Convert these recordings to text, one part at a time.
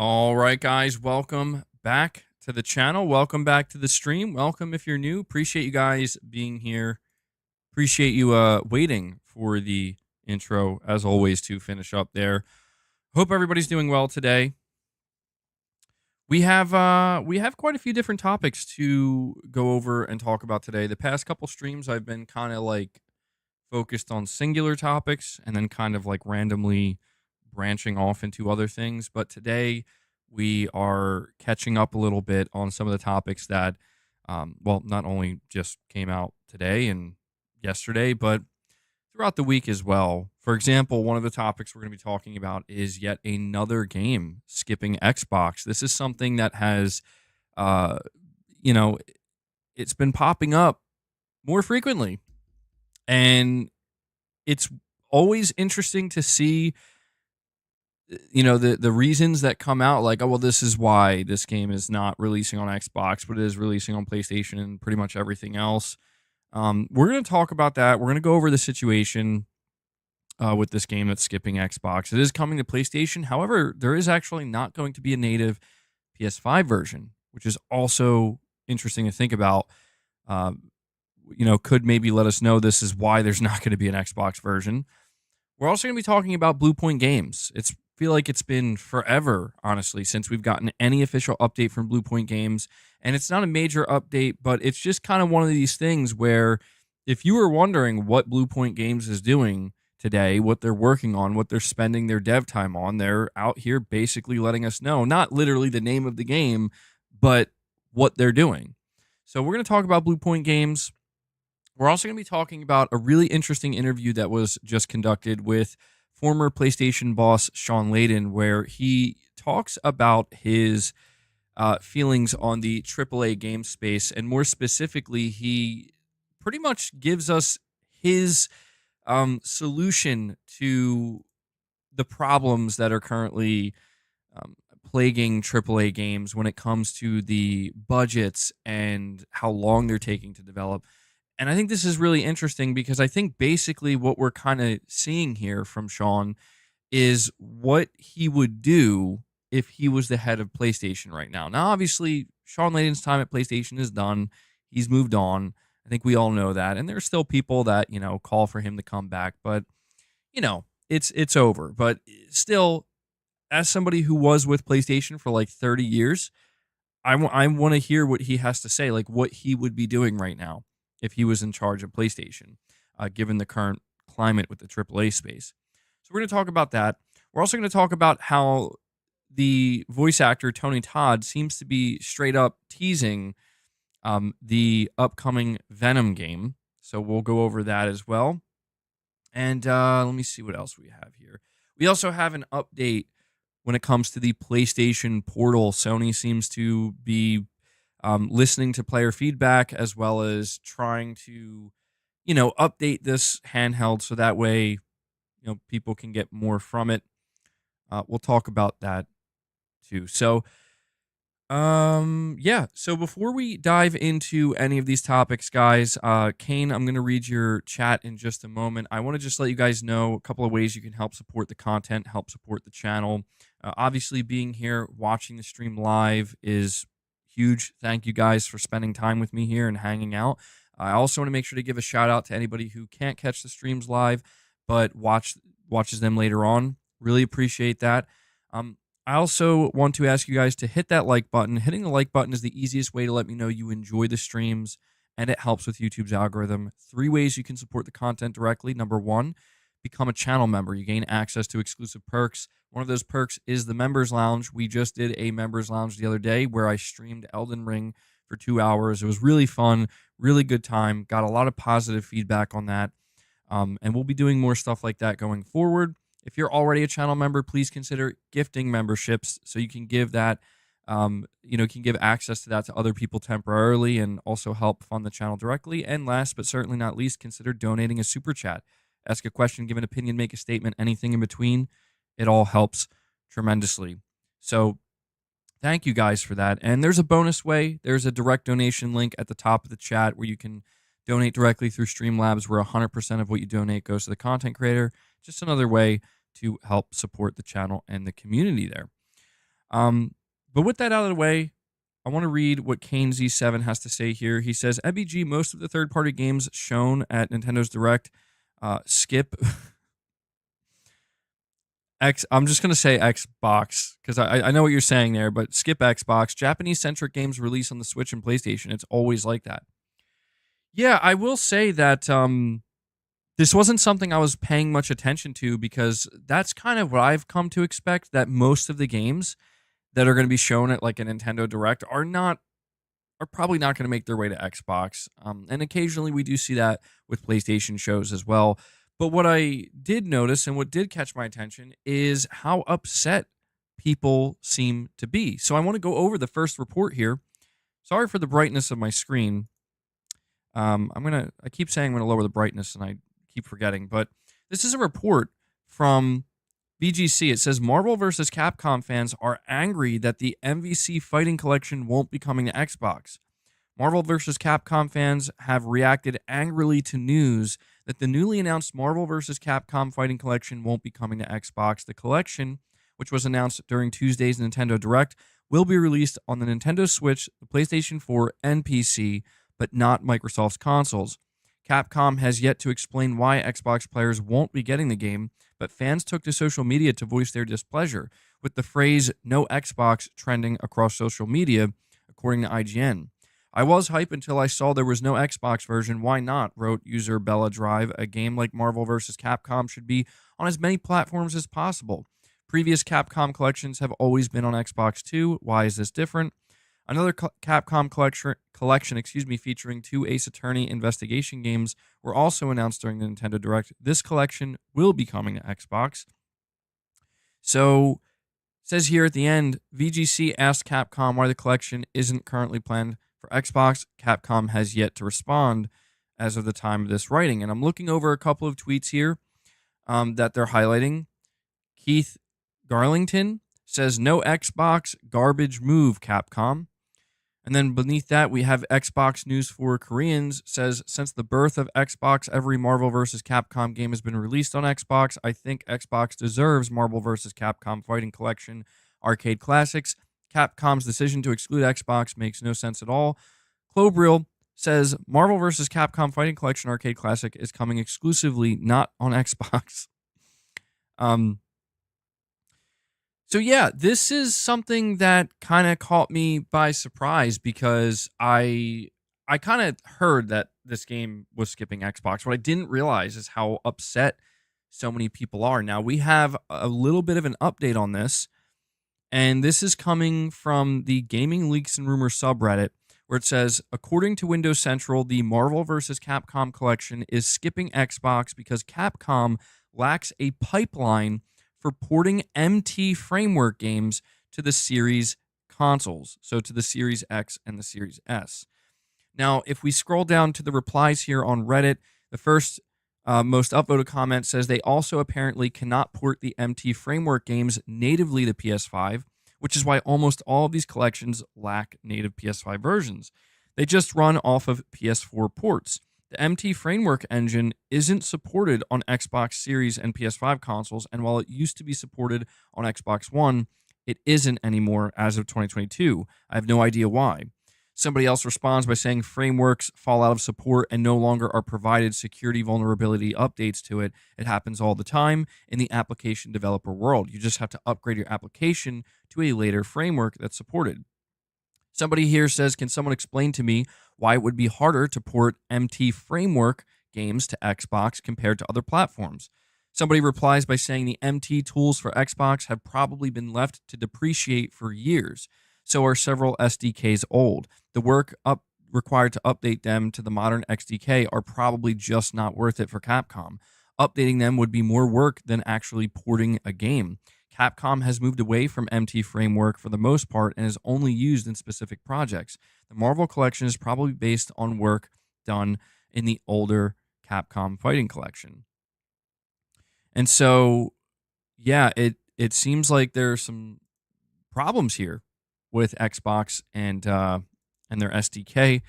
All right, guys, welcome back to the channel. Welcome back to the stream. Welcome if you're new. Appreciate you guys being here. Appreciate you waiting for the intro, as always, to finish up there. Hope everybody's doing well today. We have quite a few different topics to go over and talk about today. The past couple streams, I've been kind of like focused on singular topics and then kind of like randomly branching off into other things. But today we are catching up a little bit on some of the topics that, well, not only just came out today and yesterday, but throughout the week as well. For example, one of the topics we're going to be talking about is yet another game skipping Xbox. This is something that has, uh, you know, it's been popping up more frequently. And it's always interesting to see the reasons that come out, like, oh well, this is why this game is not releasing on Xbox but it is releasing on PlayStation and pretty much everything else. We're going to talk about that. We're going to go over the situation with this game that's skipping Xbox. It is coming to PlayStation. However, there is actually not going to be a native PS5 version, which is also interesting to think about. Could maybe let us know this is why there's not going to be an Xbox version. We're also going to be talking about Bluepoint Games. It's feel like it's been forever, honestly, since we've gotten any official update from Bluepoint Games. And it's not a major update, but it's just kind of one of these things where if you were wondering what Bluepoint Games is doing today, what they're working on, what they're spending their dev time on, they're out here basically letting us know, not literally the name of the game, but what they're doing. So we're going to talk about Bluepoint Games. We're also going to be talking about a really interesting interview that was just conducted with former PlayStation boss Shawn Layden, where he talks about his feelings on the AAA game space. And more specifically, he pretty much gives us his solution to the problems that are currently plaguing AAA games when it comes to the budgets and how long they're taking to develop. And I think this is really interesting because I think basically what we're kind of seeing here from Shawn is what he would do if he was the head of PlayStation right now. Now, obviously, Shawn Layden's time at PlayStation is done. He's moved on. I think we all know that. And there's still people that, call for him to come back. But, it's over. But still, as somebody who was with PlayStation for like 30 years, I want to hear what he has to say, like what he would be doing right now if he was in charge of PlayStation, given the current climate with the AAA space. So we're going to talk about that. We're also going to talk about how the voice actor Tony Todd seems to be straight up teasing the upcoming Venom game. So we'll go over that as well. And let me see what else we have here. We also have an update when it comes to the PlayStation Portal. Sony seems to be listening to player feedback as well as trying to, update this handheld so that way, people can get more from it. We'll talk about that too. So, yeah. So before we dive into any of these topics, guys, Kane, I'm going to read your chat in just a moment. I want to just let you guys know a couple of ways you can help support the content, help support the channel. Obviously, being here, watching the stream live is huge. Thank you guys for spending time with me here and hanging out. I also want to make sure to give a shout out to anybody who can't catch the streams live, but watches them later on. Really appreciate that. I also want to ask you guys to hit that like button. Hitting the like button is the easiest way to let me know you enjoy the streams, and it helps with YouTube's algorithm. 3 ways you can support the content directly. Number 1, become a channel member. You gain access to exclusive perks. One of those perks is the Members Lounge. We just did a Members Lounge the other day where I streamed Elden Ring for 2 hours. It was really fun, really good time. Got a lot of positive feedback on that. And we'll be doing more stuff like that going forward. If you're already a channel member, please consider gifting memberships so you can give that, can give access to that to other people temporarily and also help fund the channel directly. And last but certainly not least, consider donating a super chat. Ask a question, give an opinion, make a statement, anything in between. It all helps tremendously. So thank you guys for that. And there's a bonus way. There's a direct donation link at the top of the chat where you can donate directly through Streamlabs, where 100% of what you donate goes to the content creator. Just another way to help support the channel and the community there. But with that out of the way, I want to read what Kane Z7 has to say here. He says, "EBG, most of the third-party games shown at Nintendo's Direct skip X. I'm just going to say Xbox because I know what you're saying there, but skip Xbox. Japanese-centric games release on the Switch and PlayStation. It's always like that." Yeah, I will say that this wasn't something I was paying much attention to because that's kind of what I've come to expect, that most of the games that are going to be shown at like a Nintendo Direct are probably not going to make their way to Xbox. And occasionally we do see that with PlayStation shows as well. But what I did notice and what did catch my attention is how upset people seem to be. So I want to go over the first report here. Sorry for the brightness of my screen. I keep saying I'm gonna lower the brightness and I keep forgetting, but this is a report from VGC. It says Marvel vs. Capcom fans are angry that the MVC Fighting Collection won't be coming to Xbox. Marvel vs. Capcom fans have reacted angrily to news that the newly announced Marvel vs. Capcom Fighting Collection won't be coming to Xbox. The collection, which was announced during Tuesday's Nintendo Direct, will be released on the Nintendo Switch, the PlayStation 4, and PC, but not Microsoft's consoles. Capcom has yet to explain why Xbox players won't be getting the game, but fans took to social media to voice their displeasure, with the phrase "no Xbox" trending across social media, according to IGN. "I was hype until I saw there was no Xbox version. Why not?" wrote user Bella Drive. "A game like Marvel vs. Capcom should be on as many platforms as possible. Previous Capcom collections have always been on Xbox too. Why is this different?" Another Capcom collection, featuring 2 Ace Attorney investigation games were also announced during the Nintendo Direct. This collection will be coming to Xbox. So, it says here at the end, VGC asked Capcom why the collection isn't currently planned for Xbox. Capcom has yet to respond as of the time of this writing. And I'm looking over a couple of tweets here that they're highlighting. Keith Garlington says, "No Xbox, garbage move, Capcom." And then beneath that, we have Xbox News for Koreans says, "Since the birth of Xbox, every Marvel vs. Capcom game has been released on Xbox. I think Xbox deserves Marvel vs. Capcom Fighting Collection arcade classics. Capcom's decision to exclude Xbox makes no sense at all." Clobril says, "Marvel vs. Capcom Fighting Collection arcade classic is coming exclusively not on Xbox." So yeah, this is something that kind of caught me by surprise because I kind of heard that this game was skipping Xbox. What I didn't realize is how upset so many people are. Now we have a little bit of an update on this, and this is coming from the Gaming Leaks and Rumors subreddit, where it says, according to Windows Central, the Marvel vs. Capcom collection is skipping Xbox because Capcom lacks a pipeline for porting MT framework games to the Series consoles, so to the Series X and the Series S. Now, if we scroll down to the replies here on Reddit, the first most upvoted comment says they also apparently cannot port the MT framework games natively to PS5, which is why almost all of these collections lack native PS5 versions. They just run off of PS4 ports. The MT framework engine isn't supported on Xbox Series and PS5 consoles, and while it used to be supported on Xbox One, it isn't anymore as of 2022. I have no idea why. Somebody else responds by saying frameworks fall out of support and no longer are provided security vulnerability updates to it. It happens all the time in the application developer world. You just have to upgrade your application to a later framework that's supported. Somebody here says, can someone explain to me why it would be harder to port MT framework games to Xbox compared to other platforms? Somebody replies by saying the MT tools for Xbox have probably been left to depreciate for years. So are several SDKs old. The work required to update them to the modern XDK are probably just not worth it for Capcom. Updating them would be more work than actually porting a game. Capcom has moved away from MT framework for the most part and is only used in specific projects. The Marvel collection is probably based on work done in the older Capcom Fighting collection. And so, yeah, it seems like there are some problems here with Xbox and their SDK.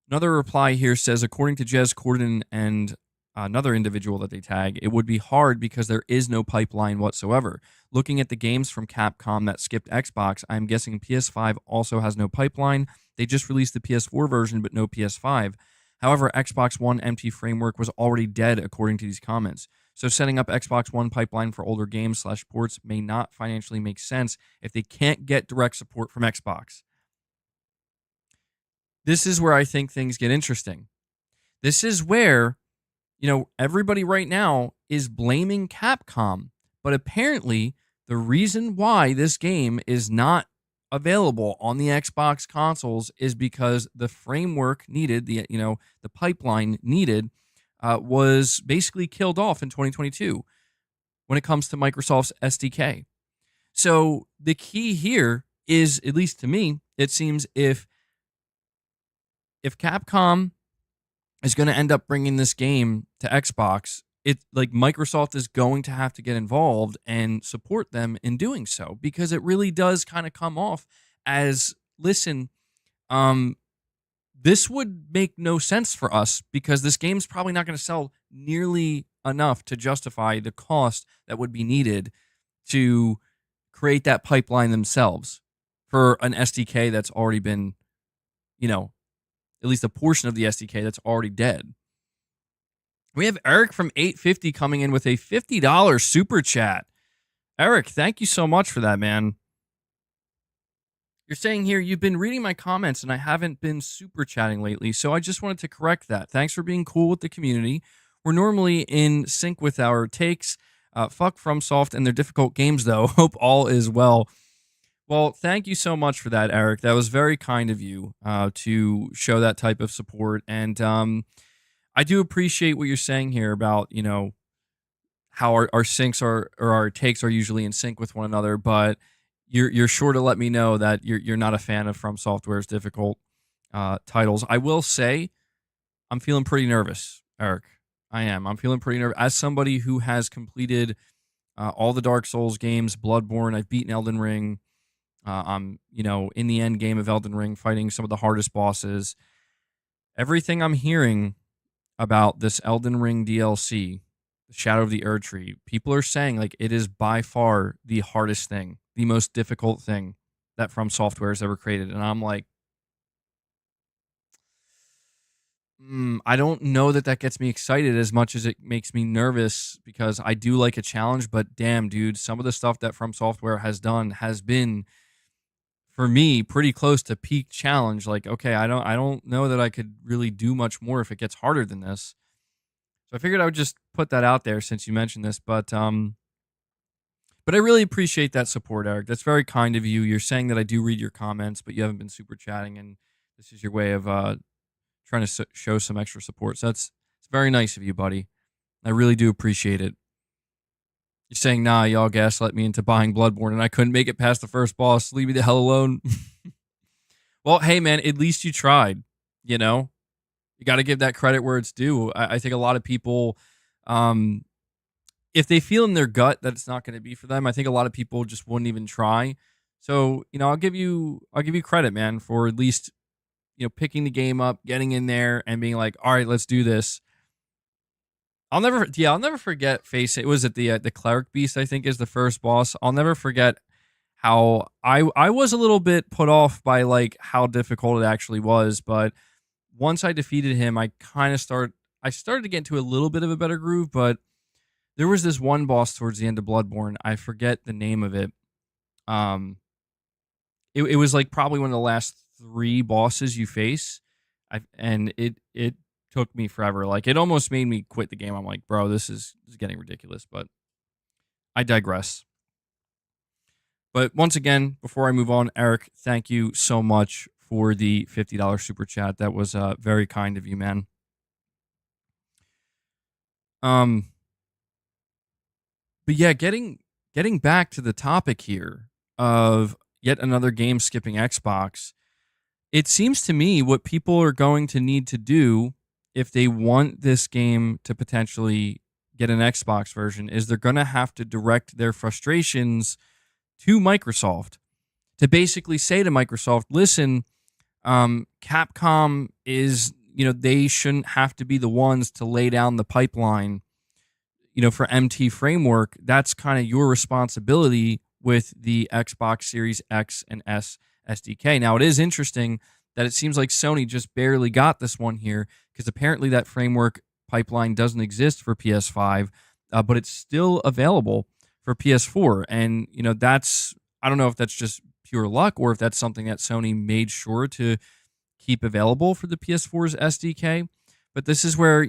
Another reply here says, according to Jez Corden and another individual that they tag, it would be hard because there is no pipeline whatsoever. Looking at the games from Capcom that skipped Xbox, I'm guessing PS5 also has no pipeline. They just released the PS4 version, but no PS5. However, Xbox One empty framework was already dead, according to these comments. So setting up Xbox One pipeline for older games / ports may not financially make sense if they can't get direct support from Xbox. This is where I think things get interesting. This is where, everybody right now is blaming Capcom, but apparently the reason why this game is not available on the Xbox consoles is because the framework needed, the pipeline needed, was basically killed off in 2022 when it comes to Microsoft's SDK. So the key here is, at least to me, it seems if Capcom is going to end up bringing this game to Xbox, Microsoft is going to have to get involved and support them in doing so, because it really does kind of come off as, listen, this would make no sense for us because this game's probably not going to sell nearly enough to justify the cost that would be needed to create that pipeline themselves for an SDK that's already been, at least a portion of the SDK that's already dead. We have Eric from 850 coming in with a $50 super chat. Eric, thank you so much for that, man. You're saying here, you've been reading my comments and I haven't been super chatting lately, so I just wanted to correct that. Thanks for being cool with the community. We're normally in sync with our takes. Fuck FromSoft and their difficult games, though. Hope all is well. Well, thank you so much for that, Eric. That was very kind of you to show that type of support. And I do appreciate what you're saying here about, how our syncs are, or our takes are usually in sync with one another. But you're sure to let me know that you're not a fan of From Software's difficult titles. I will say I'm feeling pretty nervous, Eric. I am. I'm feeling pretty nervous. As somebody who has completed all the Dark Souls games, Bloodborne, I've beaten Elden Ring. I'm, in the end game of Elden Ring, fighting some of the hardest bosses. Everything I'm hearing about this Elden Ring DLC, the Shadow of the Erdtree, people are saying it is by far the hardest thing, the most difficult thing that From Software has ever created. And I'm like, I don't know that gets me excited as much as it makes me nervous, because I do like a challenge. But damn, dude, some of the stuff that From Software has done has been, for me, pretty close to peak challenge. Okay, I don't know that I could really do much more if it gets harder than this. So I figured I would just put that out there since you mentioned this. But I really appreciate that support, Eric. That's very kind of you. You're saying that I do read your comments, but you haven't been super chatting, and this is your way of trying to show some extra support. So it's very nice of you, buddy. I really do appreciate it. You're saying, nah, y'all gaslit me into buying Bloodborne and I couldn't make it past the first boss. Leave me the hell alone. Well, hey, man, at least you tried, You got to give that credit where it's due. I think a lot of people, if they feel in their gut that it's not going to be for them, I think a lot of people just wouldn't even try. So, I'll give you credit, man, for at least, picking the game up, getting in there and being like, all right, let's do this. I'll never forget it was at the Cleric Beast, I think, is the first boss. I'll never forget how I was a little bit put off by how difficult it actually was, but once I defeated him, I started to get into a little bit of a better groove. But there was this one boss towards the end of Bloodborne. I forget the name of it. It was probably one of the last 3 bosses you face, and it took me forever. It almost made me quit the game. I'm like, bro, this is getting ridiculous. But I digress. But once again, before I move on, Eric, thank you so much for the $50 super chat. That was very kind of you, man. But yeah, getting back to the topic here of yet another game skipping Xbox, it seems to me what people are going to need to do if they want this game to potentially get an Xbox version is they're going to have to direct their frustrations to Microsoft, to basically say to Microsoft, listen, Capcom is, they shouldn't have to be the ones to lay down the pipeline, for MT framework. That's kind of your responsibility with the Xbox Series X and S SDK. Now, it is interesting that it seems like Sony just barely got this one here, because apparently that framework pipeline doesn't exist for PS5, but it's still available for PS4. And, I don't know if that's just pure luck or if that's something that Sony made sure to keep available for the PS4's SDK. But this is where,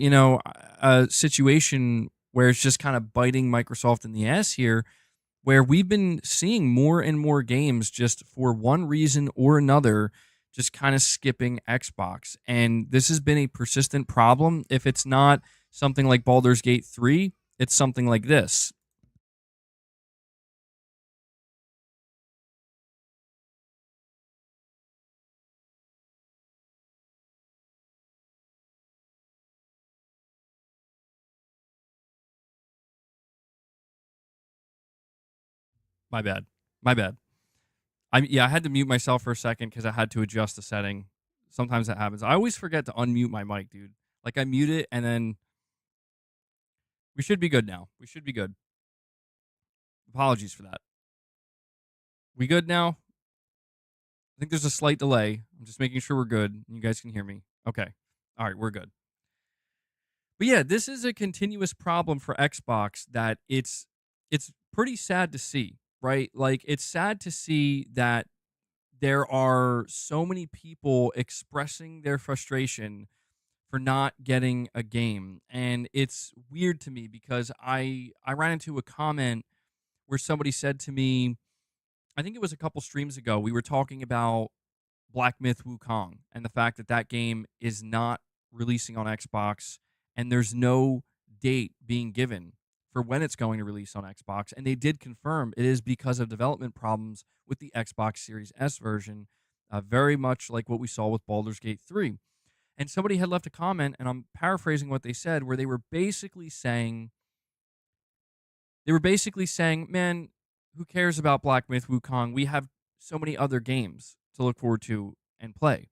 a situation where it's just kind of biting Microsoft in the ass here, where we've been seeing more and more games just for one reason or another, just kind of skipping Xbox. And this has been a persistent problem. If it's not something like Baldur's Gate 3, it's something like this. My bad. My bad. I had to mute myself for a second because I had to adjust the setting. Sometimes that happens. I always forget to unmute my mic, dude. Like, I mute it and then we should be good now. We should be good. Apologies for that. We good now? I think there's a slight delay. I'm just making sure we're good. You guys can hear me. Okay. All right, we're good. But yeah, this is a continuous problem for Xbox that it's pretty sad to see, right? Like, it's sad to see that there are so many people expressing their frustration for not getting a game. And it's weird to me because I ran into a comment where somebody said to me, I think it was a couple streams ago, we were talking about Black Myth Wukong and the fact that that game is not releasing on Xbox, and there's no date being given for when it's going to release on Xbox. And they did confirm it is because of development problems with the Xbox Series S version, very much like what we saw with Baldur's Gate 3. And somebody had left a comment, and I'm paraphrasing what they said, where they were basically saying, man, who cares about Black Myth Wukong? We have so many other games to look forward to and play.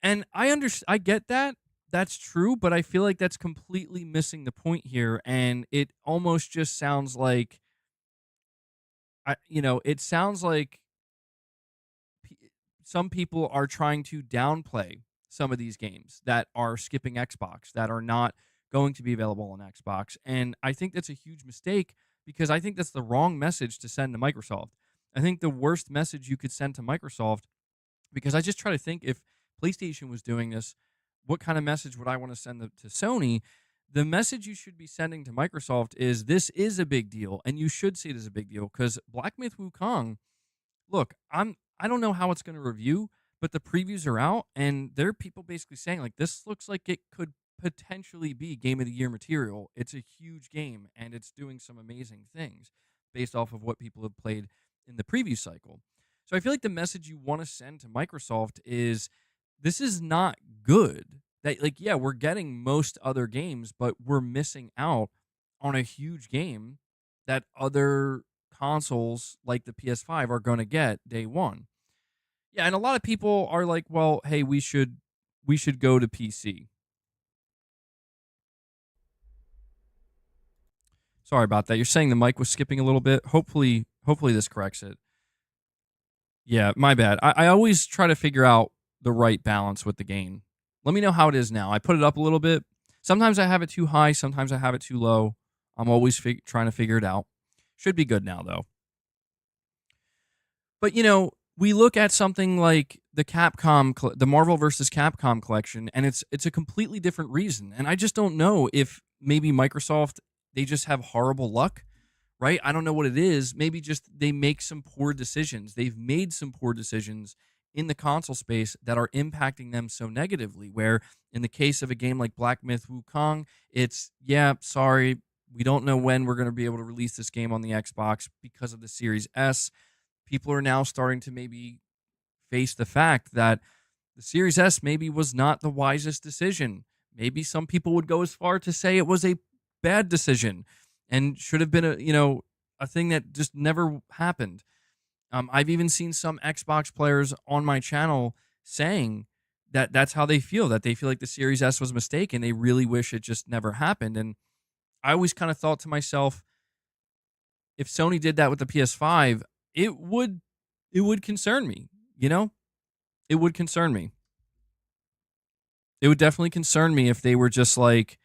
And I get that. That's true, but I feel like that's completely missing the point here, and it almost just sounds like it sounds like p- some people are trying to downplay some of these games that are skipping Xbox, that are not going to be available on Xbox. And I think that's a huge mistake because I think that's the wrong message to send to Microsoft. I think the worst message you could send to Microsoft, because I just try to think if PlayStation was doing this, what kind of message would I want to send to Sony? The message you should be sending to Microsoft is this is a big deal, and you should see it as a big deal because Black Myth Wukong, look, I don't know how it's going to review, but the previews are out, and there are people basically saying like this looks like it could potentially be game of the year material. It's a huge game, and it's doing some amazing things based off of what people have played in the preview cycle. So I feel like the message you want to send to Microsoft is this is not good. That, like, yeah, we're getting most other games, but we're missing out on a huge game that other consoles like the PS5 are going to get day one. Yeah, and a lot of people are like, well, hey, we should go to PC. Sorry about that. You're saying the mic was skipping a little bit. Hopefully this corrects it. Yeah, my bad. I always try to figure out the right balance with the gain. Let me know how it is now. I put it up a little bit. Sometimes I have it too high. Sometimes I have it too low. I'm always trying to figure it out. Should be good now, though. But we look at something like the Marvel versus Capcom collection, and it's a completely different reason. And I just don't know if maybe Microsoft, they just have horrible luck, right? I don't know what it is. Maybe just they make some poor decisions. They've made some poor decisions in the console space that are impacting them so negatively. Where in the case of a game like Black Myth Wukong, it's, yeah, sorry, we don't know when we're going to be able to release this game on the Xbox because of the Series S. People are now starting to maybe face the fact that the Series S maybe was not the wisest decision. Maybe some people would go as far to say it was a bad decision and should have been a thing that just never happened. I've even seen some Xbox players on my channel saying that's how they feel, that they feel like the Series S was a mistake and they really wish it just never happened. And I always kind of thought to myself, if Sony did that with the PS5, it would concern me, you know? It would concern me. It would definitely concern me if they were just like,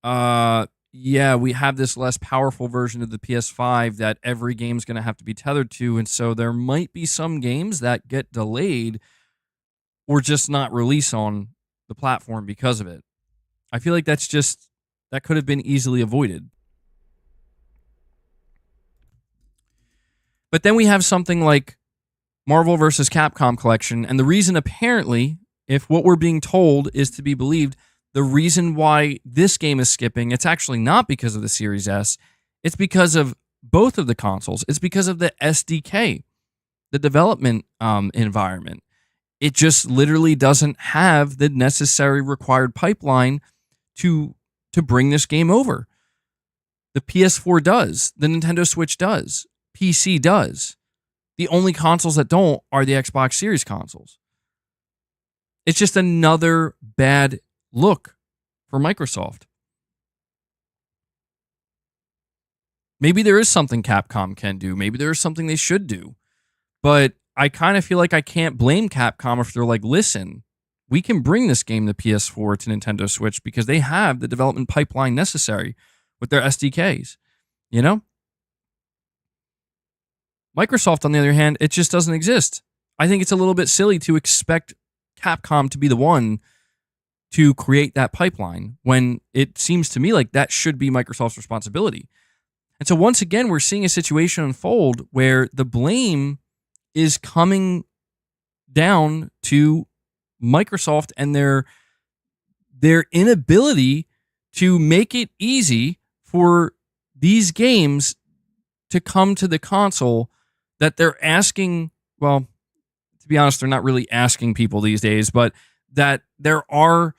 yeah, we have this less powerful version of the PS5 that every game's going to have to be tethered to, and so there might be some games that get delayed or just not release on the platform because of it. I feel like that could have been easily avoided. But then we have something like Marvel vs. Capcom Collection, and the reason apparently, if what we're being told is to be believed, the reason why this game is skipping, it's actually not because of the Series S. It's because of both of the consoles. It's because of the SDK, the development environment. It just literally doesn't have the necessary required pipeline to bring this game over. The PS4 does. The Nintendo Switch does. PC does. The only consoles that don't are the Xbox Series consoles. It's just another bad look for Microsoft. Maybe there is something Capcom can do. Maybe there is something they should do. But I kind of feel like I can't blame Capcom if they're like, listen, we can bring this game to PS4 to Nintendo Switch because they have the development pipeline necessary with their SDKs. You know? Microsoft, on the other hand, it just doesn't exist. I think it's a little bit silly to expect Capcom to be the one to create that pipeline when it seems to me like that should be Microsoft's responsibility. And so once again, we're seeing a situation unfold where the blame is coming down to Microsoft and their inability to make it easy for these games to come to the console that they're asking, well, to be honest, they're not really asking people these days, but that there are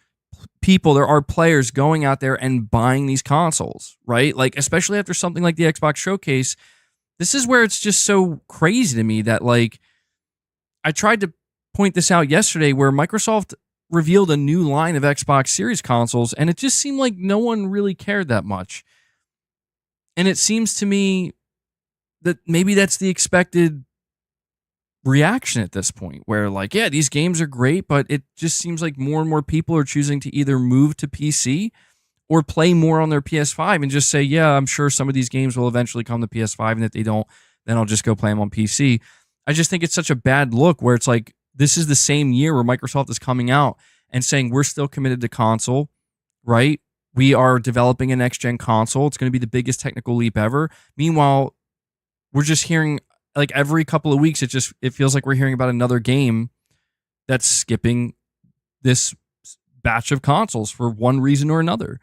players going out there and buying these consoles, right? Like, especially after something like the Xbox Showcase, this is where it's just so crazy to me that, like, I tried to point this out yesterday where Microsoft revealed a new line of Xbox Series consoles, and it just seemed like no one really cared that much. And it seems to me that maybe that's the expected reaction at this point, where like, yeah, these games are great, but it just seems like more and more people are choosing to either move to PC or play more on their PS5 and just say, yeah, I'm sure some of these games will eventually come to PS5, and if they don't, then I'll just go play them on PC. I just think it's such a bad look where it's like, this is the same year where Microsoft is coming out and saying, we're still committed to console, right? We are developing a next-gen console. It's going to be the biggest technical leap ever. Meanwhile, we're just hearing, like, every couple of weeks, it feels like we're hearing about another game that's skipping this batch of consoles for one reason or another.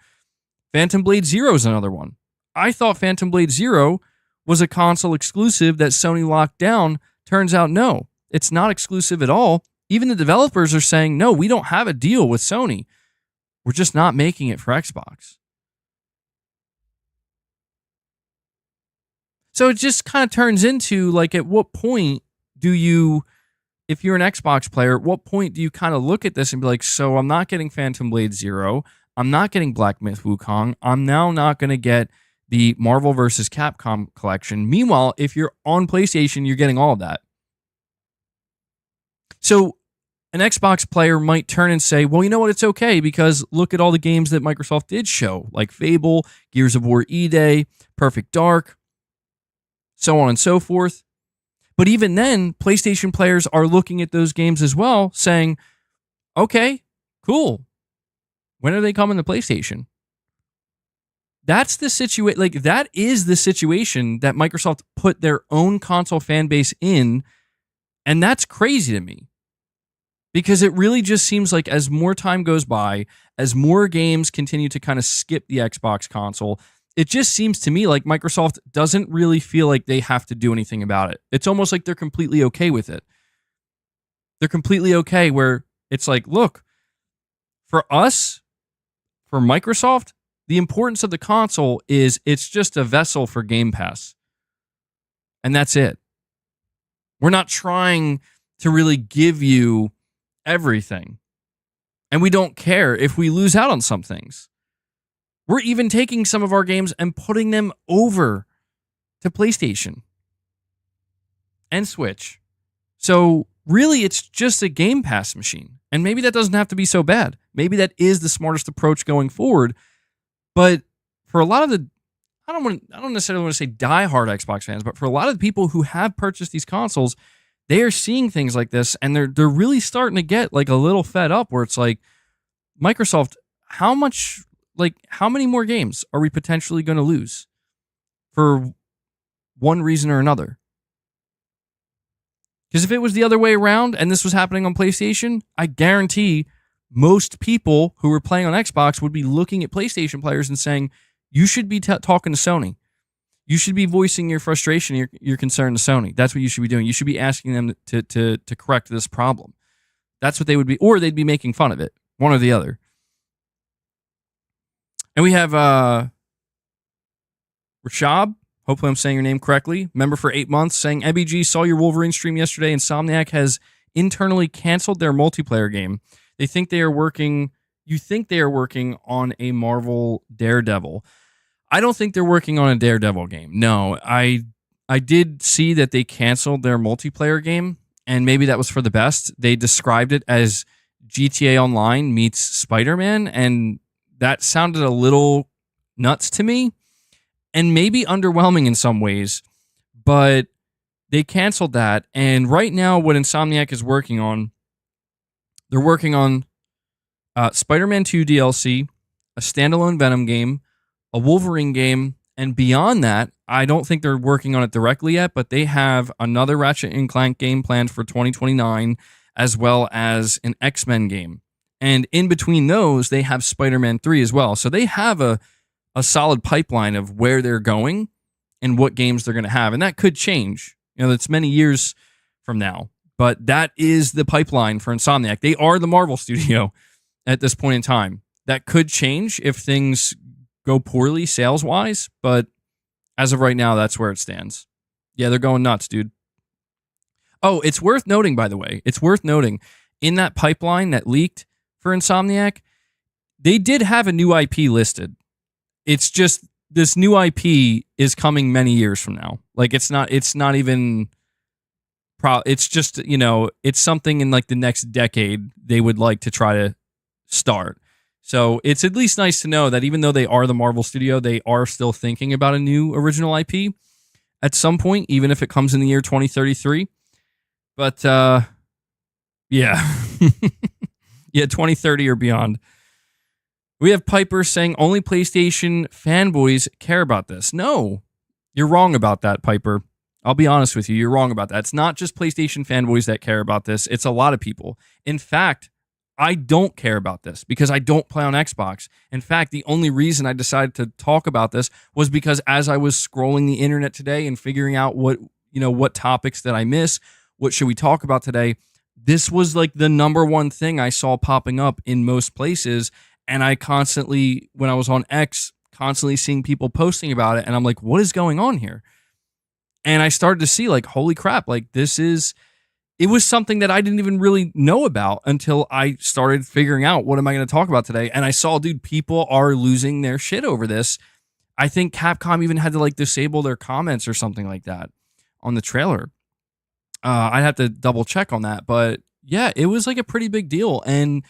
Phantom Blade Zero is another one. I thought Phantom Blade Zero was a console exclusive that Sony locked down. Turns out, no, it's not exclusive at all. Even the developers are saying, no, we don't have a deal with Sony. We're just not making it for Xbox. So it just kind of turns into, like, at what point do you, if you're an Xbox player, at what point do you kind of look at this and be like, so I'm not getting Phantom Blade Zero, I'm not getting Black Myth Wukong, I'm now not going to get the Marvel vs. Capcom collection. Meanwhile, if you're on PlayStation, you're getting all of that. So an Xbox player might turn and say, well, you know what, it's okay because look at all the games that Microsoft did show, like Fable, Gears of War E-Day, Perfect Dark, so on and so forth. But even then, PlayStation players are looking at those games as well, saying, okay, cool. When are they coming to PlayStation? That's the situation. Like, that is the situation that Microsoft put their own console fan base in, and that's crazy to me. Because it really just seems like as more time goes by, as more games continue to kind of skip the Xbox console, it just seems to me like Microsoft doesn't really feel like they have to do anything about it. It's almost like they're completely okay with it. They're completely okay where it's like, look, for us, for Microsoft, the importance of the console is it's just a vessel for Game Pass. And that's it. We're not trying to really give you everything. And we don't care if we lose out on some things. We're even taking some of our games and putting them over to PlayStation and Switch. So really, it's just a Game Pass machine. And maybe that doesn't have to be so bad. Maybe that is the smartest approach going forward. But for a lot of the, I don't necessarily want to say diehard Xbox fans, but for a lot of the people who have purchased these consoles, they are seeing things like this, and they're really starting to get like a little fed up. Where it's like, Microsoft, how many more games are we potentially going to lose for one reason or another? Because if it was the other way around and this was happening on PlayStation, I guarantee most people who were playing on Xbox would be looking at PlayStation players and saying, you should be talking to Sony. You should be voicing your frustration, your concern to Sony. That's what you should be doing. You should be asking them to correct this problem. That's what they would be, or they'd be making fun of it. One or the other. And we have Rashab, hopefully I'm saying your name correctly, member for 8 months, saying, EBG, saw your Wolverine stream yesterday. Insomniac has internally canceled their multiplayer game. You think they are working on a Marvel Daredevil. I don't think they're working on a Daredevil game. No, I did see that they canceled their multiplayer game, and maybe that was for the best. They described it as GTA Online meets Spider-Man, and that sounded a little nuts to me, and maybe underwhelming in some ways, but they canceled that, and right now what Insomniac is working on, they're working on Spider-Man 2 DLC, a standalone Venom game, a Wolverine game, and beyond that, I don't think they're working on it directly yet, but they have another Ratchet & Clank game planned for 2029, as well as an X-Men game. And in between those, they have Spider-Man 3 as well. So they have a solid pipeline of where they're going and what games they're going to have. And that could change. That's many years from now. But that is the pipeline for Insomniac. They are the Marvel studio at this point in time. That could change if things go poorly sales-wise, but as of right now, that's where it stands. Yeah, they're going nuts, dude. Oh, it's worth noting, by the way, in that pipeline that leaked for Insomniac, they did have a new IP listed. It's just this new IP is coming many years from now. Like, it's not even... It's just, it's something in like the next decade they would like to try to start. So it's at least nice to know that even though they are the Marvel studio, they are still thinking about a new original IP at some point, even if it comes in the year 2033. But, yeah. Yeah, 2030 or beyond. We have Piper saying only PlayStation fanboys care about this. No, you're wrong about that, Piper. I'll be honest with you. You're wrong about that. It's not just PlayStation fanboys that care about this. It's a lot of people. In fact, I don't care about this because I don't play on Xbox. In fact, the only reason I decided to talk about this was because as I was scrolling the internet today and figuring out what topics that I miss, what should we talk about today, this was like the number one thing I saw popping up in most places. And I constantly, when I was on X, constantly seeing people posting about it. And I'm like, what is going on here? And I started to see like, holy crap, like it was something that I didn't even really know about until I started figuring out what am I going to talk about today. And I saw, dude, people are losing their shit over this. I think Capcom even had to like disable their comments or something like that on the trailer. I'd have to double check on that. But yeah, it was like a pretty big deal. And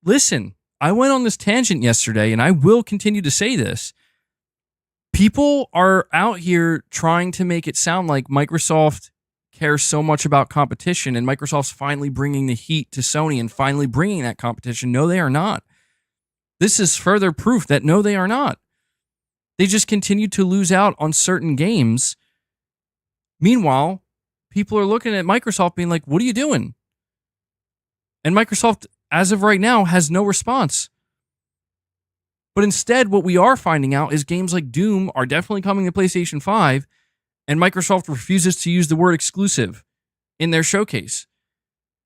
listen, I went on this tangent yesterday and I will continue to say this. People are out here trying to make it sound like Microsoft cares so much about competition and Microsoft's finally bringing the heat to Sony and finally bringing that competition. No, they are not. This is further proof that no, they are not. They just continue to lose out on certain games. Meanwhile, people are looking at Microsoft being like, what are you doing? And Microsoft, as of right now, has no response. But instead, what we are finding out is games like Doom are definitely coming to PlayStation 5, and Microsoft refuses to use the word exclusive in their showcase.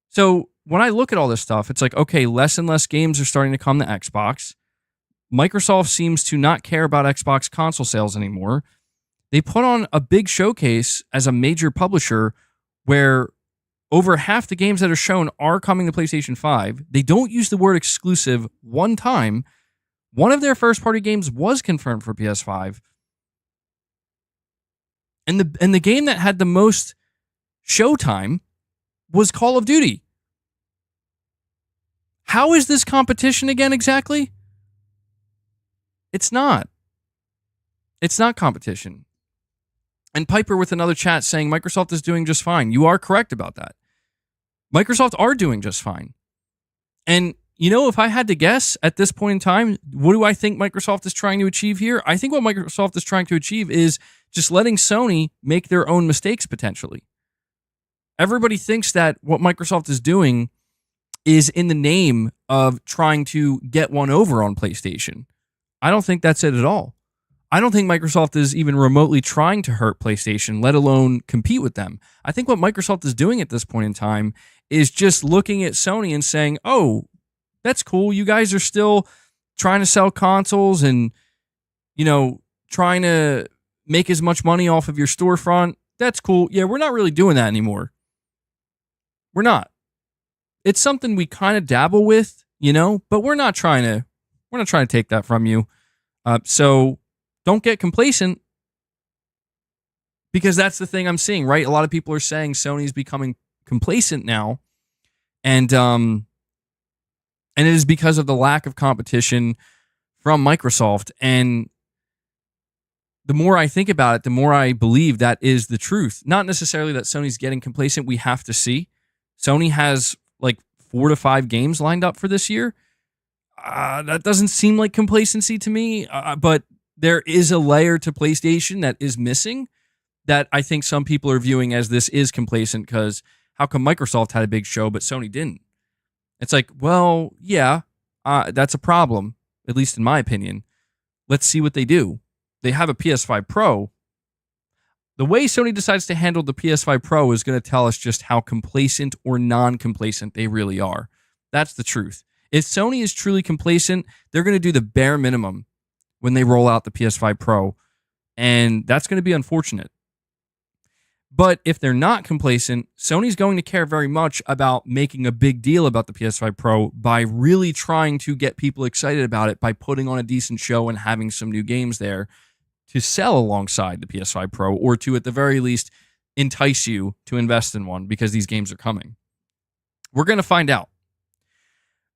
So when I look at all this stuff, it's like, okay, less and less games are starting to come to Xbox. Microsoft seems to not care about Xbox console sales anymore. They put on a big showcase as a major publisher where over half the games that are shown are coming to PlayStation 5. They don't use the word exclusive one time. One of their first-party games was confirmed for PS5. And the game that had the most showtime was Call of Duty. How is this competition again exactly? It's not. It's not competition. And Piper with another chat saying Microsoft is doing just fine. You are correct about that. Microsoft are doing just fine. And, you know, if I had to guess at this point in time, what do I think Microsoft is trying to achieve here? I think what Microsoft is trying to achieve is just letting Sony make their own mistakes potentially. Everybody thinks that what Microsoft is doing is in the name of trying to get one over on PlayStation. I don't think that's it at all. I don't think Microsoft is even remotely trying to hurt PlayStation, let alone compete with them. I think what Microsoft is doing at this point in time is just looking at Sony and saying, oh, that's cool. You guys are still trying to sell consoles and, you know, trying to make as much money off of your storefront. That's cool. Yeah, we're not really doing that anymore. We're not. It's something we kind of dabble with, you know, but we're not trying to take that from you. So don't get complacent, because that's the thing I'm seeing, right? A lot of people are saying Sony's becoming complacent now, and it is because of the lack of competition from Microsoft. And the more I think about it, the more I believe that is the truth. Not necessarily that Sony's getting complacent. We have to see. Sony has like 4 to 5 games lined up for this year. That doesn't seem like complacency to me, but there is a layer to PlayStation that is missing that I think some people are viewing as this is complacent, because how come Microsoft had a big show but Sony didn't? It's like, well, yeah, that's a problem, at least in my opinion. Let's see what they do. They have a PS5 Pro. The way Sony decides to handle the PS5 Pro is going to tell us just how complacent or non-complacent they really are. That's the truth. If Sony is truly complacent, they're going to do the bare minimum when they roll out the PS5 Pro, and that's going to be unfortunate. But if they're not complacent, Sony's going to care very much about making a big deal about the PS5 Pro by really trying to get people excited about it by putting on a decent show and having some new games there to sell alongside the PS5 Pro, or to, at the very least, entice you to invest in one because these games are coming. We're going to find out.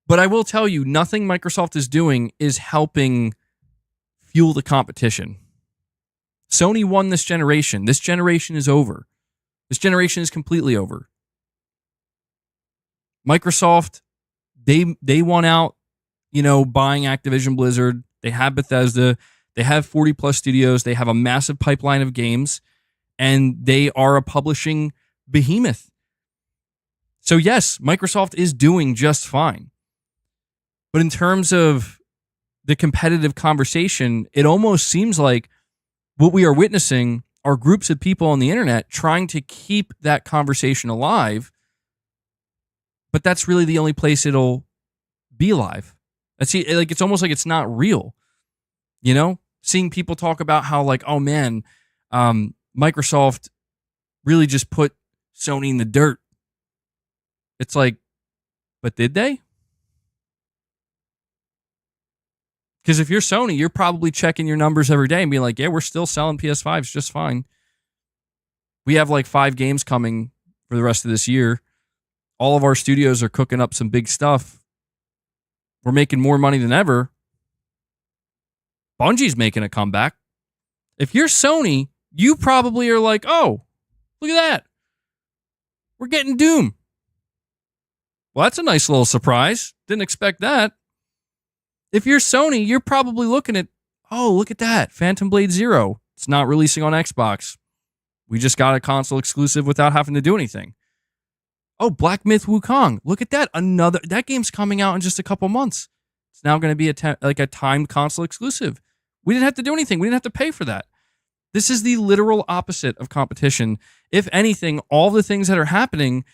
But I will tell you, nothing Microsoft is doing is helping fuel the competition. Sony won this generation. This generation is over. This generation is completely over. Microsoft, they won out, you know, buying Activision Blizzard. They have Bethesda. They have 40 plus studios. They have a massive pipeline of games, and they are a publishing behemoth. So yes, Microsoft is doing just fine. But in terms of the competitive conversation, it almost seems like what we are witnessing are groups of people on the internet trying to keep that conversation alive, but that's really the only place it'll be alive. It's almost like it's not real. You know, seeing people talk about how, like, oh man, Microsoft really just put Sony in the dirt. It's like, but did they? Because if you're Sony, you're probably checking your numbers every day and being like, yeah, we're still selling PS5s just fine. We have like 5 games coming for the rest of this year. All of our studios are cooking up some big stuff. We're making more money than ever. Bungie's making a comeback. If you're Sony, you probably are like, oh, look at that. We're getting Doom. Well, that's a nice little surprise. Didn't expect that. If you're Sony, you're probably looking at, oh, look at that. Phantom Blade Zero. It's not releasing on Xbox. We just got a console exclusive without having to do anything. Oh, Black Myth Wukong. Look at that. That game's coming out in just a couple months. It's now going to be a timed console exclusive. We didn't have to do anything. We didn't have to pay for that. This is the literal opposite of competition. If anything, all the things that are happening,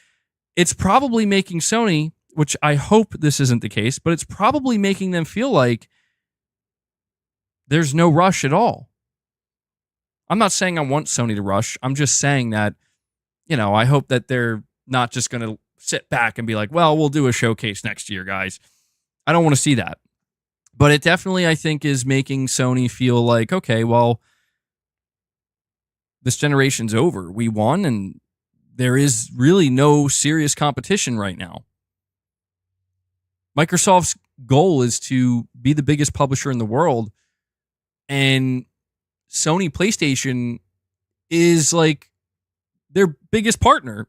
it's probably making Sony, which I hope this isn't the case, but it's probably making them feel like there's no rush at all. I'm not saying I want Sony to rush. I'm just saying that, you know, I hope that they're not just going to sit back and be like, well, we'll do a showcase next year, guys. I don't want to see that. But it definitely, I think, is making Sony feel like, okay, well, this generation's over. We won, and there is really no serious competition right now. Microsoft's goal is to be the biggest publisher in the world, and Sony PlayStation is like their biggest partner.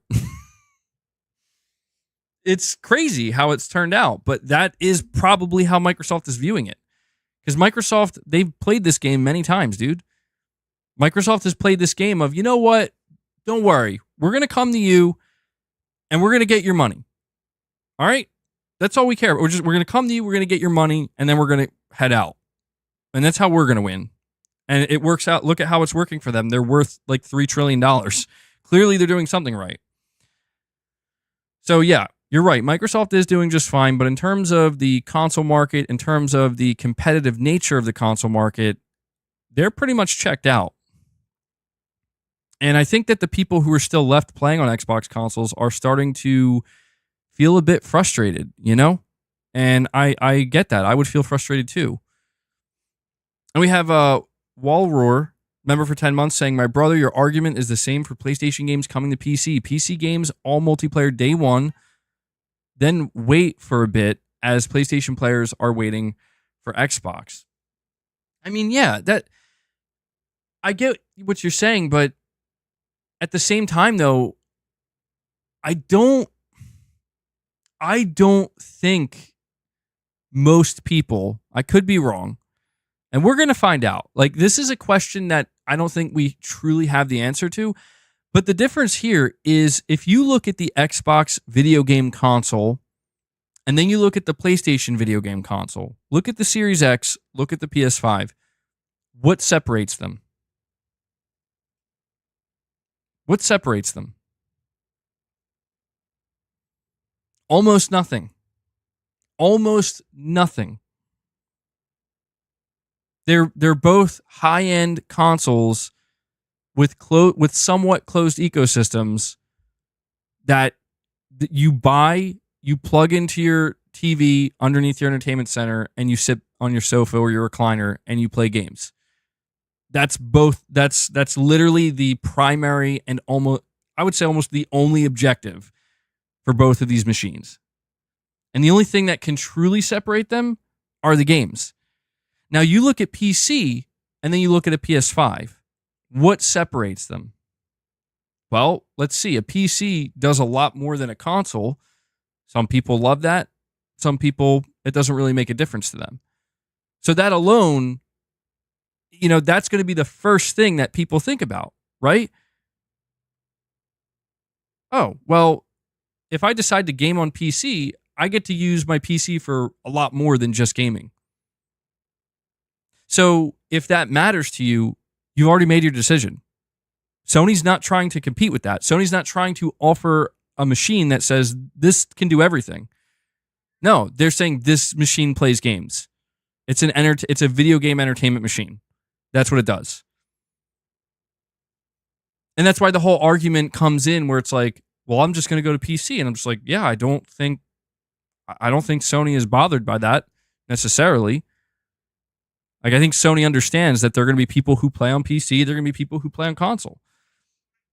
It's crazy how it's turned out, but that is probably how Microsoft is viewing it. Because Microsoft, they've played this game many times, dude. Microsoft has played this game of, you know what? Don't worry. We're going to come to you and we're going to get your money. All right? That's all we care about. We're going to come to you, we're going to get your money, and then we're going to head out. And that's how we're going to win. And it works out. Look at how it's working for them. They're worth like $3 trillion. Clearly, they're doing something right. So, yeah. You're right. Microsoft is doing just fine, but in terms of the console market, in terms of the competitive nature of the console market, they're pretty much checked out. And I think that the people who are still left playing on Xbox consoles are starting to feel a bit frustrated, you know? And I get that. I would feel frustrated too. And we have Wallroar, member for 10 months, saying, my brother, your argument is the same for PlayStation games coming to PC. PC games, all multiplayer day one, then wait for a bit as PlayStation players are waiting for Xbox. I mean, yeah, that I get what you're saying, but at the same time, though, I don't think most people, I could be wrong, and we're going to find out. Like, this is a question that I don't think we truly have the answer to. But the difference here is if you look at the Xbox video game console and then you look at the PlayStation video game console, look at the Series X, look at the PS5, what separates them? What separates them? Almost nothing. Almost nothing. They're both high-end consoles with somewhat closed ecosystems that you buy, you plug into your TV underneath your entertainment center, and you sit on your sofa or your recliner and you play games. That's literally the primary and almost the only objective for both of these machines. And the only thing that can truly separate them are the games. Now you look at PC and then you look at a PS5. What separates them? Well, let's see. A PC does a lot more than a console. Some people love that. Some people, it doesn't really make a difference to them. So that alone, that's going to be the first thing that people think about, right? Oh, well, if I decide to game on PC, I get to use my PC for a lot more than just gaming. So if that matters to you, you've already made your decision. Sony's not trying to compete with that. Sony's not trying to offer a machine that says this can do everything. No, they're saying this machine plays games. It's a video game entertainment machine. That's what it does. And that's why the whole argument comes in where it's like, well, I'm just going to go to PC. And I'm just like, yeah, I don't think Sony is bothered by that necessarily. Like, I think Sony understands that there are going to be people who play on PC. There are going to be people who play on console.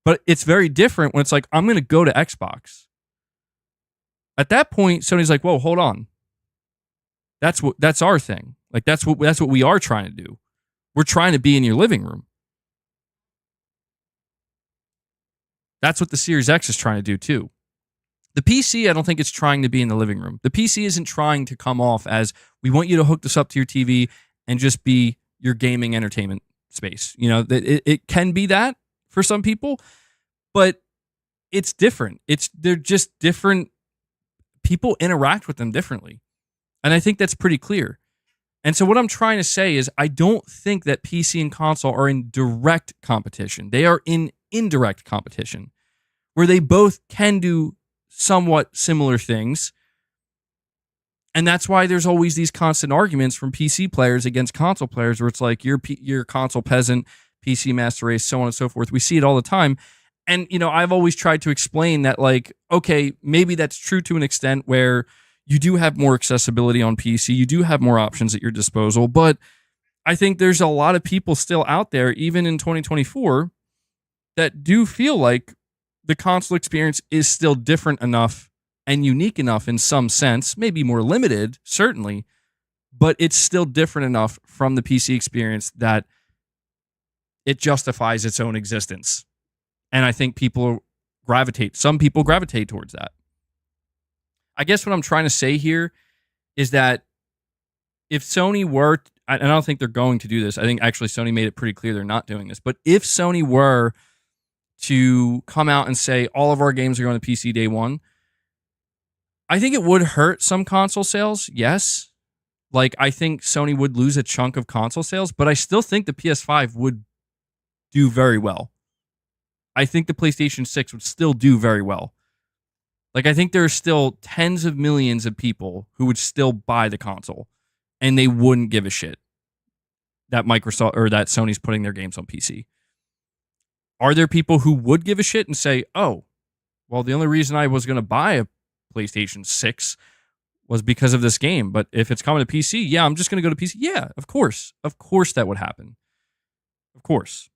But it's very different when it's like, I'm going to go to Xbox. At that point, Sony's like, whoa, hold on. That's our thing. Like, that's what we are trying to do. We're trying to be in your living room. That's what the Series X is trying to do too. The PC, I don't think it's trying to be in the living room. The PC isn't trying to come off as, we want you to hook this up to your TV and just be your gaming entertainment space. It can be that for some people, but it's different. They're just different. People interact with them differently. And I think that's pretty clear. And so what I'm trying to say is, I don't think that PC and console are in direct competition. They are in indirect competition, where they both can do somewhat similar things. And that's why there's always these constant arguments from PC players against console players, where it's like, you're console peasant, PC master race, so on and so forth. We see it all the time. And, I've always tried to explain that, like, okay, maybe that's true to an extent where you do have more accessibility on PC, you do have more options at your disposal, but I think there's a lot of people still out there, even in 2024, that do feel like the console experience is still different enough and unique enough in some sense, maybe more limited, certainly, but it's still different enough from the PC experience that it justifies its own existence. And I think some people gravitate towards that. I guess what I'm trying to say here is that if Sony were, and I don't think they're going to do this, I think actually Sony made it pretty clear they're not doing this, but if Sony were to come out and say all of our games are going to PC day one, I think it would hurt some console sales, yes. Like, I think Sony would lose a chunk of console sales, but I still think the PS5 would do very well. I think the PlayStation 6 would still do very well. Like, I think there are still tens of millions of people who would still buy the console, and they wouldn't give a shit that Microsoft or that Sony's putting their games on PC. Are there people who would give a shit and say, oh, well, the only reason I was going to buy a PlayStation 6 was because of this game, but if it's coming to PC, yeah, I'm just going to go to PC. Yeah, of course. Of course that would happen. Of course.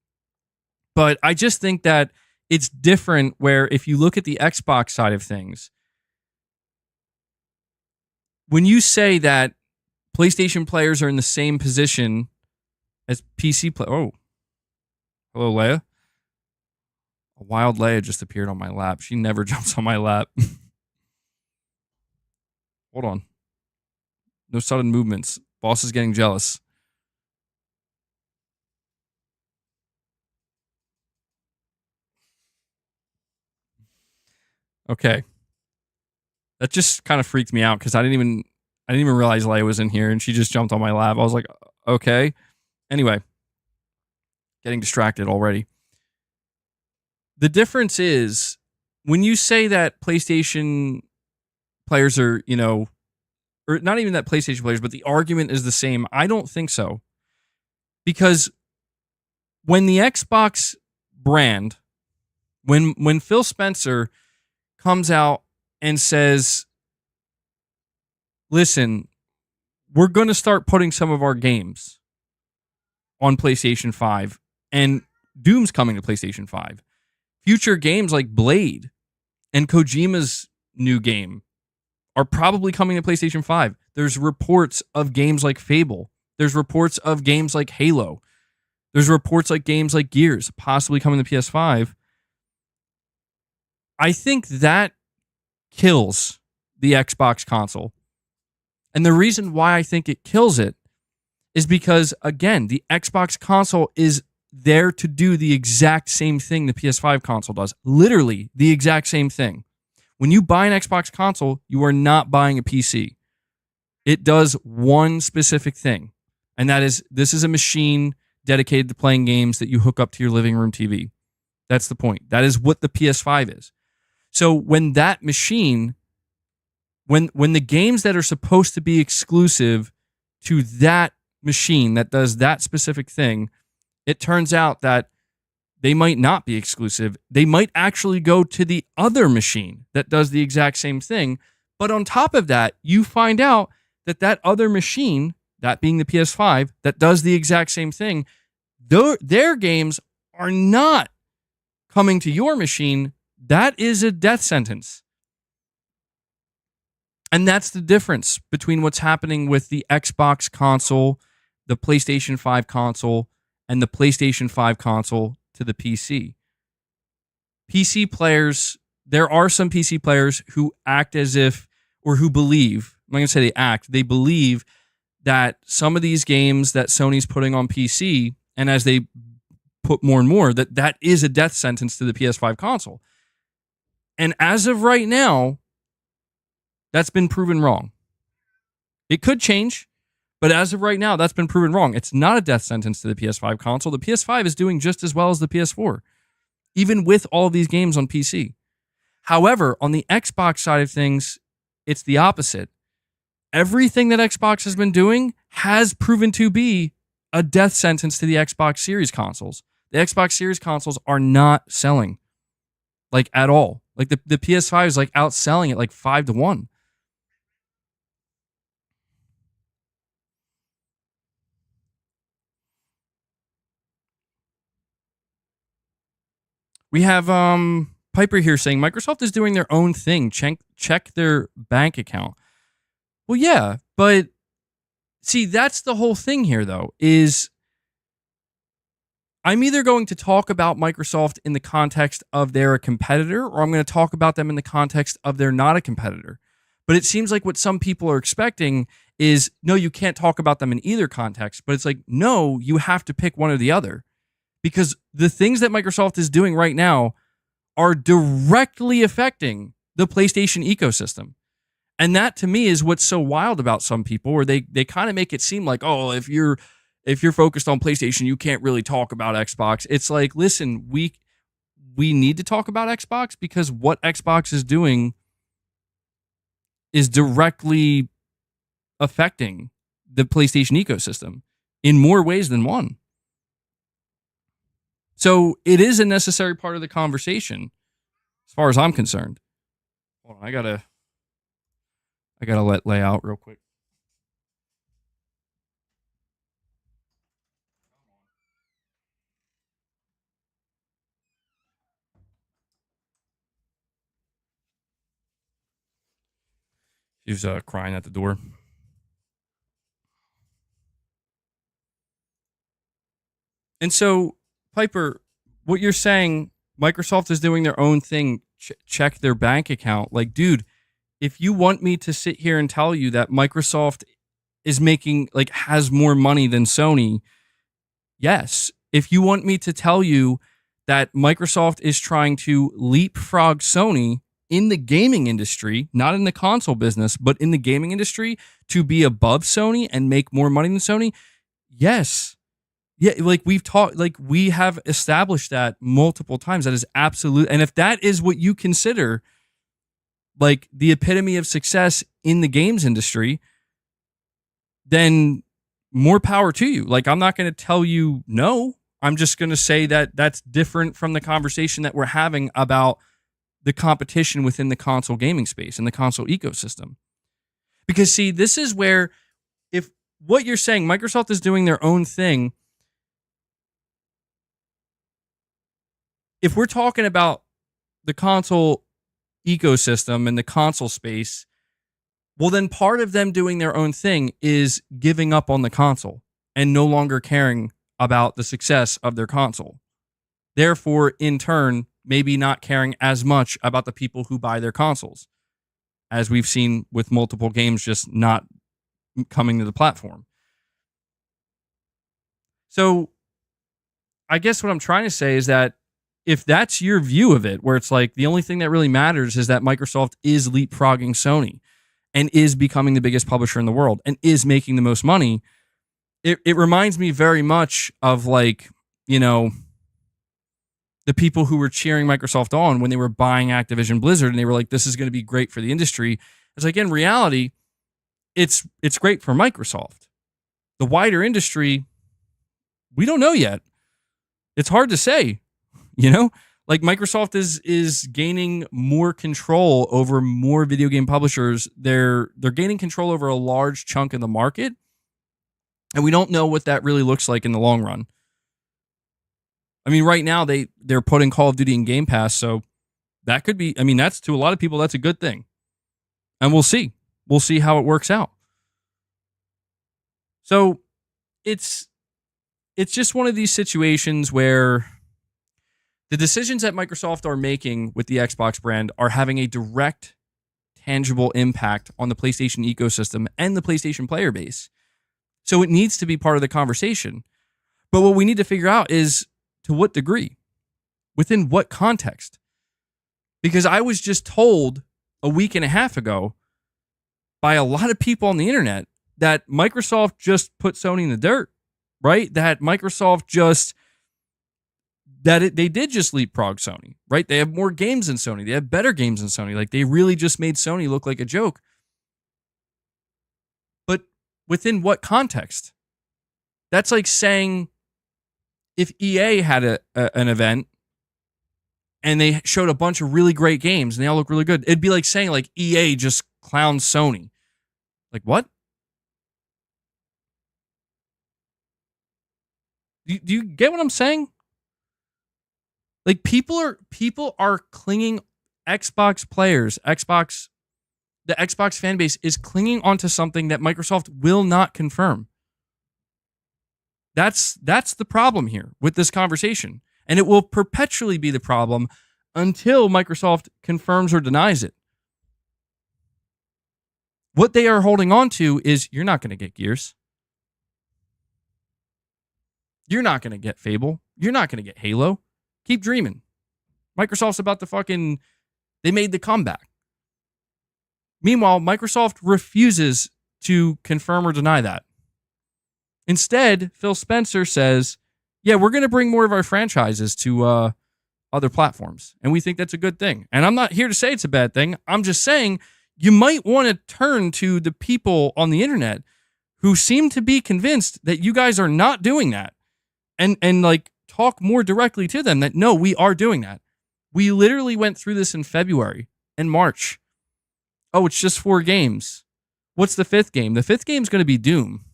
But I just think that it's different where if you look at the Xbox side of things, when you say that PlayStation players are in the same position as PC players. Oh, hello, Leia. A wild Leia just appeared on my lap. She never jumps on my lap. Hold on. No sudden movements. Boss is getting jealous. Okay. That just kind of freaked me out because I didn't even realize Leia was in here and she just jumped on my lap. I was like, okay. Anyway, getting distracted already. The difference is when you say that PlayStation players are, or not even that PlayStation players, but the argument is the same. I don't think so. Because when the Xbox brand, when Phil Spencer comes out and says, listen, we're going to start putting some of our games on PlayStation 5, and Doom's coming to PlayStation 5. Future games like Blade and Kojima's new game are probably coming to PlayStation 5. There's reports of games like Fable. There's reports of games like Halo. There's reports like games like Gears possibly coming to PS5. I think that kills the Xbox console. And the reason why I think it kills it is because, again, the Xbox console is there to do the exact same thing the PS5 console does. Literally the exact same thing. When you buy an Xbox console, you are not buying a PC. It does one specific thing, and that is this is a machine dedicated to playing games that you hook up to your living room TV. That's the point. That is what the PS5 is. So when that machine, when the games that are supposed to be exclusive to that machine that does that specific thing, it turns out that they might not be exclusive. They might actually go to the other machine that does the exact same thing. But on top of that, you find out that that other machine, that being the PS5, that does the exact same thing, their games are not coming to your machine. That is a death sentence. And that's the difference between what's happening with the Xbox console, the PlayStation 5 console, and the PlayStation 5 console to the PC. PC players, there are some PC players who act as if, or who believe, I'm not going to say they act, they believe that some of these games that Sony's putting on PC, and as they put more and more, that is a death sentence to the PS5 console. And as of right now, that's been proven wrong. It could change, but as of right now, that's been proven wrong. It's not a death sentence to the PS5 console. The PS5 is doing just as well as the PS4, even with all of these games on PC. However, on the Xbox side of things, it's the opposite. Everything that Xbox has been doing has proven to be a death sentence to the Xbox Series consoles. The Xbox Series consoles are not selling. like at all. Like the PS5 is like outselling it like 5-1. We have Piper here saying Microsoft is doing their own thing. Check their bank account. Well, yeah, but see, that's the whole thing here, though, is I'm either going to talk about Microsoft in the context of they're a competitor, or I'm going to talk about them in the context of they're not a competitor. But it seems like what some people are expecting is, no, you can't talk about them in either context. But it's like, no, you have to pick one or the other. Because the things that Microsoft is doing right now are directly affecting the PlayStation ecosystem. And that to me is what's so wild about some people, where they kind of make it seem like, oh, if you're focused on PlayStation, you can't really talk about Xbox. It's like, listen, we need to talk about Xbox because what Xbox is doing is directly affecting the PlayStation ecosystem in more ways than one. So it is a necessary part of the conversation, as far as I'm concerned. Hold on, I gotta let lay out real quick. She was crying at the door. And so, Piper, what you're saying, Microsoft is doing their own thing. Check their bank account. Like, dude, if you want me to sit here and tell you that Microsoft is making, like, has more money than Sony, yes. If you want me to tell you that Microsoft is trying to leapfrog Sony in the gaming industry, not in the console business, but in the gaming industry, to be above Sony and make more money than Sony, yes. Yeah, like we have established that multiple times. That is absolute. And if that is what you consider like the epitome of success in the games industry, then more power to you. Like, I'm not going to tell you no. I'm just going to say that that's different from the conversation that we're having about the competition within the console gaming space and the console ecosystem. Because, see, this is where, if what you're saying, Microsoft is doing their own thing, if we're talking about the console ecosystem and the console space, well, then part of them doing their own thing is giving up on the console and no longer caring about the success of their console. Therefore, in turn, maybe not caring as much about the people who buy their consoles, as we've seen with multiple games just not coming to the platform. So I guess what I'm trying to say is that if that's your view of it, where it's like the only thing that really matters is that Microsoft is leapfrogging Sony and is becoming the biggest publisher in the world and is making the most money, it reminds me very much of, like, you know, the people who were cheering Microsoft on when they were buying Activision Blizzard and they were like, this is going to be great for the industry. It's like, in reality, it's great for Microsoft. The wider industry, we don't know yet. It's hard to say, you know? Like, Microsoft is gaining more control over more video game publishers. They're gaining control over a large chunk of the market, and we don't know what that really looks like in the long run. I mean, right now they're putting Call of Duty in Game Pass, so that could be, I mean, that's, to a lot of people, that's a good thing. And we'll see. We'll see how it works out. So it's just one of these situations where the decisions that Microsoft are making with the Xbox brand are having a direct, tangible impact on the PlayStation ecosystem and the PlayStation player base. So it needs to be part of the conversation. But what we need to figure out is, to what degree? Within what context? Because I was just told a week and a half ago by a lot of people on the internet that Microsoft just put Sony in the dirt, right? That Microsoft just, they did just leapfrog Sony, right? They have more games than Sony. They have better games than Sony. Like, they really just made Sony look like a joke. But within what context? That's like saying if EA had an event and they showed a bunch of really great games and they all look really good. It'd be like saying like EA just clowns Sony. Like what? Do you get what I'm saying? Like people are clinging, Xbox players, the Xbox fan base is clinging onto something that Microsoft will not confirm. That's the problem here with this conversation. And it will perpetually be the problem until Microsoft confirms or denies it. What they are holding on to is you're not going to get Gears. You're not going to get Fable. You're not going to get Halo. Keep dreaming. Microsoft's about to they made the comeback. Meanwhile, Microsoft refuses to confirm or deny that. Instead, Phil Spencer says, yeah, we're going to bring more of our franchises to other platforms. And we think that's a good thing. And I'm not here to say it's a bad thing. I'm just saying you might want to turn to the people on the internet who seem to be convinced that you guys are not doing that. And like talk more directly to them that, no, we are doing that. We literally went through this in February and March. Oh, it's just 4 games. What's the 5th game? The 5th game is going to be Doom.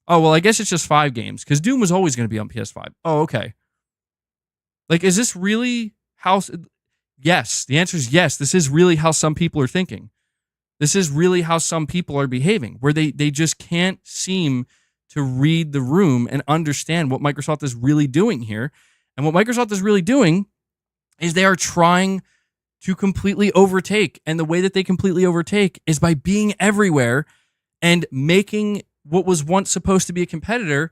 Oh, well, I guess it's just 5 games because Doom was always going to be on PS5. Oh, okay. Like, is this really how... Yes, the answer is yes. This is really how some people are thinking. This is really how some people are behaving, where they just can't seem to read the room and understand what Microsoft is really doing here. And what Microsoft is really doing is they are trying to completely overtake. And the way that they completely overtake is by being everywhere and making what was once supposed to be a competitor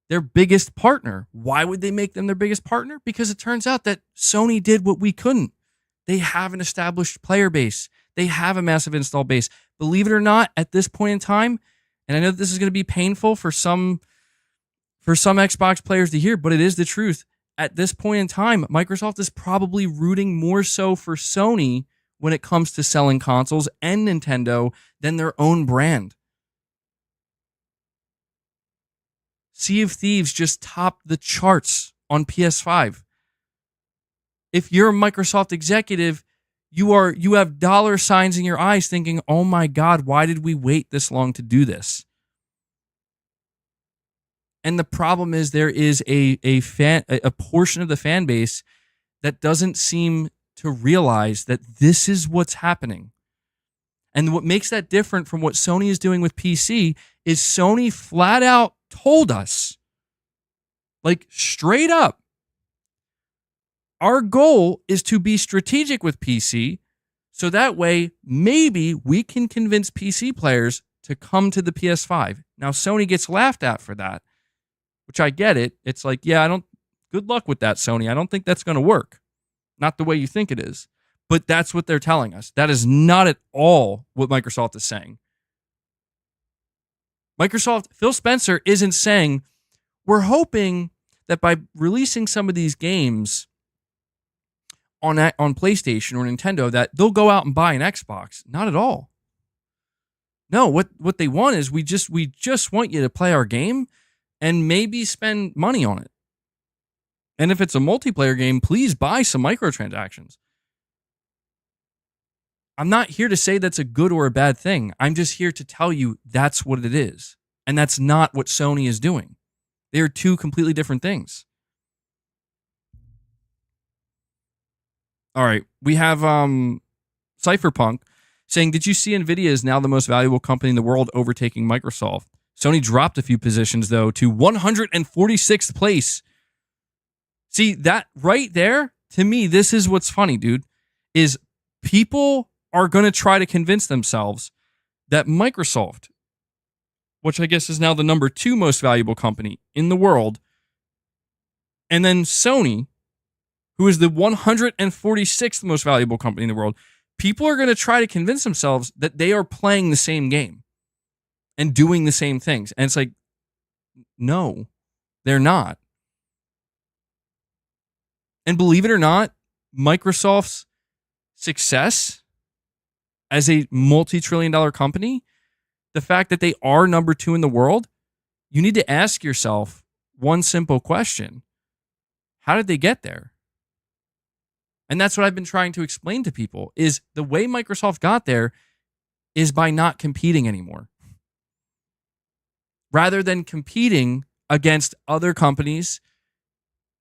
their biggest partner. Why would they make them their biggest partner? Because it turns out that Sony did what we couldn't. They have an established player base. They have a massive install base. Believe it or not, at this point in time, and I know that this is going to be painful for some Xbox players to hear, but it is the truth. At this point in time, Microsoft is probably rooting more so for Sony when it comes to selling consoles and Nintendo than their own brand. Sea of Thieves just topped the charts on PS5. If you're a Microsoft executive, you have dollar signs in your eyes thinking, oh my God, why did we wait this long to do this? And the problem is there is a portion of the fan base that doesn't seem to realize that this is what's happening. And what makes that different from what Sony is doing with PC is Sony flat out told us, like straight up, our goal is to be strategic with PC so that way maybe we can convince PC players to come to the PS5. Now, Sony gets laughed at for that, which I get it. It's like, yeah, good luck with that, Sony. I don't think that's going to work. Not the way you think it is. But that's what they're telling us. That is not at all what Microsoft is saying. Phil Spencer isn't saying, we're hoping that by releasing some of these games on PlayStation or Nintendo, that they'll go out and buy an Xbox. Not at all. No, what they want is we just want you to play our game and maybe spend money on it. And if it's a multiplayer game, please buy some microtransactions. I'm not here to say that's a good or a bad thing. I'm just here to tell you that's what it is. And that's not what Sony is doing. They are two completely different things. All right. We have Cypherpunk saying, did you see Nvidia is now the most valuable company in the world, overtaking Microsoft? Sony dropped a few positions, though, to 146th place. See, that right there, to me, this is what's funny, dude, is people are going to try to convince themselves that Microsoft, which I guess is now the number 2 most valuable company in the world, and then Sony, who is the 146th most valuable company in the world, people are going to try to convince themselves that they are playing the same game and doing the same things. And it's like, no, they're not. And believe it or not, Microsoft's success as a multi-trillion-dollar company, the fact that they are number 2 in the world, you need to ask yourself one simple question. How did they get there? And that's what I've been trying to explain to people is the way Microsoft got there is by not competing anymore. Rather than competing against other companies,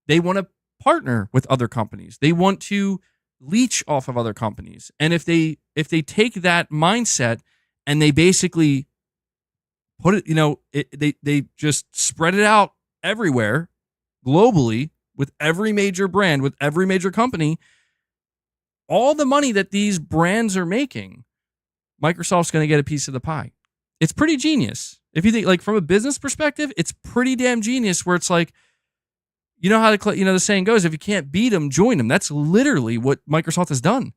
they want to partner with other companies. They want to leech off of other companies. And if they take that mindset and they basically put it, they just spread it out everywhere globally with every major brand, with every major company, all the money that these brands are making, Microsoft's going to get a piece of the pie. It's pretty genius. If you think, like, from a business perspective, it's pretty damn genius where it's like, you know how the saying goes, if you can't beat them, join them. That's literally what Microsoft has done.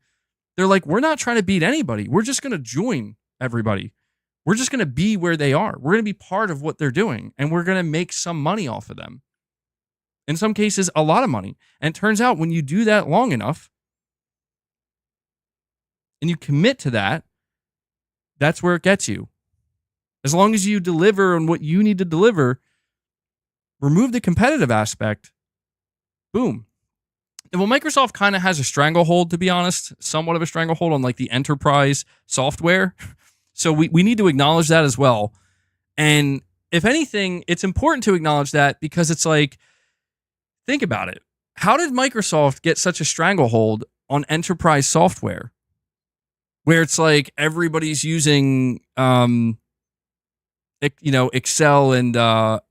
They're like, we're not trying to beat anybody. We're just going to join everybody. We're just going to be where they are. We're going to be part of what they're doing, and we're going to make some money off of them. In some cases, a lot of money. And it turns out when you do that long enough and you commit to that, that's where it gets you. As long as you deliver on what you need to deliver, remove the competitive aspect, boom. And well, Microsoft kind of has a stranglehold, to be honest, somewhat of a stranglehold on like the enterprise software. So we need to acknowledge that as well. And if anything, it's important to acknowledge that because it's like, think about it. How did Microsoft get such a stranglehold on enterprise software? Where it's like everybody's using, Excel and well,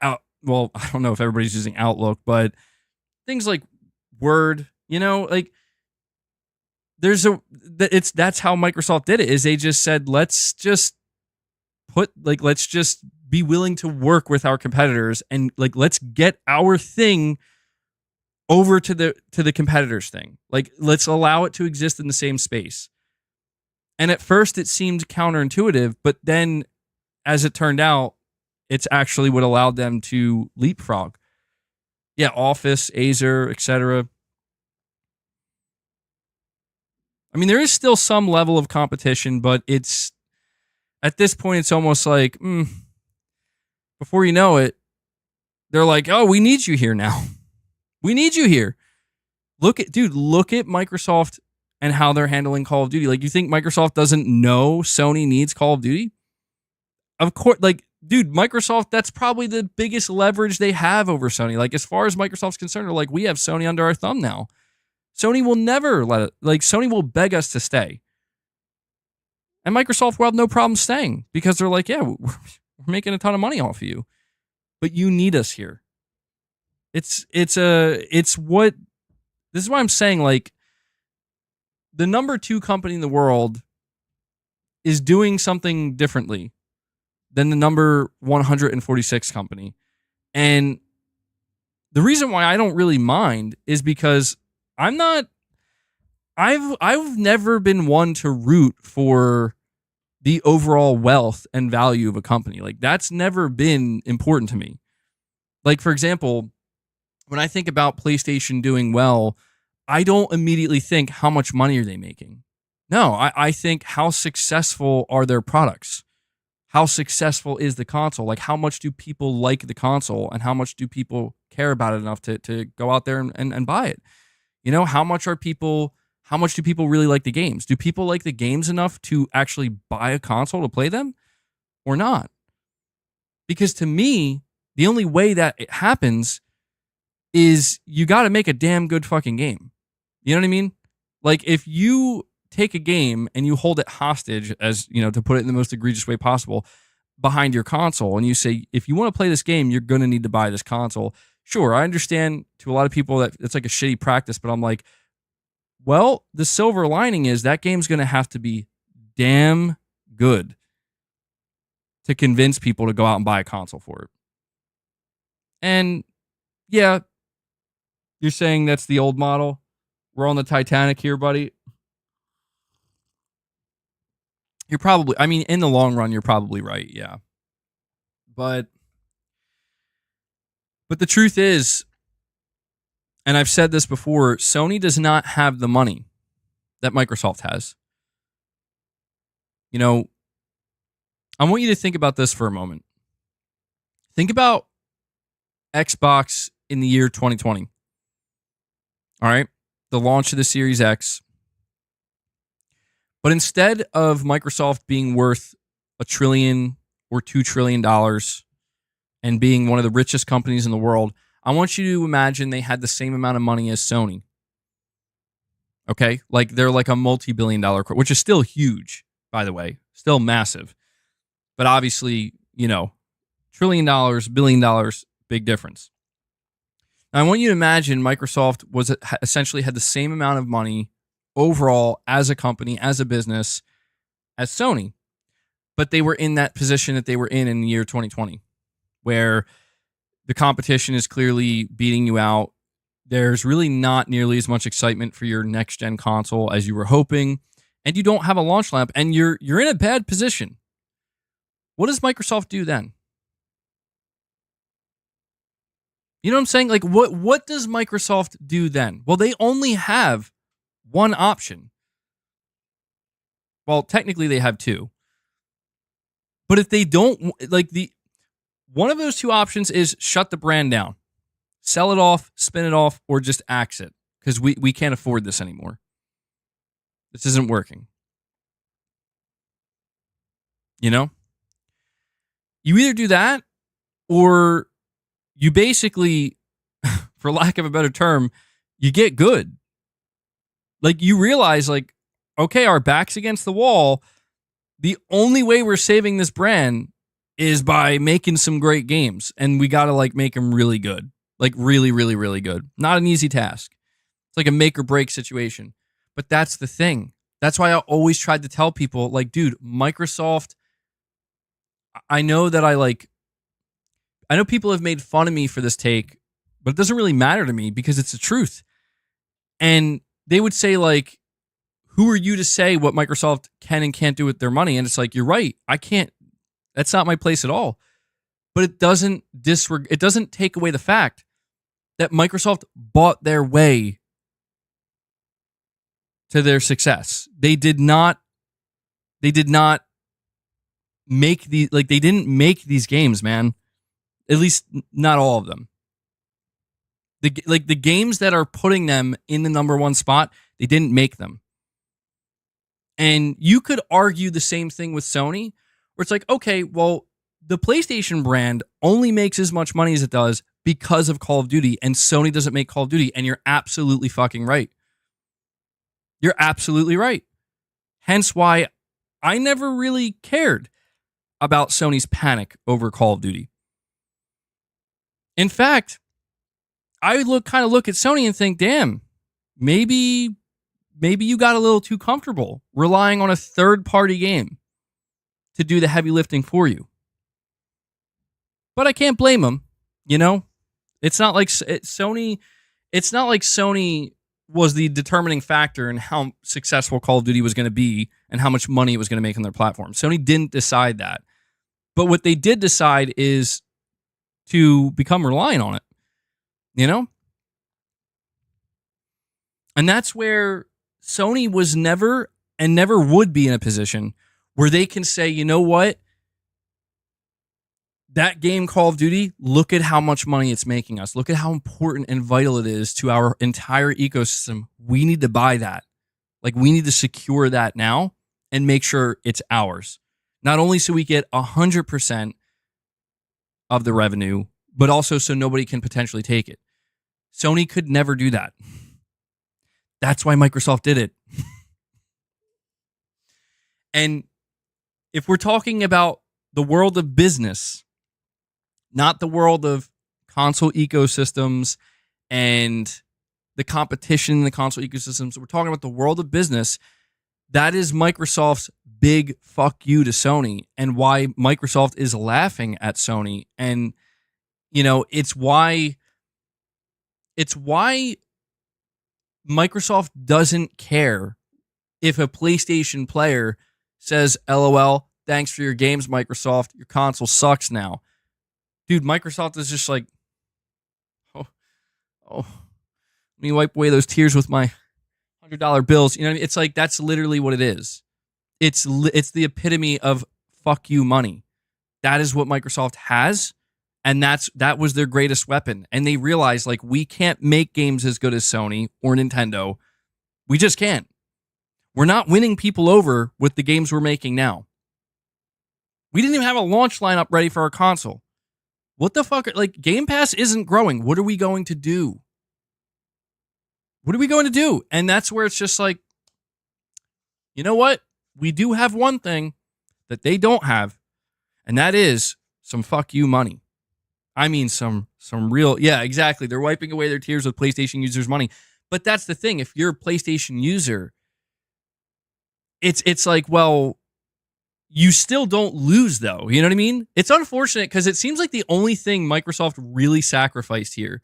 I don't know if everybody's using Outlook, but things like Word, like that's how Microsoft did it. Is they just said, let's just be willing to work with our competitors and like let's get our thing over to the competitors' thing. Like let's allow it to exist in the same space. And at first it seemed counterintuitive, but then as it turned out, it's actually what allowed them to leapfrog. Yeah, Office, Acer, etc. I mean, there is still some level of competition, but it's at this point, it's almost like, before you know it, they're like, oh, we need you here now. We need you here. Look at Microsoft and how they're handling Call of Duty. Like, you think Microsoft doesn't know Sony needs Call of Duty? Of course, like, dude, Microsoft, that's probably the biggest leverage they have over Sony. Like, as far as Microsoft's concerned, they're like, we have Sony under our thumb now. Sony will never Sony will beg us to stay. And Microsoft will have no problem staying because they're like, yeah, we're making a ton of money off of you. But you need us here. This is why I'm saying, like, the number 2 company in the world is doing something differently than the number 146 company. And the reason why I don't really mind is because I've never been one to root for the overall wealth and value of a company. Like, that's never been important to me. Like, for example, when I think about PlayStation doing well, I don't immediately think how much money are they making. No, I think how successful are their products? How successful is the console? Like, how much do people like the console and how much do people care about it enough to go out there and buy it? How much do people really like the games? Do people like the games enough to actually buy a console to play them or not? Because to me, the only way that it happens is you got to make a damn good fucking game. You know what I mean? Like, if you take a game and you hold it hostage, as to put it in the most egregious way possible, behind your console, and you say, if you want to play this game, you're going to need to buy this console. Sure, I understand to a lot of people that it's like a shitty practice, but I'm like, well, the silver lining is that game's going to have to be damn good to convince people to go out and buy a console for it. And yeah, you're saying that's the old model. We're on the Titanic here, buddy. You're probably, in the long run, you're probably right, yeah. But the truth is, and I've said this before, Sony does not have the money that Microsoft has. I want you to think about this for a moment. Think about Xbox in the year 2020. All right? the launch of the Series X. But instead of Microsoft being worth $1 trillion or $2 trillion and being one of the richest companies in the world, I want you to imagine they had the same amount of money as Sony. Okay? Like they're like a multi-billion dollar, which is still huge, by the way. Still massive. But obviously, $1 trillion, $1 billion, big difference. Now, I want you to imagine Microsoft was essentially had the same amount of money overall as a company, as a business, as Sony. But they were in that position that they were in the year 2020, where the competition is clearly beating you out. There's really not nearly as much excitement for your next-gen console as you were hoping, and you don't have a launch lineup, and you're in a bad position. What does Microsoft do then? You know what I'm saying? Like, what does Microsoft do then? Well, they only have one option. Well, technically they have two. But if they don't, one of those two options is shut the brand down. Sell it off, spin it off, or just axe it. Because we can't afford this anymore. This isn't working. You either do that, or you basically, for lack of a better term, you get good. Like, you realize, okay, our back's against the wall. The only way we're saving this brand is by making some great games. And we got to, make them really good. Like, really, really, really good. Not an easy task. It's like a make or break situation. But that's the thing. That's why I always tried to tell people, dude, Microsoft, I know that I know people have made fun of me for this take, but it doesn't really matter to me because it's the truth. And they would say, who are you to say what Microsoft can and can't do with their money? And it's you're right. I can't. That's not my place at all. But it doesn't take away the fact that Microsoft bought their way to their success. They did not make they didn't make these games, man. At least not all of them. The games that are putting them in the number one spot, they didn't make them. And you could argue the same thing with Sony, where it's okay, well, the PlayStation brand only makes as much money as it does because of Call of Duty, and Sony doesn't make Call of Duty, and you're absolutely fucking right. You're absolutely right. Hence why I never really cared about Sony's panic over Call of Duty. In fact, I look at Sony and think, damn, maybe you got a little too comfortable relying on a third-party game to do the heavy lifting for you. But I can't blame them, It's not like Sony. It's not like Sony was the determining factor in how successful Call of Duty was going to be and how much money it was going to make on their platform. Sony didn't decide that. But what they did decide is to become reliant on it, And that's where Sony was never and never would be in a position where they can say, you know what? That game, Call of Duty, look at how much money it's making us. Look at how important and vital it is to our entire ecosystem. We need to buy that. We need to secure that now and make sure it's ours. Not only so we get 100% of the revenue, but also so nobody can potentially take it. Sony could never do that. That's why Microsoft did it. And if we're talking about the world of business, not the world of console ecosystems and the competition in the console ecosystems, we're talking about the world of business. That is Microsoft's big fuck you to Sony, and why Microsoft is laughing at Sony. And it's why Microsoft doesn't care if a PlayStation player says, LOL, thanks for your games, Microsoft. Your console sucks now. Dude, Microsoft is just oh, let me wipe away those tears with my $100 bills. You know what I mean? It's that's literally what it is. It's the epitome of fuck you money. That is what Microsoft has, And that was their greatest weapon. And they realized, like, we can't make games as good as Sony or Nintendo. We just can't. We're not winning people over with the games we're making now. We didn't even have a launch lineup ready for our console. What the fuck? Like, Game Pass isn't growing. What are we going to do? What are we going to do? And that's where it's just like, you know what? We do have one thing that they don't have, and that is some fuck you money. I mean, some real, yeah, exactly. They're wiping away their tears with PlayStation users' money. But that's the thing. If you're a PlayStation user, it's like, well, you still don't lose, though. You know what I mean? It's unfortunate because it seems like the only thing Microsoft really sacrificed here,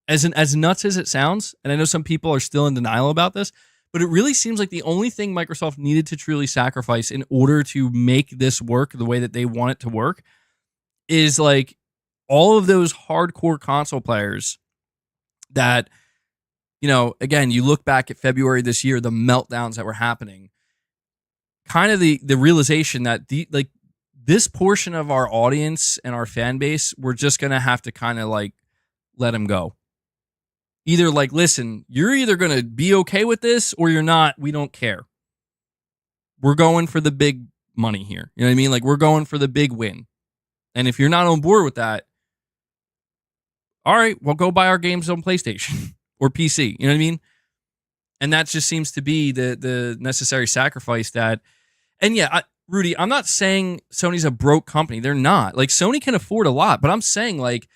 as nuts as it sounds, and I know some people are still in denial about this, but it really seems like the only thing Microsoft needed to truly sacrifice in order to make this work the way that they want it to work is like all of those hardcore console players that, you know, again, you look back at February this year, the meltdowns that were happening, kind of the realization that this portion of our audience and our fan base, we're just going to have to kind of like let them go. Either like, listen, you're either going to be okay with this or you're not. We don't care. We're going for the big money here. You know what I mean? Like, we're going for the big win. And if you're not on board with that, all right, well, go buy our games on PlayStation or PC. You know what I mean? And that just seems to be the necessary sacrifice that, and yeah, Rudy, I'm not saying Sony's a broke company. They're not. Like, Sony can afford a lot, but I'm saying, like,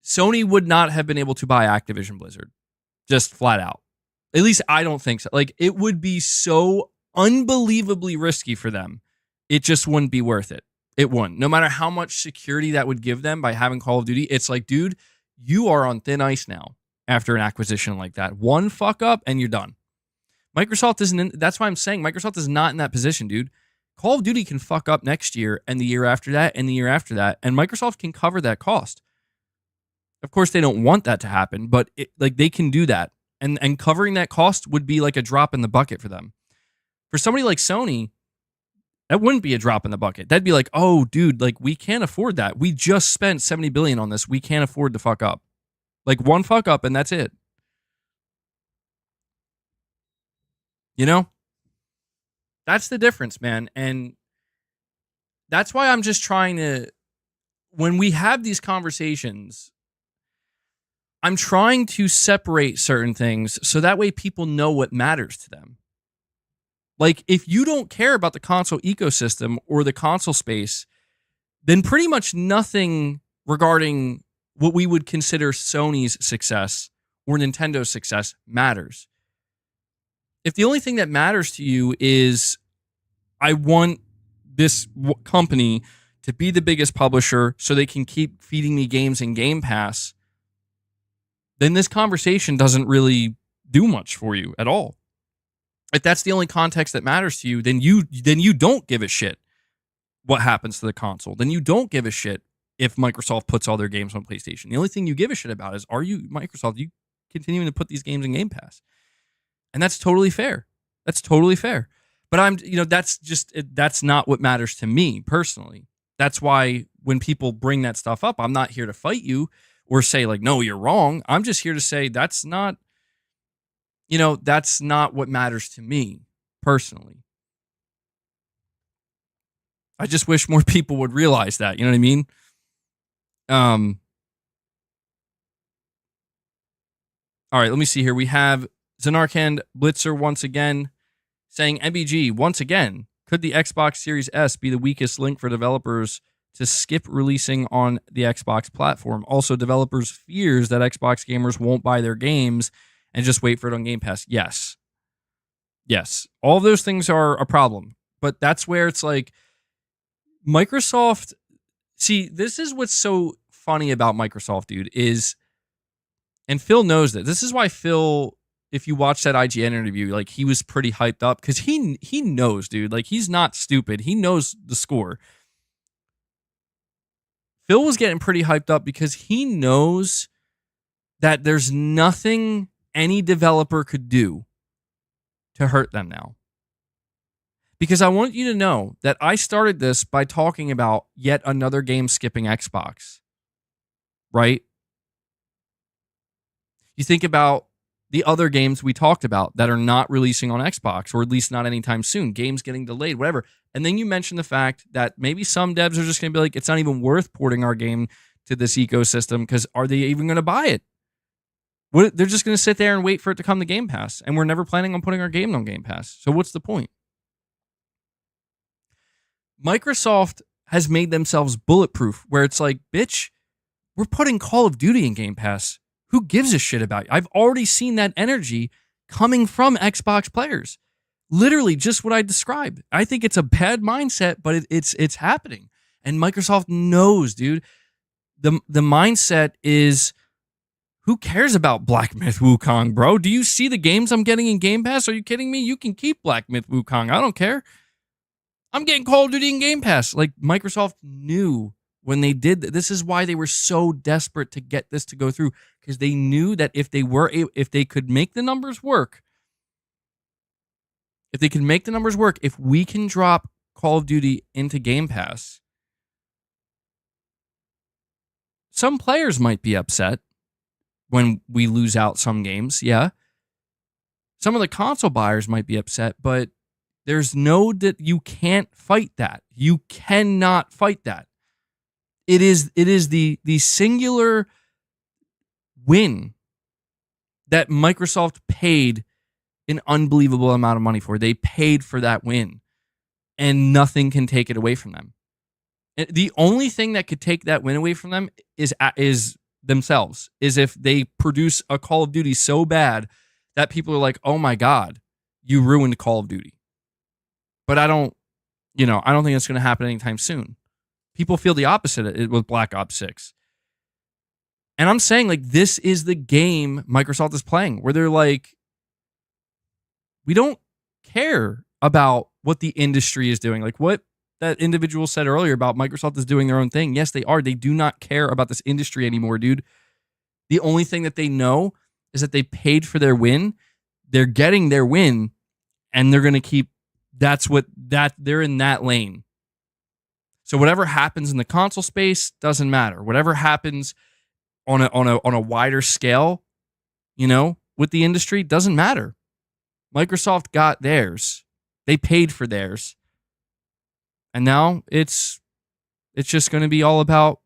Sony would not have been able to buy Activision Blizzard, just flat out. At least I don't think so. Like, it would be so unbelievably risky for them. It just wouldn't be worth it. It wouldn't. No matter how much security that would give them by having Call of Duty, it's like, dude, you are on thin ice now after an acquisition like that. One fuck up and you're done. Microsoft isn't. That's why I'm saying Microsoft is not in that position, dude. Call of Duty can fuck up next year and the year after that and the year after that, and Microsoft can cover that cost. Of course, they don't want that to happen, but they can do that, and covering that cost would be like a drop in the bucket for them. For somebody like Sony, that wouldn't be a drop in the bucket. That'd be like, oh, dude, like, we can't afford that. We just spent $70 billion on this. We can't afford to fuck up. Like, one fuck up and that's it. You know? That's the difference, man. And that's why I'm just trying to, when we have these conversations, I'm trying to separate certain things so that way people know what matters to them. Like, if you don't care about the console ecosystem or the console space, then pretty much nothing regarding what we would consider Sony's success or Nintendo's success matters. If the only thing that matters to you is, I want this company to be the biggest publisher so they can keep feeding me games in Game Pass, then this conversation doesn't really do much for you at all. If that's the only context that matters to you, then you don't give a shit what happens to the console. Then you don't give a shit if Microsoft puts all their games on PlayStation. The only thing you give a shit about is, are you, Microsoft, you continuing to put these games in Game Pass? And that's totally fair. That's totally fair. But that's not what matters to me personally. That's why when people bring that stuff up, I'm not here to fight you or say, like, no, you're wrong. I'm just here to say that's not what matters to me personally. I just wish more people would realize that. You know what I mean? All right, let me see here. We have Zanarkand Blitzer once again saying, MBG, once again, could the Xbox Series S be the weakest link for developers to skip releasing on the Xbox platform? Also, developers' fears that Xbox gamers won't buy their games and just wait for it on Game Pass. Yes. All of those things are a problem. But that's where it's like, Microsoft, see, this is what's so funny about Microsoft, dude, is, and Phil knows that. This is why Phil, if you watch that IGN interview, like, he was pretty hyped up because he knows, dude. Like, he's not stupid. He knows the score. Phil was getting pretty hyped up because he knows that there's nothing any developer could do to hurt them now. Because I want you to know that I started this by talking about yet another game skipping Xbox, right? You think about the other games we talked about that are not releasing on Xbox, or at least not anytime soon, games getting delayed, whatever. And then you mention the fact that maybe some devs are just going to be like, it's not even worth porting our game to this ecosystem because are they even going to buy it? They're just going to sit there and wait for it to come to Game Pass, and we're never planning on putting our game on Game Pass. So what's the point? Microsoft has made themselves bulletproof, where it's like, bitch, we're putting Call of Duty in Game Pass. Who gives a shit about you? I've already seen that energy coming from Xbox players. Literally just what I described. I think it's a bad mindset, but it's happening. And Microsoft knows, dude. The mindset is, who cares about Black Myth Wukong, bro? Do you see the games I'm getting in Game Pass? Are you kidding me? You can keep Black Myth Wukong. I don't care. I'm getting Call of Duty in Game Pass. Like, Microsoft knew when they did this is why they were so desperate to get this to go through, because they knew that if they could make the numbers work, if we can drop Call of Duty into Game Pass, some players might be upset when we lose out some games. Yeah. Some of the console buyers might be upset, but there's that you can't fight that. You cannot fight that. It is the singular win that Microsoft paid an unbelievable amount of money for. They paid for that win, and nothing can take it away from them. The only thing that could take that win away from them is themselves, is if they produce a Call of Duty so bad that people are like, oh my God, you ruined Call of Duty. But I don't think it's going to happen anytime soon. People feel the opposite with Black Ops 6. And I'm saying, like, this is the game Microsoft is playing, where they're like, we don't care about what the industry is doing. Like what that individual said earlier about Microsoft is doing their own thing. Yes, they are. They do not care about this industry anymore, dude. The only thing that they know is that they paid for their win. They're getting their win, and they're going to keep, they're in that lane. So whatever happens in the console space doesn't matter. Whatever happens on a wider scale, with the industry doesn't matter. Microsoft got theirs. They paid for theirs. And now it's just going to be all about,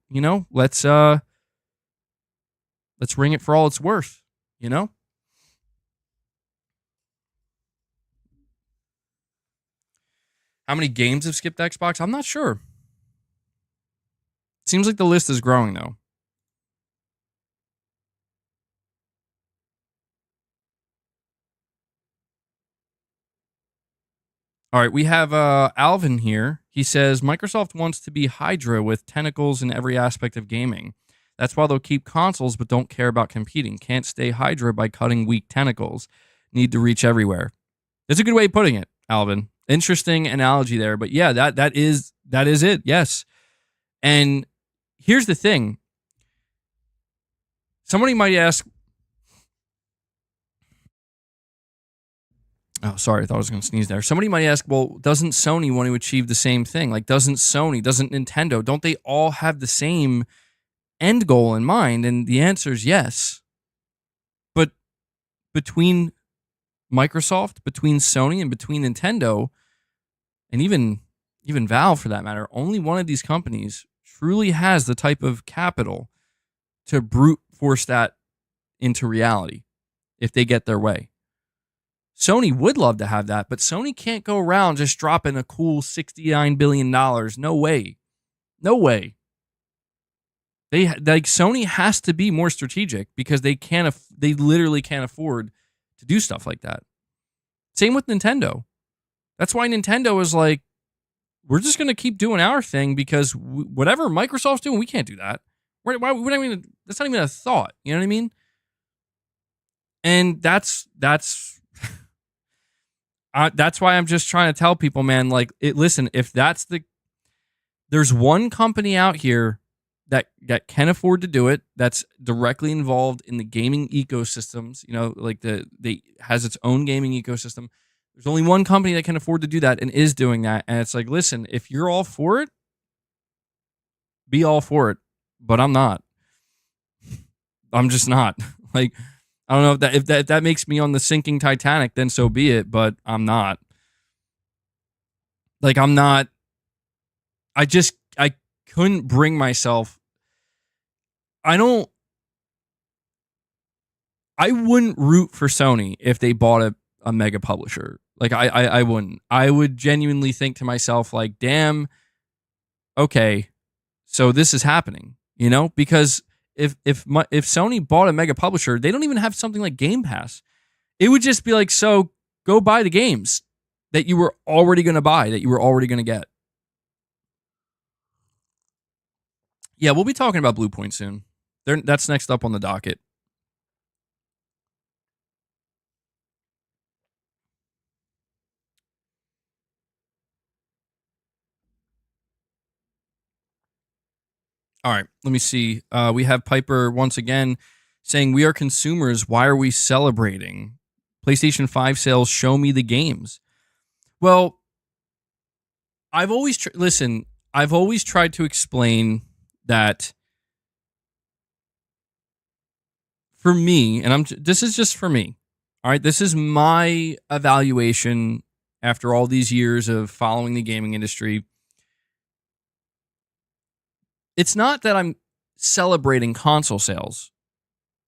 let's ring it for all it's worth, How many games have skipped Xbox? I'm not sure. Seems like the list is growing, though. All right, we have Alvin here. He says, Microsoft wants to be Hydra with tentacles in every aspect of gaming. That's why they'll keep consoles but don't care about competing. Can't stay Hydra by cutting weak tentacles. Need to reach everywhere. That's a good way of putting it, Alvin. Interesting analogy there. But yeah, that is it. Yes. And here's the thing. Somebody might ask, oh, sorry, I thought I was going to sneeze there. Somebody might ask, well, doesn't Sony want to achieve the same thing? Like, doesn't Nintendo, don't they all have the same end goal in mind? And the answer is yes. But between Microsoft, between Sony, and between Nintendo, and even Valve for that matter, only one of these companies truly has the type of capital to brute force that into reality if they get their way. Sony would love to have that, but Sony can't go around just dropping a cool $69 billion. No way. No way. Sony has to be more strategic because they literally can't afford to do stuff like that. Same with Nintendo. That's why Nintendo is like, we're just going to keep doing our thing because whatever Microsoft's doing, we can't do that. That's not even a thought. You know what I mean? And that's why I'm just trying to tell people, man, like, listen, if there's one company out here that can afford to do it, that's directly involved in the gaming ecosystems, like has its own gaming ecosystem, There's only one company that can afford to do that and is doing that. And it's like, listen, if you're all for it, be all for it. But I'm not. I'm just not. Like, I don't know if that makes me on the sinking Titanic, then so be it. But I'm not. Like, I'm not. I couldn't bring myself. I wouldn't root for Sony if they bought a mega publisher. Like, I wouldn't. I would genuinely think to myself, like, damn, okay, so this is happening, because if Sony bought a mega publisher, they don't even have something like Game Pass. It would just be like, so go buy the games that you were already going to buy, that you were already going to get. Yeah, we'll be talking about Bluepoint soon. That's next up on the docket. All right, let me see. We have Piper once again saying, we are consumers. Why are we celebrating? PlayStation 5 sales show me the games. Well, I've always tried to explain that for me, and this is just for me. All right, this is my evaluation after all these years of following the gaming industry. It's not that I'm celebrating console sales.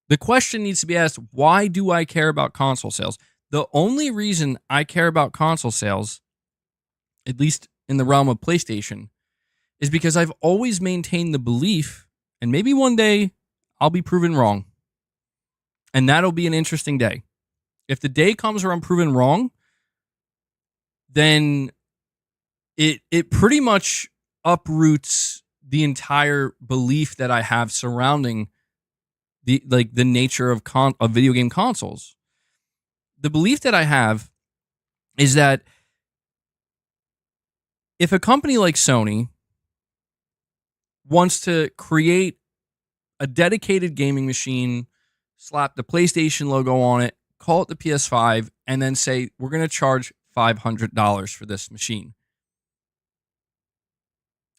The question needs to be asked, why do I care about console sales? The only reason I care about console sales, at least in the realm of PlayStation, is because I've always maintained the belief, and maybe one day I'll be proven wrong. And that'll be an interesting day. If the day comes where I'm proven wrong, then it pretty much uproots the entire belief that I have surrounding the nature of video game consoles. The belief that I have is that if a company like Sony wants to create a dedicated gaming machine, slap the PlayStation logo on it, call it the PS5, and then say, we're going to charge $500 for this machine.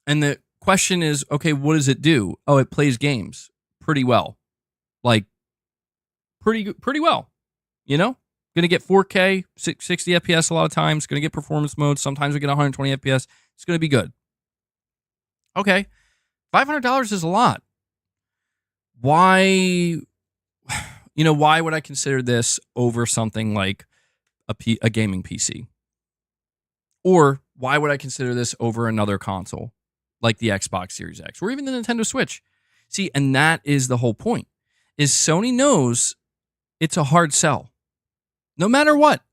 And the question is, okay, what does it do? Oh, it plays games pretty well. Like, pretty well, Going to get 4K, 60 FPS a lot of times. Going to get performance mode. Sometimes we get 120 FPS. It's going to be good. Okay, $500 is a lot. Why would I consider this over something like a gaming PC? Or why would I consider this over another console like the Xbox Series X or even the Nintendo Switch? See, and that is the whole point, is Sony knows it's a hard sell. No matter what,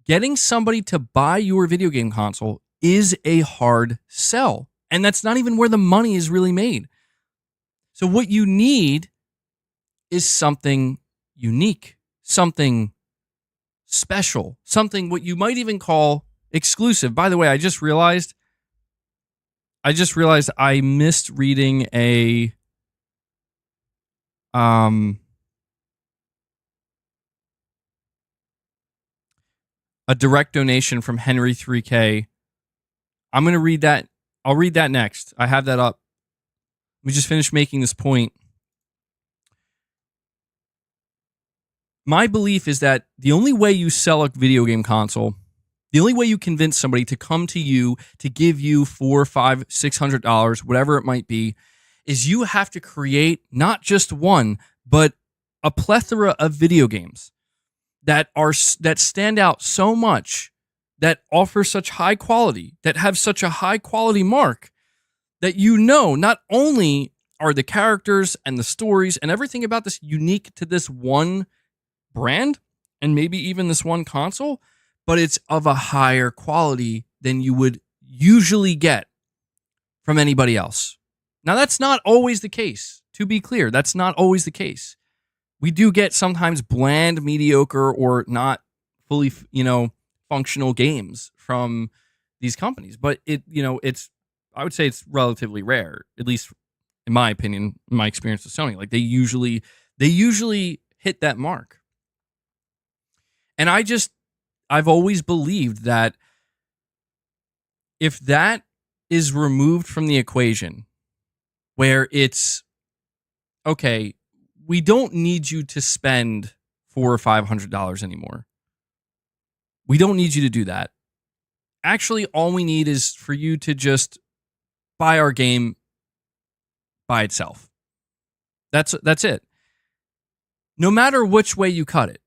getting somebody to buy your video game console is a hard sell. And that's not even where the money is really made. So what you need is something unique, something special, something what you might even call exclusive. By the way, I just realized I missed reading a direct donation from Henry 3K. I'm going to read that. I'll read that next. I have that up. We just finished making this point. My belief is that the only way you sell a video game console, the only way you convince somebody to come to you to give you $400, $500, $600, whatever it might be, is you have to create not just one, but a plethora of video games that stand out so much, that offer such high quality, that have such a high quality mark, that not only are the characters and the stories and everything about this unique to this one brand and maybe even this one console, but it's of a higher quality than you would usually get from anybody else. Now, that's not always the case. To be clear, that's not always the case. We do get sometimes bland, mediocre, or not fully, functional games from these companies. But I would say it's relatively rare, at least in my opinion, in my experience with Sony. Like they usually hit that mark. And I just I've always believed that if that is removed from the equation, where it's okay, we don't need you to spend $400 or $500 anymore. We don't need you to do that. Actually, all we need is for you to just buy our game by itself. That's it. No matter which way you cut it,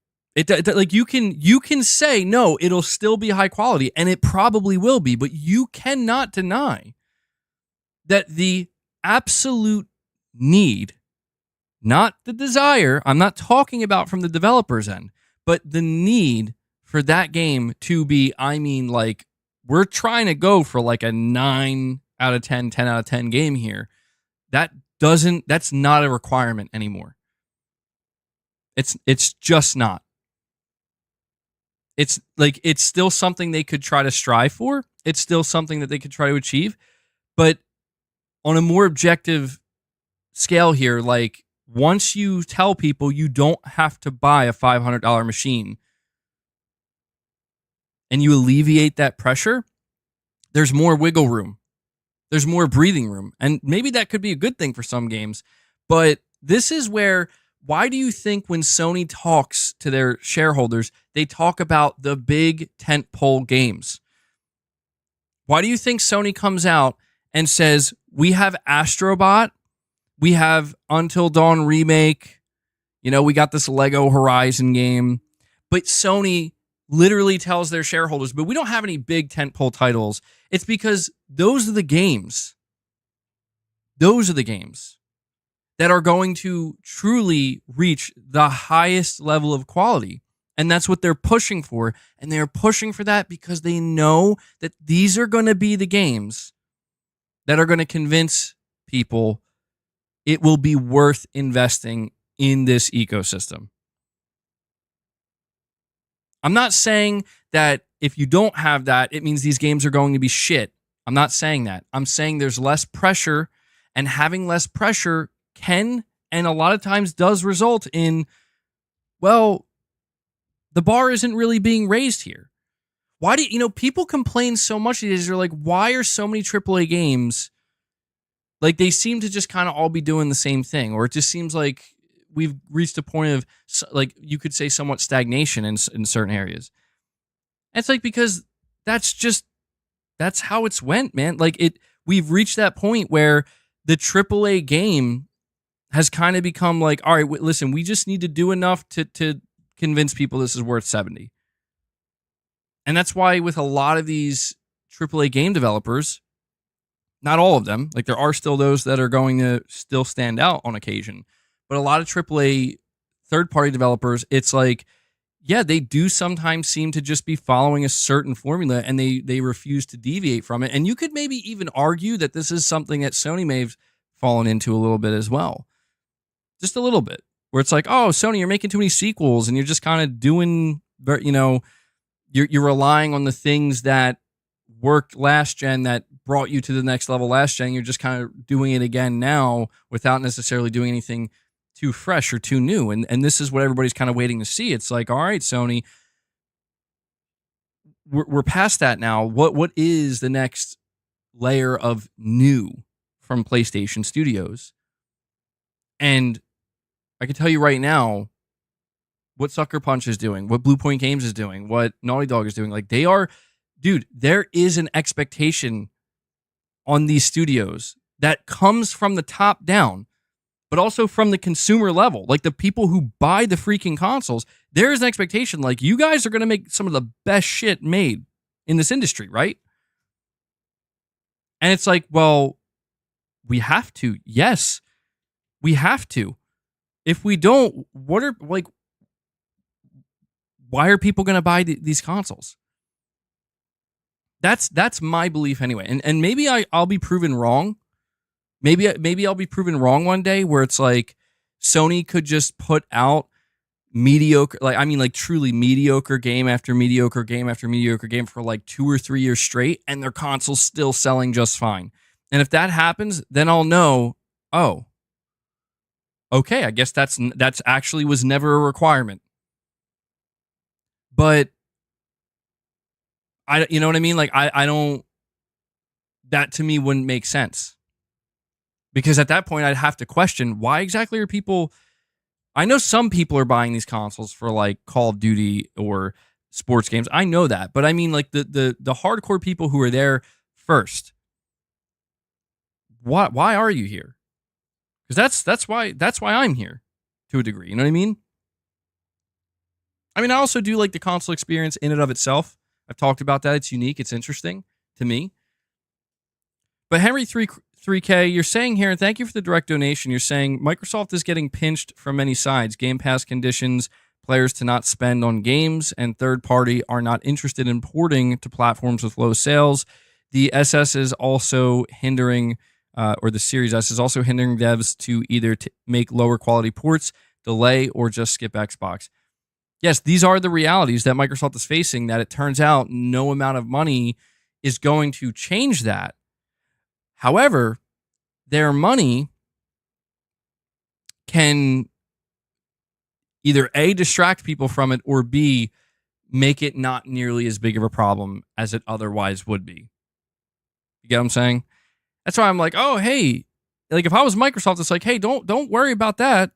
like you can say no, it'll still be high quality, and it probably will be, but you cannot deny that the absolute need, not the desire, I'm not talking about from the developer's end, but the need for that game to be, I mean, like, we're trying to go for like a 9 out of 10, 10 out of 10 game here. That's not a requirement anymore. It's just not. It's like, it's still something they could try to strive for. It's still something that they could try to achieve. But on a more objective scale here, like, once you tell people you don't have to buy a $500 machine and you alleviate that pressure, there's more wiggle room. There's more breathing room. And maybe that could be a good thing for some games. But this is where, why do you think when Sony talks to their shareholders, they talk about the big tentpole games? Why do you think Sony comes out and says, we have Astrobot, we have Until Dawn Remake, we got this Lego Horizon game, but Sony literally tells their shareholders, but we don't have any big tentpole titles. It's because those are the games. Those are the games that are going to truly reach the highest level of quality. And that's what they're pushing for. And they're pushing for that because they know that these are going to be the games that are going to convince people it will be worth investing in this ecosystem. I'm not saying that if you don't have that, it means these games are going to be shit. I'm not saying that. I'm saying there's less pressure, and having less pressure can, and a lot of times does, result in, well, the bar isn't really being raised here. Why do people complain so much these days? They're like, why are so many AAA games, like, they seem to just kind of all be doing the same thing, or it just seems like we've reached a point of, like, you could say somewhat stagnation in certain areas. And it's like, because that's how it's went, man. Like, we've reached that point where the AAA game has kind of become like, all right, listen, we just need to do enough to convince people this is worth 70. And that's why with a lot of these AAA game developers, not all of them, like, there are still those that are going to still stand out on occasion, but a lot of AAA third-party developers, it's like, yeah, they do sometimes seem to just be following a certain formula, and they refuse to deviate from it. And you could maybe even argue that this is something that Sony may have fallen into a little bit as well. Just a little bit. Where it's like, oh, Sony, you're making too many sequels, and you're just kind of doing, you're relying on the things that worked last gen that brought you to the next level last gen. You're just kind of doing it again now without necessarily doing anything too fresh or too new. And this is what everybody's kind of waiting to see. It's like, all right, Sony, we're past that now. What is the next layer of new from PlayStation Studios? And I can tell you right now what Sucker Punch is doing, what Bluepoint Games is doing, what Naughty Dog is doing. Like, they are, dude, there is an expectation on these studios that comes from the top down, but also from the consumer level. Like, the people who buy the freaking consoles, there is an expectation, like, you guys are going to make some of the best shit made in this industry, right? And it's like, well, we have to. Yes, we have to. If we don't, why are people going to buy these consoles? That's my belief anyway. And maybe I'll be proven wrong. Maybe I'll be proven wrong one day, where it's like Sony could just put out mediocre, like truly mediocre game after mediocre game after mediocre game for like 2 or 3 years straight, and their console's still selling just fine. And if that happens, then I'll know, oh, okay, I guess that's actually was never a requirement. But You know what I mean? Like I don't. That to me wouldn't make sense, because at that point I'd have to question why exactly are people. I know some people are buying these consoles for like Call of Duty or sports games. I know that, but I mean like the hardcore people who are there first. Why are you here? Because that's why I'm here, to a degree. You know what I mean? I mean, I also do like the console experience in and of itself. I've talked about that. It's unique. It's interesting to me. But Henry 3K, you're saying here, and thank you for the direct donation. You're saying Microsoft is getting pinched from many sides. Game Pass conditions players to not spend on games, and third party are not interested in porting to platforms with low sales. The SS is also hindering, or the Series S is also hindering devs to either make lower quality ports, delay, or just skip Xbox. Yes, these are the realities that Microsoft is facing, that it turns out no amount of money is going to change that. However, their money can either A, distract people from it, or B, make it not nearly as big of a problem as it otherwise would be. You get what I'm saying? That's why I'm like, oh, hey, like if I was Microsoft, it's like, hey, don't worry about that.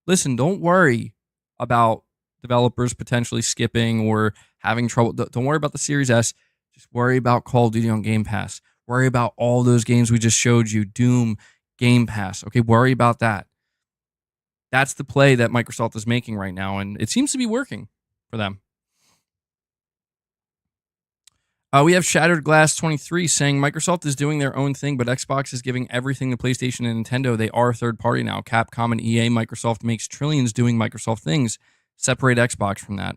Listen, don't worry about developers potentially skipping or having trouble. Don't worry about the Series S. Just worry about Call of Duty on Game Pass. Worry about all those games we just showed you. Doom, Game Pass. Okay, worry about that. That's the play that Microsoft is making right now, and it seems to be working for them. We have Shattered Glass 23 saying Microsoft is doing their own thing, but Xbox is giving everything to PlayStation and Nintendo. They are third party now. Capcom and EA, Microsoft makes trillions doing Microsoft things. Separate Xbox from that.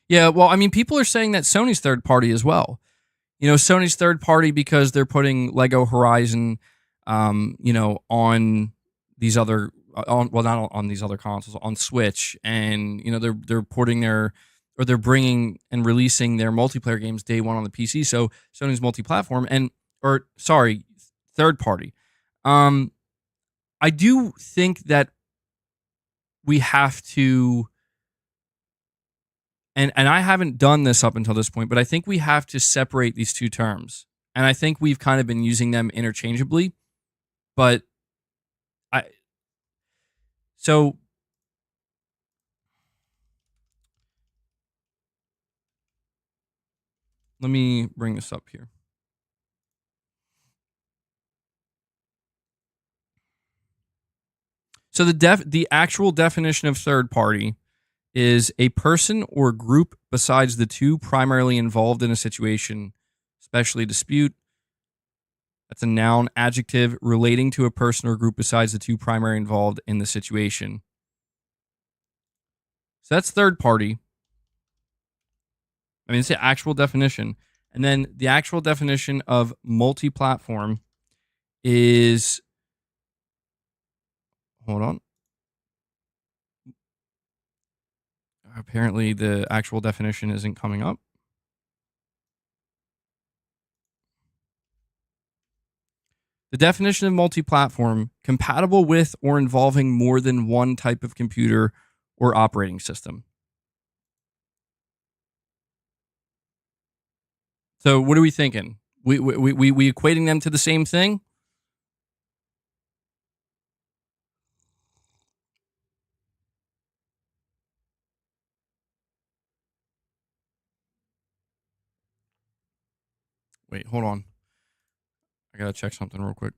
Yeah, well, I mean, people are saying that Sony's third party as well. You know, Sony's third party because they're putting Lego Horizon, on these other, not on these other consoles, on Switch, and they're porting they're bringing and releasing their multiplayer games day one on the PC. So Sony's multi-platform third party. I do think that we have to, and I haven't done this up until this point, but I think we have to separate these two terms. And I think we've kind of been using them interchangeably. But let me bring this up here. So the actual definition of third party is a person or group besides the two primarily involved in a situation, especially a dispute. That's a noun, adjective, relating to a person or group besides the two primary involved in the situation. So that's third party. I mean, it's the actual definition. And then the actual definition of multi-platform is, hold on. Apparently the actual definition isn't coming up. The definition of multi-platform, compatible with or involving more than one type of computer or operating system. So what are we thinking? We equating them to the same thing? Wait, hold on. I gotta check something real quick.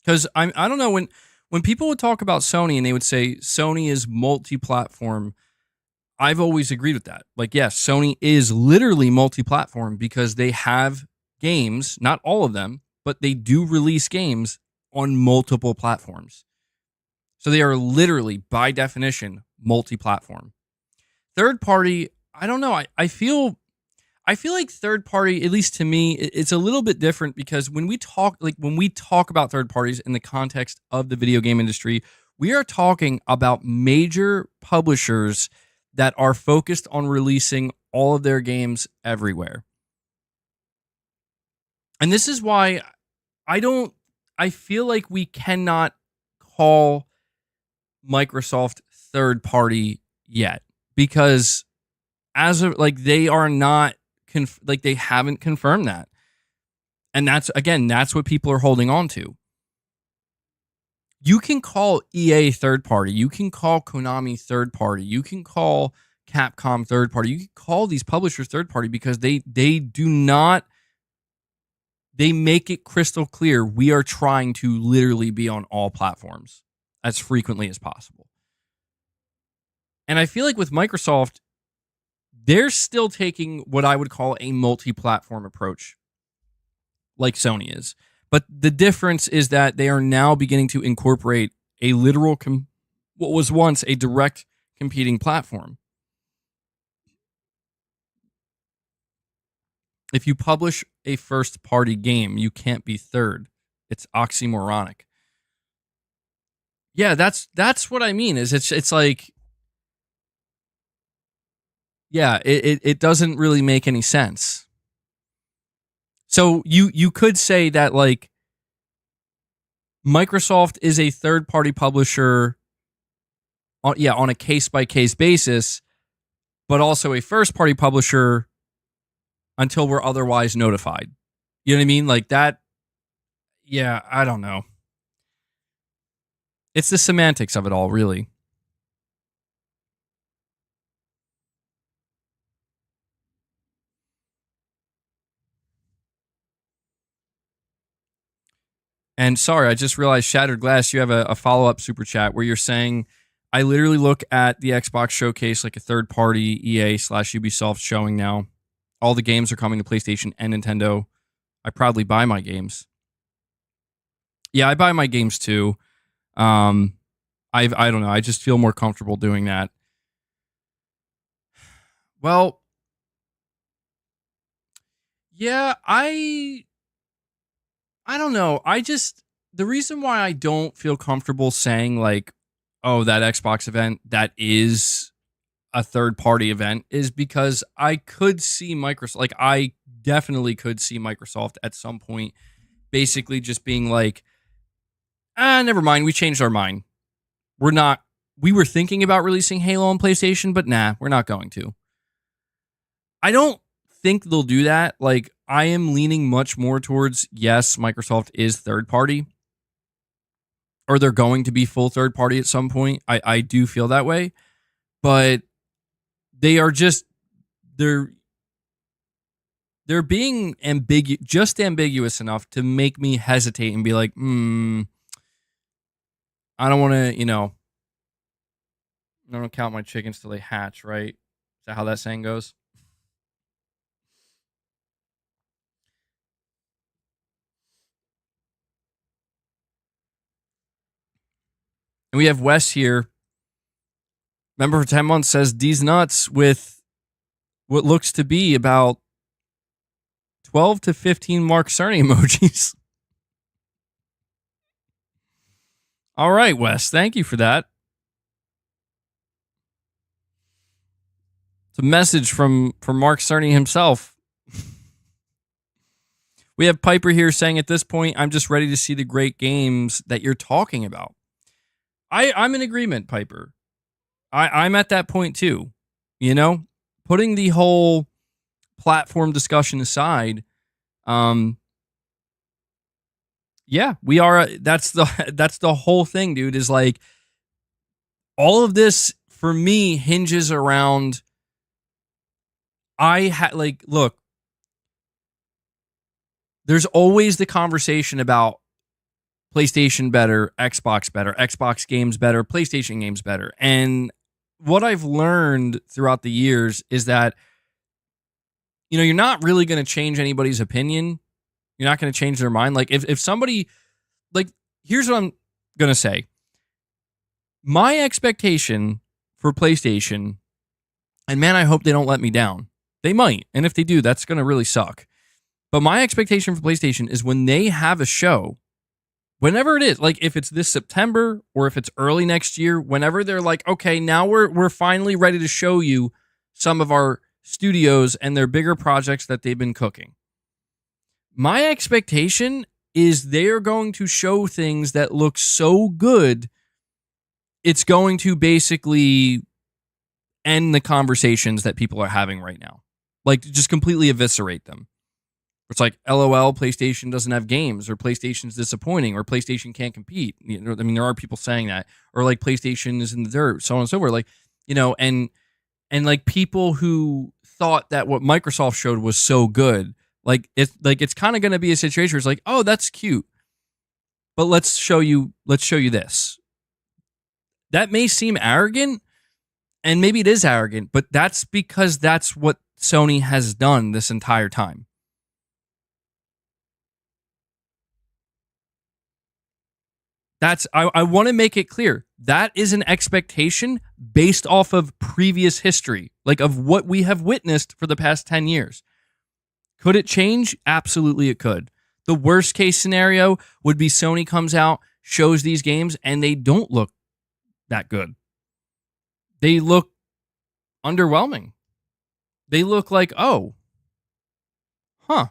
Because I don't know, when people would talk about Sony and they would say Sony is multi-platform, I've always agreed with that. Like, yes, Sony is literally multi-platform because they have games, not all of them, but they do release games on multiple platforms. So they are literally, by definition, multi-platform. Third party, I don't know. I feel like third party, at least to me, it's a little bit different because when we talk about third parties in the context of the video game industry, we are talking about major publishers that are focused on releasing all of their games everywhere. And this is why I feel like we cannot call Microsoft third party yet, because as of like they are not like they haven't confirmed that. And that's what people are holding on to. You can call EA third party, you can call Konami third party, you can call Capcom third party, you can call these publishers third party, because they do not, they make it crystal clear we are trying to literally be on all platforms as frequently as possible. And I feel like with Microsoft, they're still taking what I would call a multi-platform approach, like Sony is. But the difference is that they are now beginning to incorporate a literal, what was once a direct competing platform. If you publish a first-party game, you can't be third. It's oxymoronic. Yeah, that's what I mean. Is it's like, yeah, it doesn't really make any sense. So you could say that like Microsoft is a third-party publisher on a case-by-case basis, but also a first-party publisher until we're otherwise notified. You know what I mean? Like that, yeah, I don't know. It's the semantics of it all, really. And sorry, I just realized, Shattered Glass, you have a follow-up super chat where you're saying, I literally look at the Xbox showcase like a third-party EA/Ubisoft showing now. All the games are coming to PlayStation and Nintendo. I proudly buy my games. Yeah, I buy my games too. I don't know. I just feel more comfortable doing that. Well, yeah, I don't know. The reason why I don't feel comfortable saying like, oh, that Xbox event, that is a third party event, is because I could see Microsoft, like I definitely could see Microsoft at some point basically just being like, never mind, we changed our mind. We were thinking about releasing Halo on PlayStation, but nah, we're not going to. I don't think they'll do that. Like, I am leaning much more towards, yes, Microsoft is third party, or they're going to be full third party at some point. I do feel that way, but they are just, they're being ambiguous enough to make me hesitate and be like, I don't want to, I don't count my chickens till they hatch, right? Is that how that saying goes? And we have Wes here. Member for 10 months says, D's nuts with what looks to be about 12 to 15 Mark Cerny emojis. All right, Wes. Thank you for that. It's a message from Mark Cerny himself. We have Piper here saying, at this point, I'm just ready to see the great games that you're talking about. I'm in agreement, Piper. I'm at that point too. Putting the whole platform discussion aside, yeah, we are. That's the whole thing, dude. Is like all of this for me hinges around. Look, there's always the conversation about PlayStation better, Xbox games better, PlayStation games better. And what I've learned throughout the years is that, you're not really going to change anybody's opinion. You're not going to change their mind. Like if somebody, like, here's what I'm going to say. My expectation for PlayStation, and man, I hope they don't let me down. They might. And if they do, that's going to really suck. But my expectation for PlayStation is when they have a show, whenever it is, like if it's this September or if it's early next year, whenever they're like, okay, now we're finally ready to show you some of our studios and their bigger projects that they've been cooking. My expectation is they're going to show things that look so good, it's going to basically end the conversations that people are having right now. Like, just completely eviscerate them. It's like, LOL, PlayStation doesn't have games, or PlayStation's disappointing, or PlayStation can't compete. You know, I mean, there are people saying that, or like PlayStation is in the dirt, so on and so forth. Like, you know, and like people who thought that what Microsoft showed was so good, it's kind of going to be a situation where it's like, oh, that's cute, but let's show you this. That may seem arrogant, and maybe it is arrogant, but that's because that's what Sony has done this entire time. I want to make it clear. That is an expectation based off of previous history, like of what we have witnessed for the past 10 years. Could it change? Absolutely it could. The worst case scenario would be Sony comes out, shows these games, and they don't look that good. They look underwhelming. They look like, oh, huh.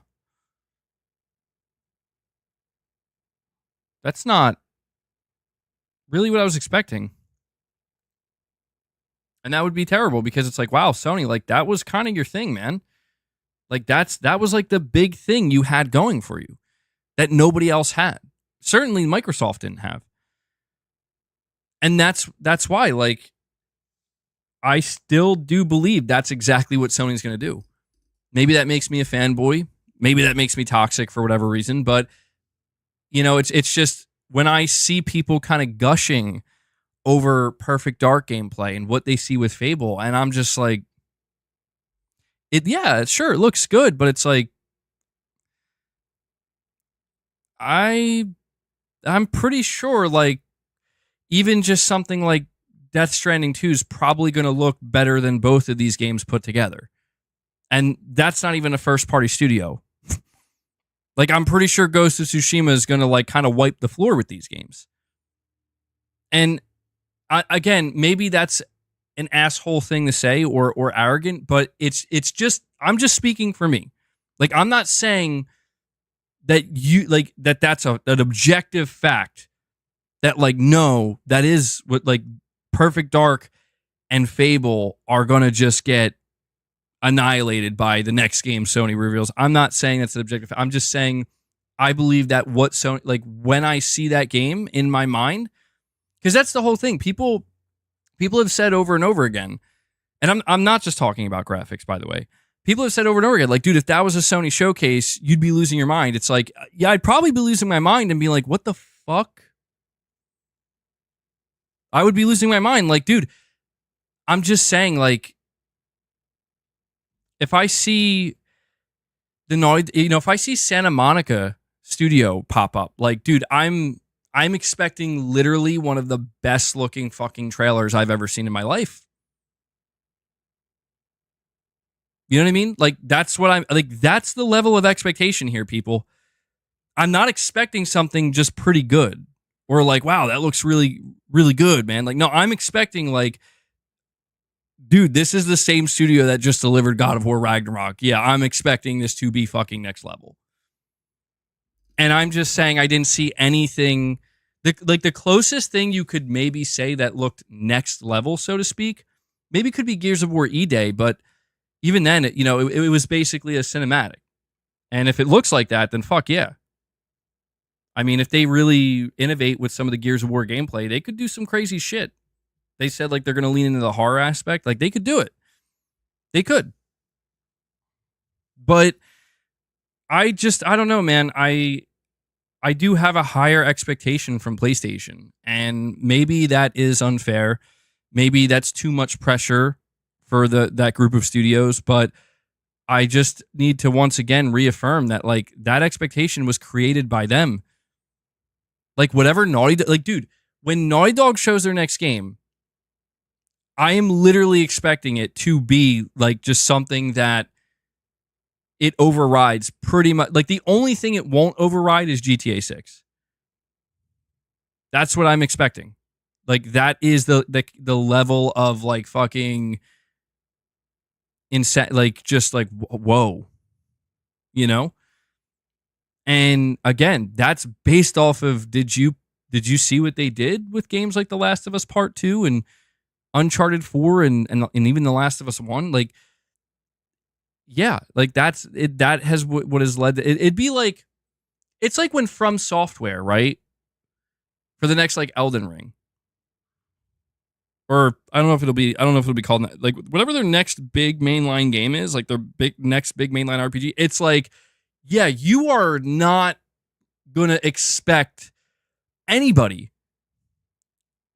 That's not really what I was expecting. And that would be terrible, because it's like, wow, Sony, like that was kind of your thing, man. Like that was like the big thing you had going for you that nobody else had. Certainly Microsoft didn't have. And that's why, like, I still do believe that's exactly what Sony's going to do. Maybe that makes me a fanboy. Maybe that makes me toxic for whatever reason. But, you know, it's just when I see people kind of gushing over Perfect Dark gameplay and what they see with Fable, and I'm just like, sure, it looks good, but it's like, I'm pretty sure, like, even just something like Death Stranding 2 is probably going to look better than both of these games put together. And that's not even a first-party studio. Like, I'm pretty sure Ghost of Tsushima is going to, like, kind of wipe the floor with these games. And, again, maybe that's an asshole thing to say or arrogant, but it's just, I'm just speaking for me. Like, I'm not saying that you, like, that's an objective fact that, like, no, that is what, like, Perfect Dark and Fable are going to just get annihilated by the next game Sony reveals. I'm not saying that's an objective. I'm just saying I believe that what Sony, like, when I see that game in my mind, because that's the whole thing. People have said over and over again, and I'm not just talking about graphics, by the way. People have said over and over again, like, dude, if that was a Sony showcase, you'd be losing your mind. It's like, yeah, I'd probably be losing my mind and be like, what the fuck? I would be losing my mind. Like, dude, I'm just saying, like, if I see if I see Santa Monica Studio pop up, like, dude, I'm expecting literally one of the best looking fucking trailers I've ever seen in my life. You know what I mean? Like, that's what I'm like. That's the level of expectation here, people. I'm not expecting something just pretty good, or like, wow, that looks really, really good, man. Like, no, I'm expecting, like, dude, this is the same studio that just delivered God of War Ragnarok. Yeah, I'm expecting this to be fucking next level. And I'm just saying I didn't see anything. The closest thing you could maybe say that looked next level, so to speak, maybe could be Gears of War E-Day, but even then, it was basically a cinematic. And if it looks like that, then fuck yeah. I mean, if they really innovate with some of the Gears of War gameplay, they could do some crazy shit. They said, like, they're going to lean into the horror aspect. Like, they could do it. They could. But I don't know, man. I do have a higher expectation from PlayStation, and maybe that is unfair. Maybe that's too much pressure for that group of studios, but I just need to once again reaffirm that, like, that expectation was created by them. Like, whatever dude, when Naughty Dog shows their next game, I am literally expecting it to be like just something that it overrides pretty much. Like, the only thing it won't override is GTA 6. That's what I'm expecting. Like, that is the level of, like, fucking insane, like, just like, whoa, you know? And again, that's based off of did you see what they did with games like The Last of Us Part 2 and Uncharted 4 and even The Last of Us 1? Like, yeah, like that's it. That has what has led to it'd be like, it's like when From Software, right? For the next like Elden Ring. Or I don't know if it'll be called like whatever their next big mainline game is, like their next big mainline RPG. It's like, yeah, you are not gonna expect anybody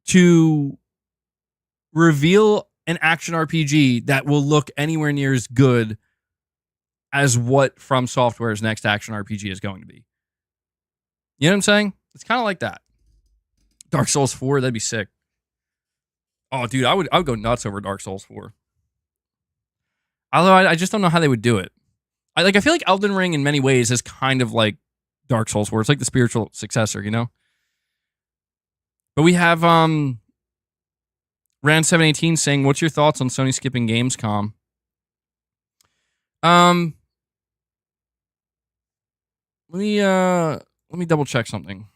to reveal an action RPG that will look anywhere near as good as what From Software's next action RPG is going to be. You know what I'm saying? It's kind of like that. Dark Souls 4, that'd be sick. Oh, dude, I would go nuts over Dark Souls 4. Although I just don't know how they would do it. I feel like Elden Ring in many ways is kind of like Dark Souls 4. It's like the spiritual successor, you know? But we have Rand718 saying, "What's your thoughts on Sony skipping Gamescom?" Let me double check something.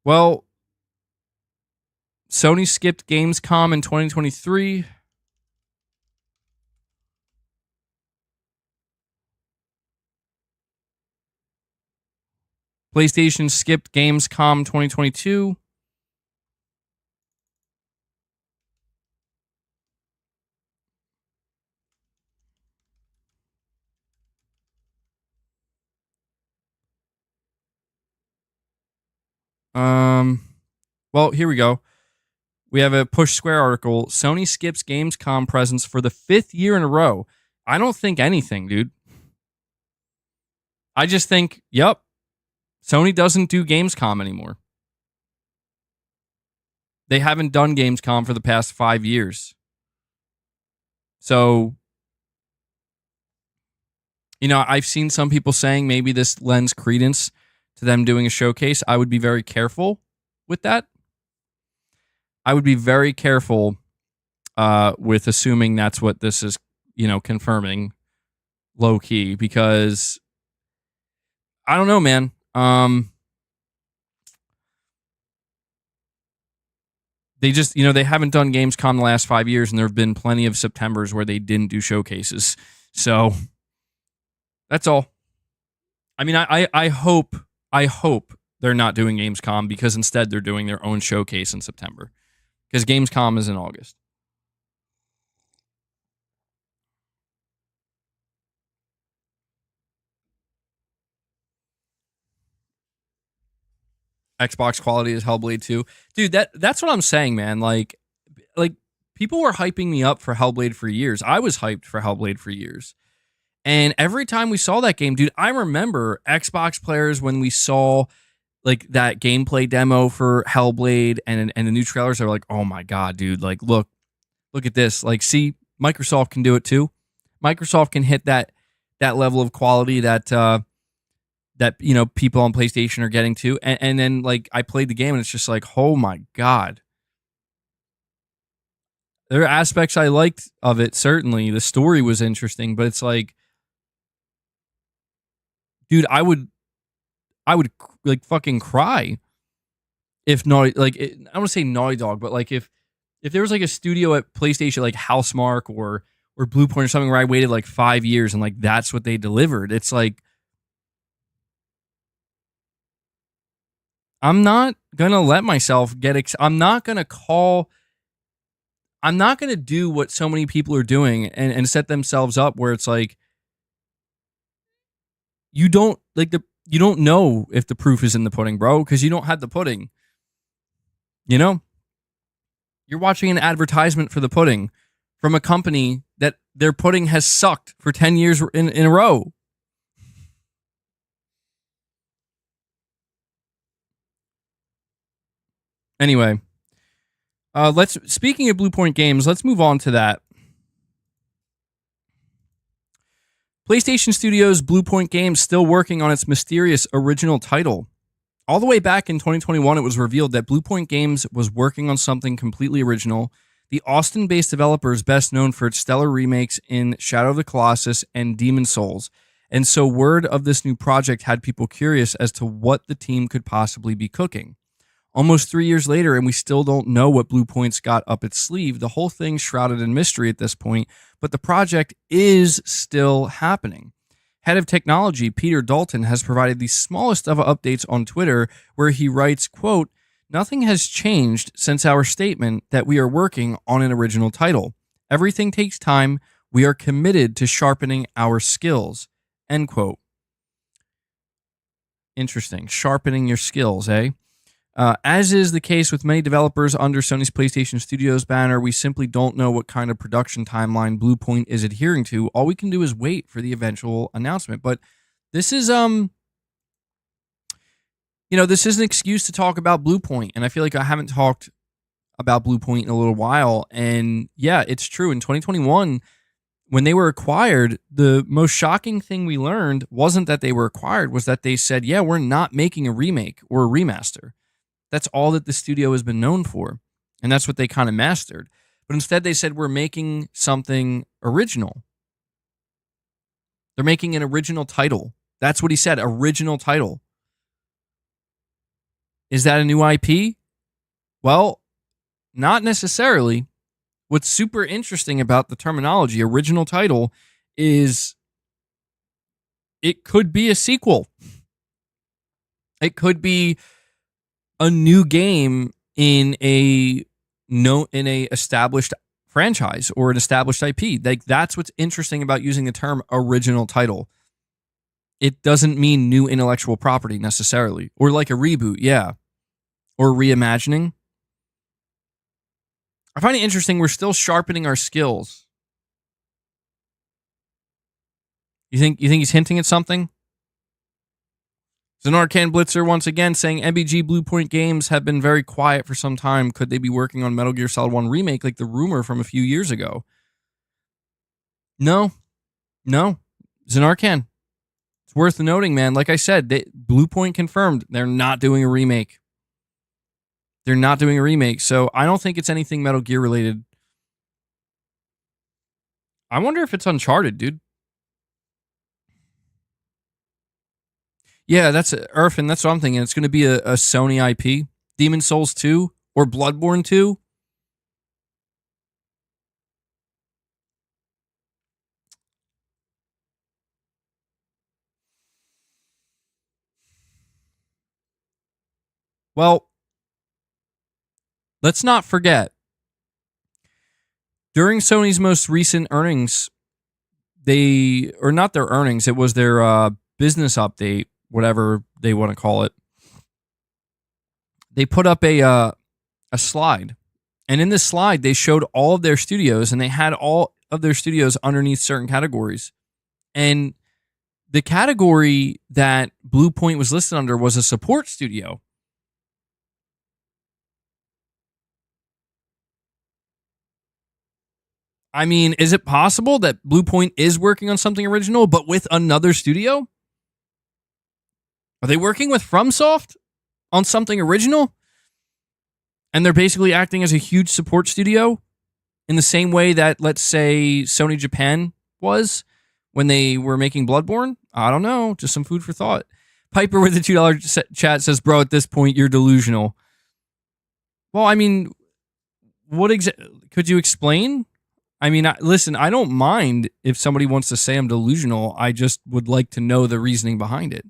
Well, Sony skipped Gamescom in 2023. PlayStation skipped Gamescom 2022. Well, here we go. We have a Push Square article. Sony skips Gamescom presence for the 5th year in a row. I don't think anything, dude. I just think, yep, Sony doesn't do Gamescom anymore. They haven't done Gamescom for the past 5 years. So, you know, I've seen some people saying maybe this lends credence to them doing a showcase. I would be very careful with that. I would be very careful with assuming that's what this is, you know, confirming low key, because I don't know, man. They just, you know, they haven't done Gamescom the last 5 years, and there have been plenty of Septembers where they didn't do showcases. So that's all. I mean, I hope they're not doing Gamescom, because instead they're doing their own showcase in September, because Gamescom is in August. Xbox quality is Hellblade 2. Dude, that's what I'm saying, man. Like people were hyping me up for Hellblade for years. I was hyped for Hellblade for years. And every time we saw that game, dude, I remember Xbox players when we saw like that gameplay demo for Hellblade and the new trailers, they were like, "Oh my god, dude, like look at this. Like, see, Microsoft can do it too. Microsoft can hit that level of quality that you know, people on PlayStation are getting to." And then like I played the game and it's just like, oh my god. There are aspects I liked of it, certainly. The story was interesting, but it's like, dude, I would like fucking cry if Naughty, like, I don't want to say Naughty Dog, but like if there was like a studio at PlayStation like Housemarque or Bluepoint or something where I waited like 5 years and like that's what they delivered. It's like, I'm not gonna let myself get. I'm not gonna do what so many people are doing and set themselves up where it's like, you don't know if the proof is in the pudding, bro, because you don't have the pudding. You know, you're watching an advertisement for the pudding from a company that their pudding has sucked for 10 years in a row. Anyway, speaking of Bluepoint Games, let's move on to that. PlayStation Studios Bluepoint Games still working on its mysterious original title. All the way back in 2021, it was revealed that Bluepoint Games was working on something completely original The Austin-based developer is best known for its stellar remakes in Shadow of the Colossus and Demon's Souls. And so word of this new project had people curious as to what the team could possibly be cooking. Almost 3 years later, and we still don't know what Bluepoint's got up its sleeve. The whole thing's shrouded in mystery at this point, but the project is still happening. Head of technology Peter Dalton has provided the smallest of updates on Twitter, where he writes, quote, "Nothing has changed since our statement that we are working on an original title. Everything takes time. We are committed to sharpening our skills." End quote. Interesting. Sharpening your skills, eh? As is the case with many developers under Sony's PlayStation Studios banner, we simply don't know what kind of production timeline Bluepoint is adhering to. All we can do is wait for the eventual announcement. But this is, this is an excuse to talk about Bluepoint, and I feel like I haven't talked about Bluepoint in a little while. And yeah, it's true. In 2021, when they were acquired, the most shocking thing we learned wasn't that they were acquired, was that they said, yeah, we're not making a remake or a remaster. That's all that the studio has been known for, and that's what they kind of mastered. But instead, they said, we're making something original. They're making an original title. That's what he said, original title. Is that a new IP? Well, not necessarily. What's super interesting about the terminology, original title, is it could be a sequel. It could be a new game in a established franchise or an established IP. Like, that's what's interesting about using the term original title. It doesn't mean new intellectual property necessarily, or like a reboot, yeah, or reimagining. I find it interesting. We're still sharpening our skills. You think he's hinting at something? Zanarcan Blitzer once again saying MBG Bluepoint games have been very quiet for some time. Could they be working on Metal Gear Solid 1 remake like the rumor from a few years ago? No. Zanarcan. It's worth noting, man. Like I said, Bluepoint confirmed they're not doing a remake. They're not doing a remake, so I don't think it's anything Metal Gear related. I wonder if it's Uncharted, dude. Yeah, that's Irfan. That's what I'm thinking. It's going to be a Sony IP. Demon's Souls 2 or Bloodborne 2. Well, let's not forget, during Sony's most recent earnings, it was their business update, whatever they want to call it. They put up a slide. And in this slide, they showed all of their studios, and they had all of their studios underneath certain categories. And the category that Bluepoint was listed under was a support studio. I mean, is it possible that Bluepoint is working on something original, but with another studio? Are they working with FromSoft on something original? And they're basically acting as a huge support studio in the same way that, let's say, Sony Japan was when they were making Bloodborne? I don't know. Just some food for thought. Piper with the $2 chat says, bro, at this point, you're delusional. Well, I mean, could you explain? I mean, listen, I don't mind if somebody wants to say I'm delusional. I just would like to know the reasoning behind it.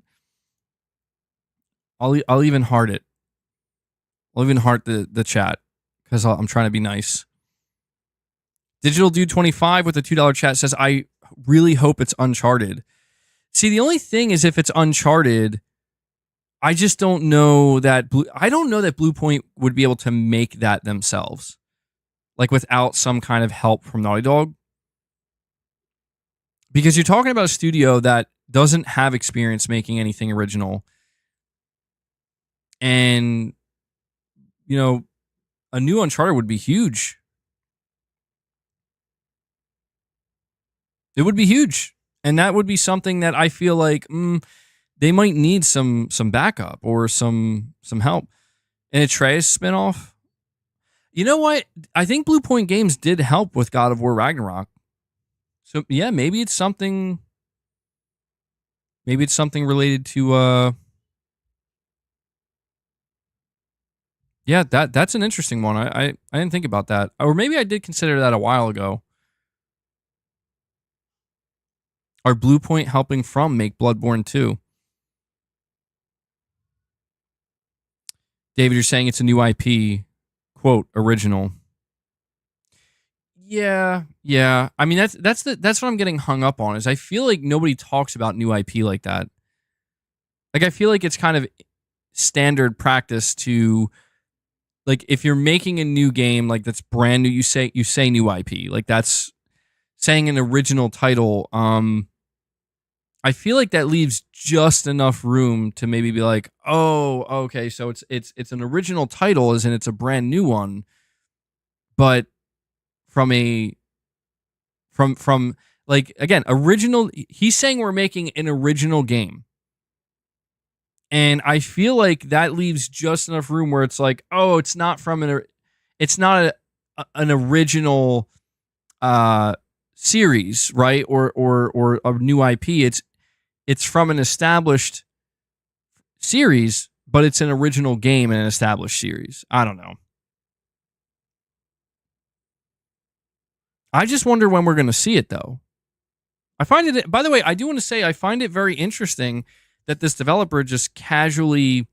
I'll even heart it. I'll even heart the chat because I'm trying to be nice. Digital Dude 25 with the $2 chat says, I really hope it's Uncharted. See, the only thing is, if it's Uncharted, I just don't know that Bluepoint would be able to make that themselves, like without some kind of help from Naughty Dog. Because you're talking about a studio that doesn't have experience making anything original. And, you know, a new Uncharted would be huge. It would be huge. And that would be something that I feel like they might need some backup or some help. An Atreus spinoff? You know what? I think Bluepoint Games did help with God of War Ragnarok. So yeah, maybe it's something. Maybe it's something related to. Yeah, that's an interesting one. I didn't think about that, or maybe I did consider that a while ago. Are Bluepoint helping From make Bloodborne 2? David, you're saying it's a new IP, quote, original. Yeah. I mean, that's what I'm getting hung up on. Is I feel like nobody talks about new IP like that. Like I feel like it's kind of standard practice to, like, if you're making a new game like that's brand new, you say new IP. Like that's saying an original title. I feel like that leaves just enough room to maybe be like, oh, okay, so it's an original title, as in it's a brand new one, but from like, again, original. He's saying we're making an original game, and I feel like that leaves just enough room where it's like, oh, it's not an original series, right? Or a new IP. It's from an established series, but it's an original game in an established series. I don't know. I just wonder when we're going to see it, though. I find it, by the way, I do want to say I find it very interesting that this developer just casually.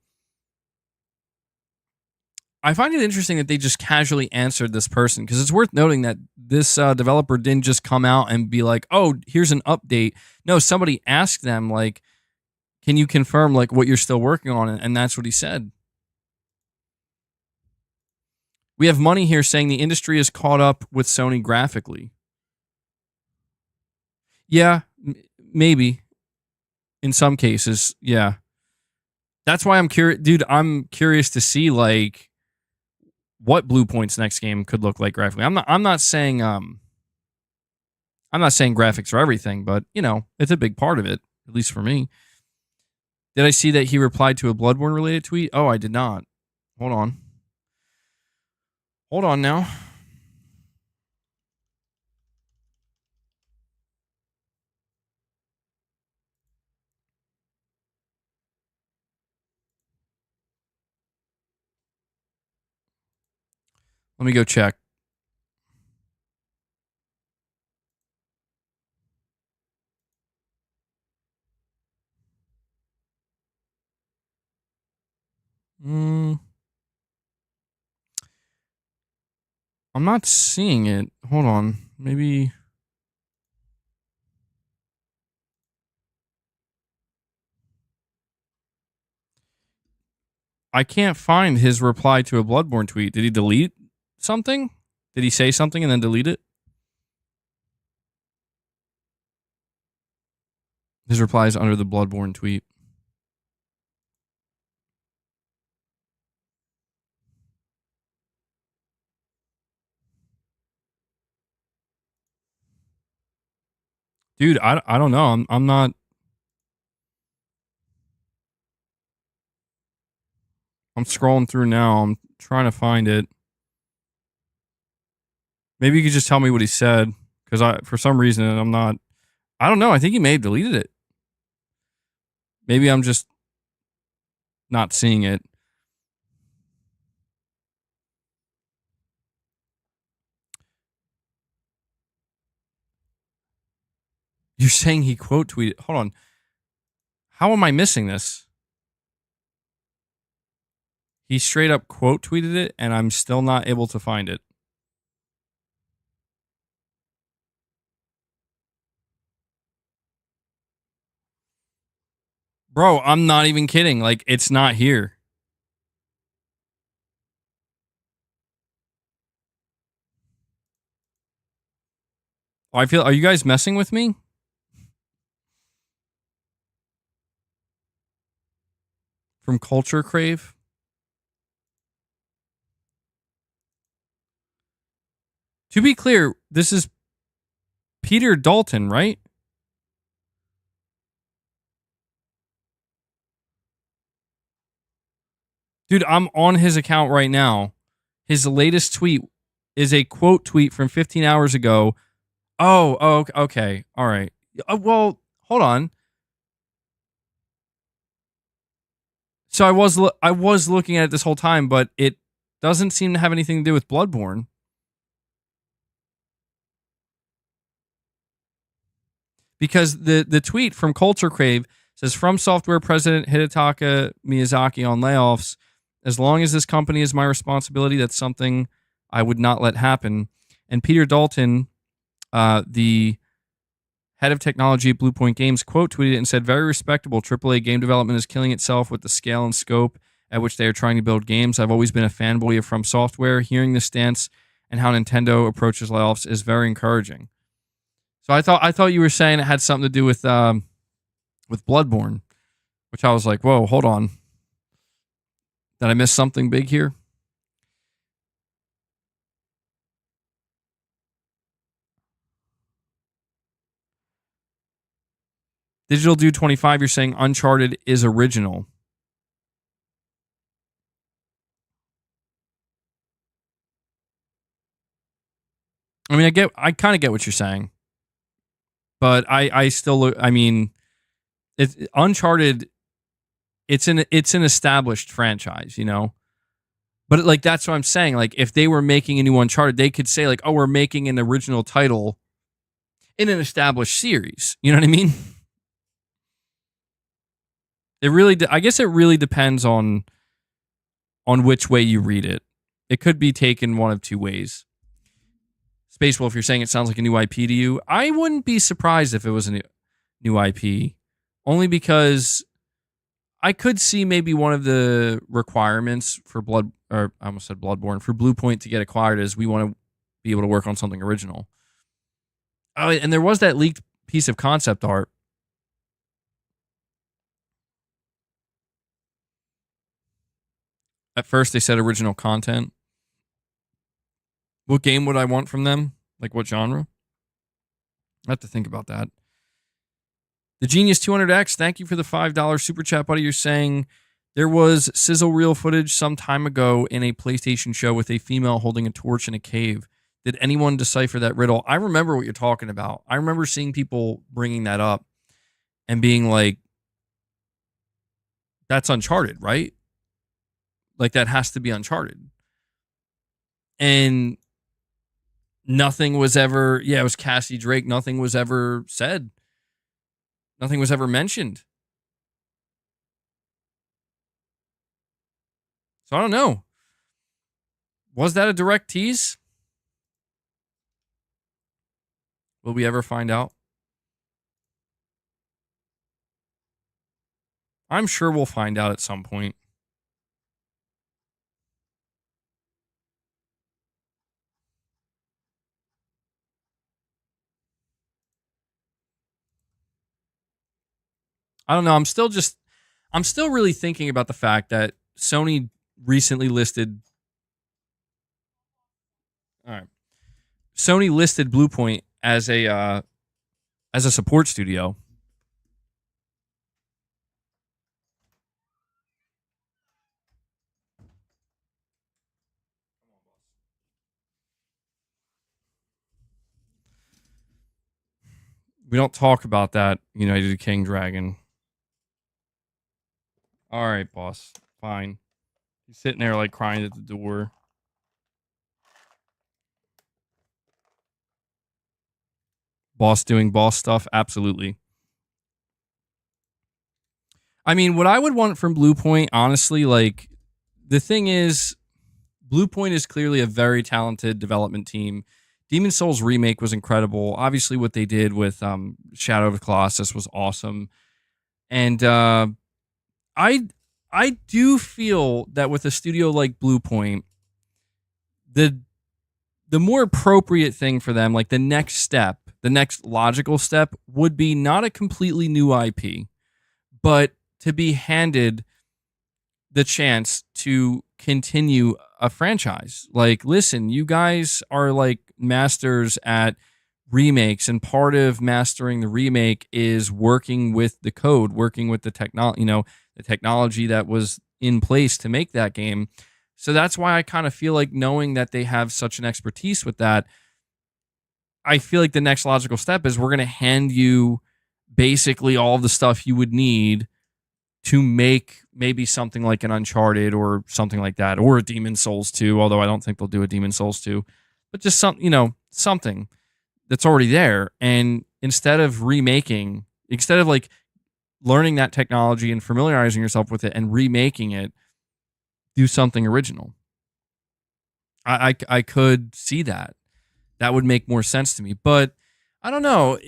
I find it interesting that they just casually answered this person, because it's worth noting that this developer didn't just come out and be like, oh, here's an update. No, somebody asked them, like, can you confirm like what you're still working on? And that's what he said. We have Money here saying the industry is caught up with Sony graphically. Yeah, maybe. In some cases, yeah. That's why I'm curious, dude. I'm curious to see like what Bluepoint's next game could look like graphically. I'm not saying graphics are everything, but you know, it's a big part of it, at least for me. Did I see that he replied to a Bloodborne related tweet? Oh, I did not. Hold on. Hold on now. Let me go check. I'm not seeing it. Hold on. Maybe. I can't find his reply to a Bloodborne tweet. Did he delete something? Did he say something and then delete it? His reply is under the Bloodborne tweet. Dude, I don't know. I'm not. I'm scrolling through now. I'm trying to find it. Maybe you could just tell me what he said, because for some reason, I'm not. I don't know. I think he may have deleted it. Maybe I'm just not seeing it. You're saying he quote tweeted. Hold on. How am I missing this? He straight up quote tweeted it, and I'm still not able to find it. Bro, I'm not even kidding. Like, it's not here. Are you guys messing with me? From Culture Crave? To be clear, this is Peter Dalton, right? Dude, I'm on his account right now. His latest tweet is a quote tweet from 15 hours ago. Oh, okay. All right. Well, hold on. So I was looking at it this whole time, but it doesn't seem to have anything to do with Bloodborne. Because the tweet from Culture Crave says, from Software President Hidetaka Miyazaki on layoffs, as long as this company is my responsibility, that's something I would not let happen. And Peter Dalton, the head of technology at Bluepoint Games, quote tweeted it and said, very respectable. AAA game development is killing itself with the scale and scope at which they are trying to build games. I've always been a fanboy of From Software. Hearing this stance and how Nintendo approaches layoffs is very encouraging. So I thought you were saying it had something to do with Bloodborne, which I was like, whoa, hold on. Did I miss something big here? Digital Dude 25, you're saying Uncharted is original. I mean, I kind of get what you're saying, but I still look. I mean, it's Uncharted. It's an established franchise, you know. But like that's what I'm saying. Like if they were making a new Uncharted, they could say like, oh, we're making an original title in an established series. You know what I mean? I guess it really depends on which way you read it. It could be taken one of two ways. Space Wolf, you're saying it sounds like a new IP to you. I wouldn't be surprised if it was a new IP, only because I could see maybe one of the requirements for I almost said Bloodborne, for Bluepoint to get acquired is we want to be able to work on something original. Oh, and there was that leaked piece of concept art. At first, they said original content. What game would I want from them? Like what genre? I have to think about that. The Genius 200X, thank you for the $5 super chat, buddy. You're saying there was sizzle reel footage some time ago in a PlayStation show with a female holding a torch in a cave. Did anyone decipher that riddle? I remember what you're talking about. I remember seeing people bringing that up and being like, that's Uncharted, right? Like that has to be Uncharted. And nothing was ever, it was Cassie Drake. Nothing was ever said. Nothing was ever mentioned. So I don't know. Was that a direct tease? Will we ever find out? I'm sure we'll find out at some point. I don't know. I'm still really thinking about the fact that Sony recently listed. All right. Sony listed Bluepoint as a support studio. We don't talk about that, United King Dragon. All right, boss. Fine. He's sitting there like crying at the door. Boss doing boss stuff? Absolutely. I mean, what I would want from Bluepoint, honestly, like, the thing is, Bluepoint is clearly a very talented development team. Demon's Souls remake was incredible. Obviously, what they did with Shadow of the Colossus was awesome. And I do feel that with a studio like Bluepoint, the more appropriate thing for them, like the next step, the next logical step, would be not a completely new IP, but to be handed the chance to continue a franchise. Like, listen, you guys are like masters at remakes, and part of mastering the remake is working with the code, working with the technology, the technology that was in place to make that game. So that's why I kind of feel like, knowing that they have such an expertise with that, I feel like the next logical step is we're going to hand you basically all the stuff you would need to make maybe something like an Uncharted or something like that, or a Demon Souls 2, although I don't think they'll do a Demon Souls 2, but just something that's already there. And instead of like learning that technology and familiarizing yourself with it and remaking it, do something original. I could see that. That would make more sense to me. But I don't know.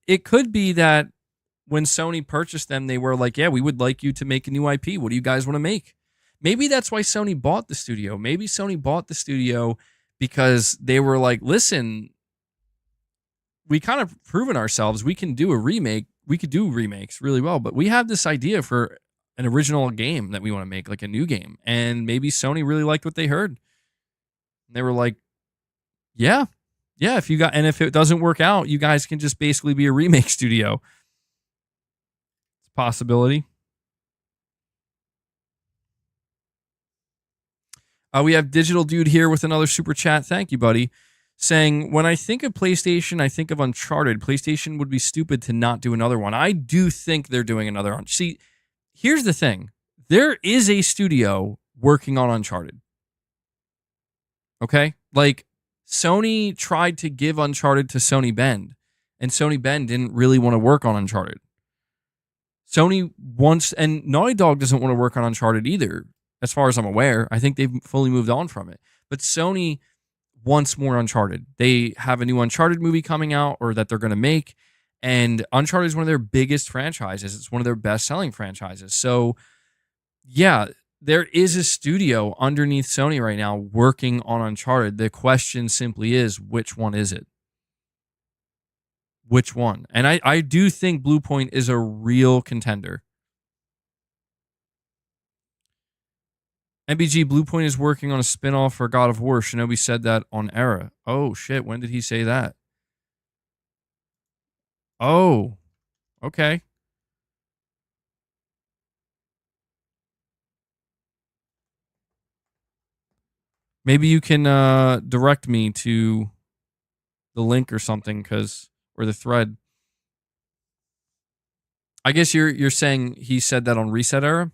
It could be that when Sony purchased them, they were like, yeah, we would like you to make a new IP. What do you guys want to make? Maybe that's why Sony bought the studio. Maybe Sony bought the studio because they were like, listen, we kind of proven ourselves. We can do a remake. We could do remakes really well, but we have this idea for an original game that we want to make, like a new game. And maybe Sony really liked what they heard. They were like, yeah, if it doesn't work out, you guys can just basically be a remake studio. It's a possibility. We have Digital Dude here with another super chat. Thank you, buddy. Saying, when I think of PlayStation, I think of Uncharted. PlayStation would be stupid to not do another one. I do think they're doing another one. See, here's the thing. There is a studio working on Uncharted. Okay? Like, Sony tried to give Uncharted to Sony Bend, and Sony Bend didn't really want to work on Uncharted. Sony wants, and Naughty Dog doesn't want to work on Uncharted either, as far as I'm aware. I think they've fully moved on from it. But Sony wants more Uncharted. They have a new Uncharted movie coming out, or that they're going to make, and Uncharted is one of their biggest franchises. It's one of their best-selling franchises. So, yeah, there is a studio underneath Sony right now working on Uncharted. The question simply is, which one is it? Which one? And I do think Bluepoint is a real contender. MBG, Bluepoint is working on a spinoff for God of War. Shinobi said that on Era. Oh, shit. When did he say that? Oh, okay. Maybe you can direct me to the link or something, or the thread. I guess you're saying he said that on Reset Era?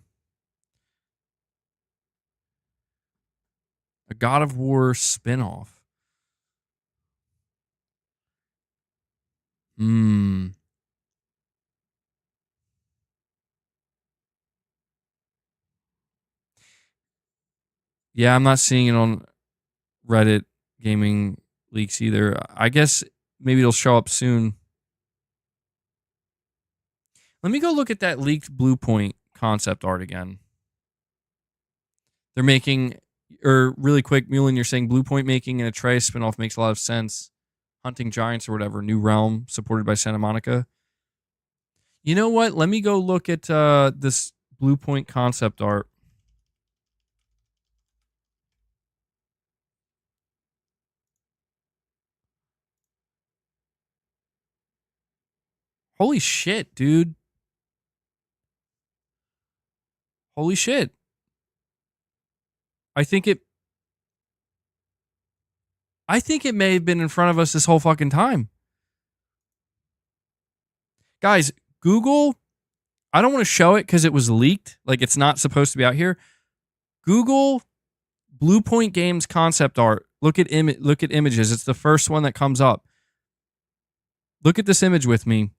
A God of War spinoff. Yeah, I'm not seeing it on Reddit gaming leaks either. I guess maybe it'll show up soon. Let me go look at that leaked Bluepoint concept art again. They're making, or really quick, Mullen, you're saying Bluepoint making an Atreus spinoff makes a lot of sense. Hunting Giants or whatever, New Realm, supported by Santa Monica. You know what? Let me go look at this Bluepoint concept art. Holy shit, dude. Holy shit. I think it may have been in front of us this whole fucking time. Guys, Google, I don't want to show it because it was leaked. Like, it's not supposed to be out here. Google Bluepoint Games concept art. Look at images. It's the first one that comes up. Look at this image with me.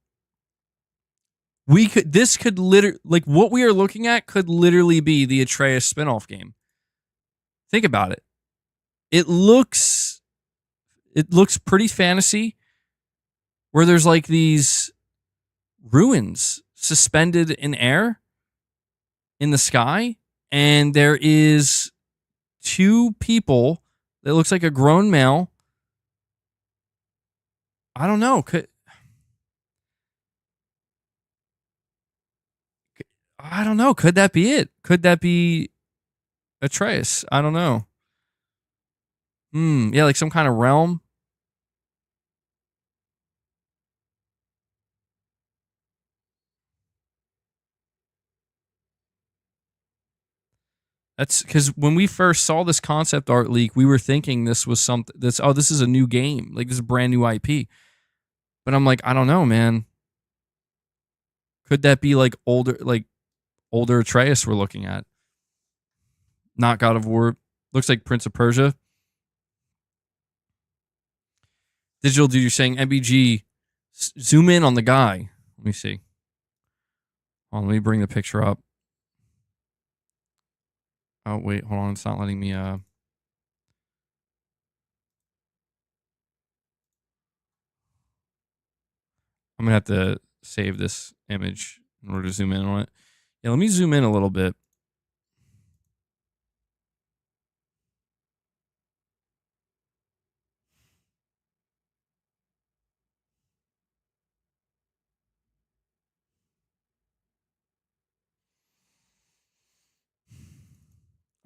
This could literally, like, what we are looking at could literally be the Atreus spinoff game. Think about it. It looks pretty fantasy, where there's like these ruins suspended in air in the sky, and there is two people that looks like a grown male. I don't know. I don't know. Could that be it? Could that be Atreus? I don't know. Yeah, like some kind of realm. That's because when we first saw this concept art leak, we were thinking this was something. This is a new game, like this is a brand new IP. But I'm like, I don't know, man. Could that be like older Atreus we're looking at? Not God of War. Looks like Prince of Persia. Digital Dude, you're saying MBG. Zoom in on the guy. Let me see. Let me bring the picture up. Oh, wait, hold on. It's not letting me, I'm going to have to save this image in order to zoom in on it. Yeah, let me zoom in a little bit.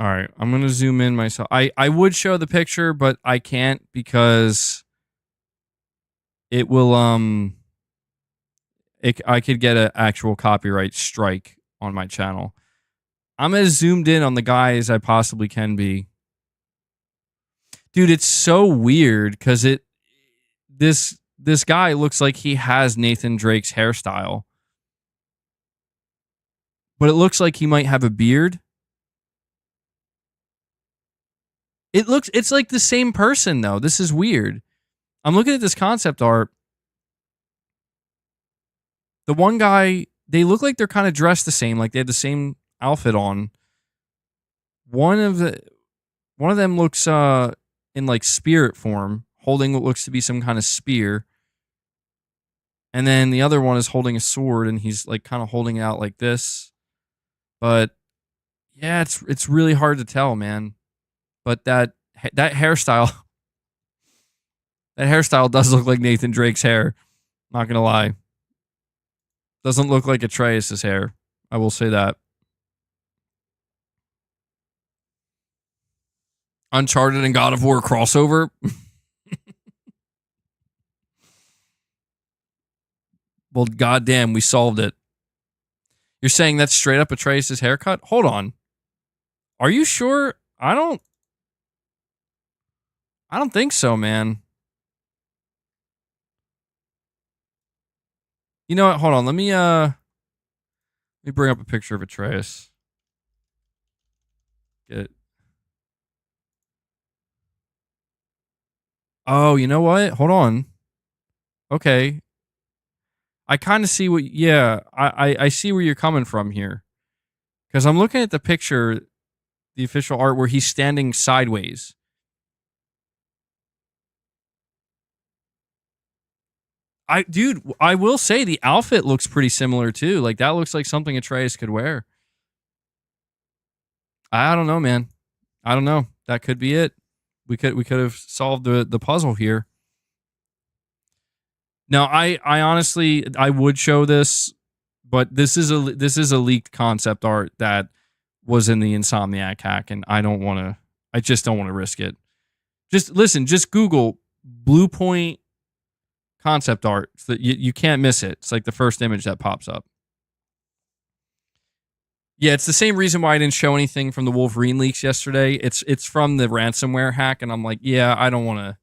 All right, I'm going to zoom in myself. I would show the picture, but I can't because it will, I could get an actual copyright strike on my channel. I'm as zoomed in on the guy as I possibly can be. Dude, it's so weird because this guy looks like he has Nathan Drake's hairstyle. But it looks like he might have a beard. It's like the same person though. This is weird. I'm looking at this concept art. The one guy, they look like they're kind of dressed the same, like they had the same outfit on. One of them looks in like spirit form, holding what looks to be some kind of spear. And then the other one is holding a sword and he's like kind of holding it out like this. But yeah, it's really hard to tell, man. But that hairstyle that hairstyle does look like Nathan Drake's hair. Not gonna lie. Doesn't look like Atreus' hair. I will say that. Uncharted and God of War crossover. Well, goddamn, we solved it. You're saying that's straight up Atreus' haircut? Hold on. Are you sure? I don't think so, man. You know what? Hold on. Let me bring up a picture of Atreus. Get it. Oh, you know what? Hold on. Okay. I kind of see what, yeah, I see where you're coming from here. Because I'm looking at the picture, the official art, where he's standing sideways. Dude, I will say the outfit looks pretty similar too. Like that looks like something Atreus could wear. I don't know, man. I don't know. That could be it. We could have solved the puzzle here. No, I honestly I would show this, but this is a leaked concept art that was in the Insomniac hack, and I just don't want to risk it. Just listen, just Google Bluepoint concept art. So you can't miss it. It's like the first image that pops up. Yeah, it's the same reason why I didn't show anything from the Wolverine leaks yesterday. It's from the ransomware hack, and I'm like, yeah, I don't want to.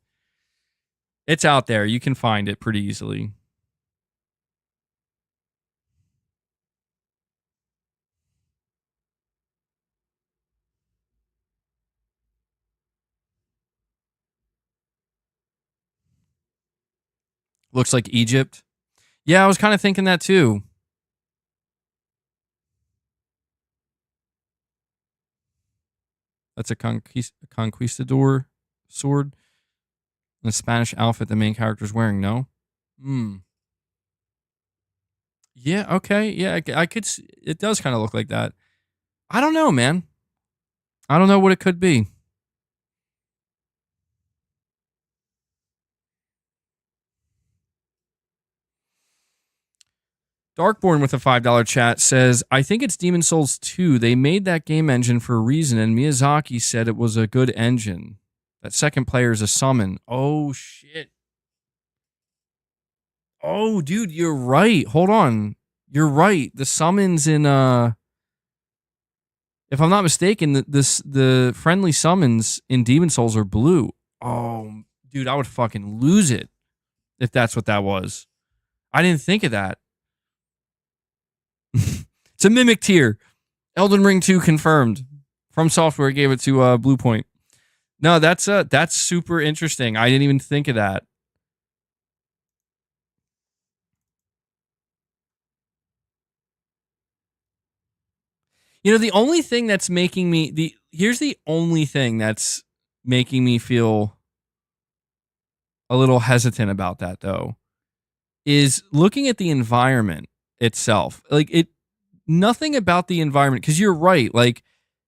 It's out there. You can find it pretty easily. Looks like Egypt. Yeah, I was kind of thinking that too. That's a conquistador sword. The Spanish outfit the main character's wearing, no? Yeah, okay. Yeah, I could it does kind of look like that. I don't know, man. I don't know what it could be. Darkborn with a $5 chat says, I think it's Demon Souls 2. They made that game engine for a reason, and Miyazaki said it was a good engine. That second player is a summon. Oh, shit. Oh, dude, you're right. Hold on. You're right. The summons in, if if I'm not mistaken, the friendly summons in Demon Souls are blue. Oh, dude, I would fucking lose it if that's what that was. I didn't think of that. It's a mimic tier. Elden Ring 2 confirmed. From Software gave it to Bluepoint. No, that's super interesting. I didn't even think of that. You know, the only thing that's making me here's the only thing that's making me feel a little hesitant about that though is looking at the environment itself. Like nothing about the environment, because you're right, like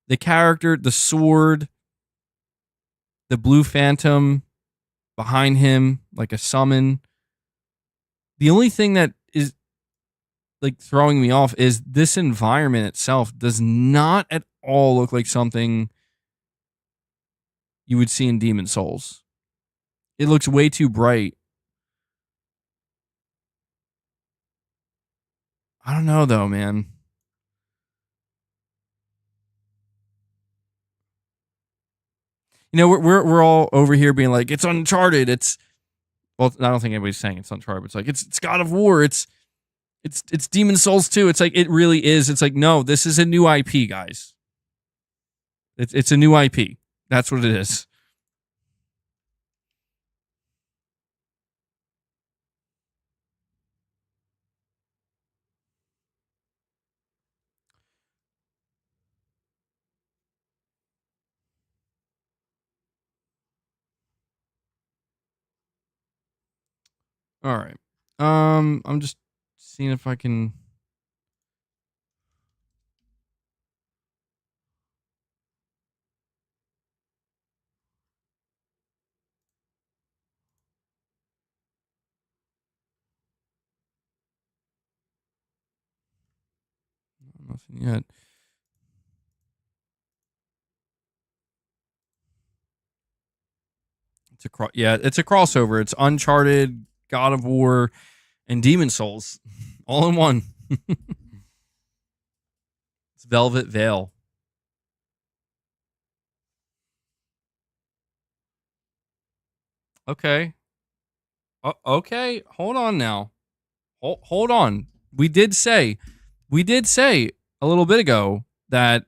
the character, the sword, the blue phantom behind him, like a summon. The only thing that is like throwing me off is this environment itself does not at all look like something you would see in Demon Souls. It looks way too bright. I don't know though, man. You know, we're all over here being like, it's Uncharted. It's, well, I don't think anybody's saying it's Uncharted. But it's like it's God of War. It's Demon Souls 2. It's like it really is. It's like, no, this is a new IP, guys. It's a new IP. That's what it is. All right. I'm just seeing if I can. Nothing yet. It's a crossover. It's Uncharted, God of War, and Demon Souls, all in one. It's Velvet Veil. Okay. Okay. Hold on now. Hold on. We did say a little bit ago that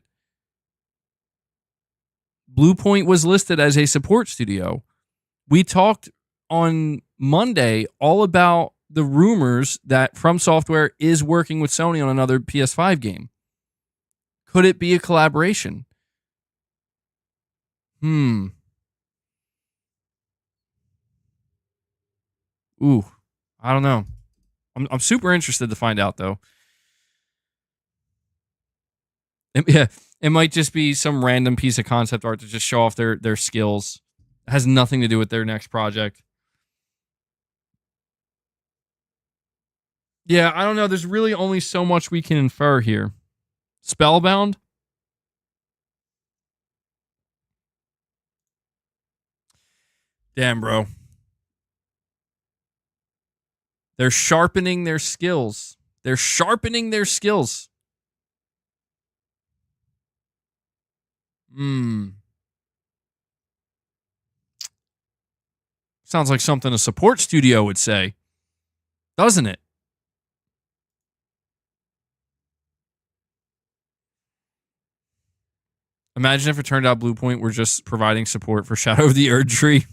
Bluepoint was listed as a support studio. We talked on Monday all about the rumors that From Software is working with Sony on another PS5 game. Could it be a collaboration? Ooh, I don't know. I'm super interested to find out though. Yeah, it might just be some random piece of concept art to just show off their skills. It has nothing to do with their next project. Yeah, I don't know. There's really only so much we can infer here. Spellbound? Damn, bro. They're sharpening their skills. They're sharpening their skills. Sounds like something a support studio would say, doesn't it? Imagine if it turned out Bluepoint were just providing support for Shadow of the Erdtree.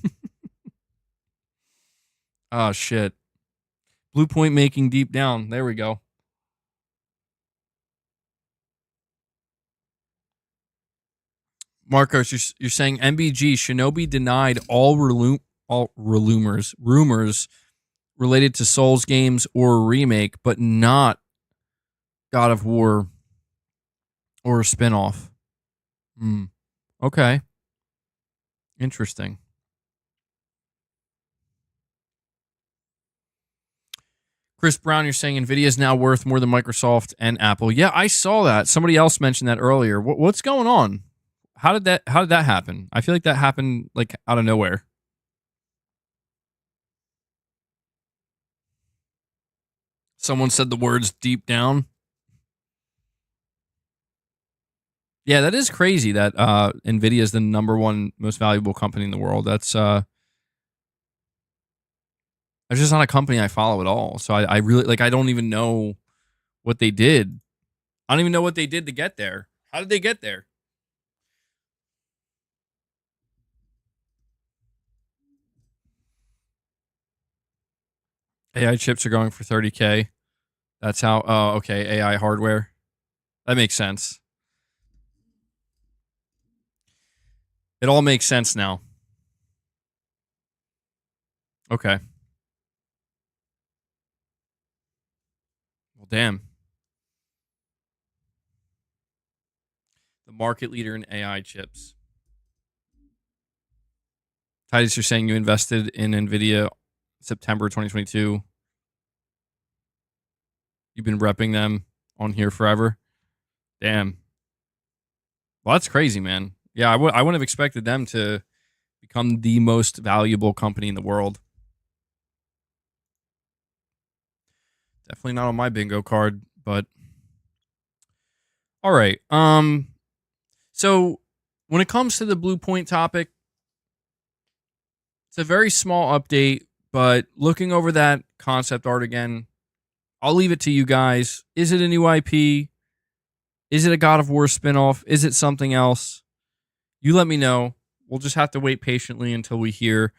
Oh, shit. Bluepoint making Deep Down. There we go. Marcos, you're saying MBG Shinobi denied all rumors related to Souls games or a remake, but not God of War or a spinoff. Okay. Interesting. Chris Brown, you're saying Nvidia is now worth more than Microsoft and Apple. Yeah, I saw that. Somebody else mentioned that earlier. What's going on? How did that happen? I feel like that happened like out of nowhere. Someone said the words deep down. Yeah, that is crazy that Nvidia is the number one most valuable company in the world. That's just not a company I follow at all. So I really like I don't even know what they did. I don't even know what they did to get there. How did they get there? AI chips are going for 30K. That's how oh, okay, AI hardware. That makes sense. It all makes sense now. Okay. Well, damn. The market leader in AI chips. Titus, you're saying you invested in Nvidia September 2022. You've been repping them on here forever. Damn. Well, that's crazy, man. Yeah, I wouldn't have expected them to become the most valuable company in the world. Definitely not on my bingo card, but all right. So when it comes to the Bluepoint topic, it's a very small update, but looking over that concept art again, I'll leave it to you guys. Is it a new IP? Is it a God of War spinoff? Is it something else? You let me know. We'll just have to wait patiently until we hear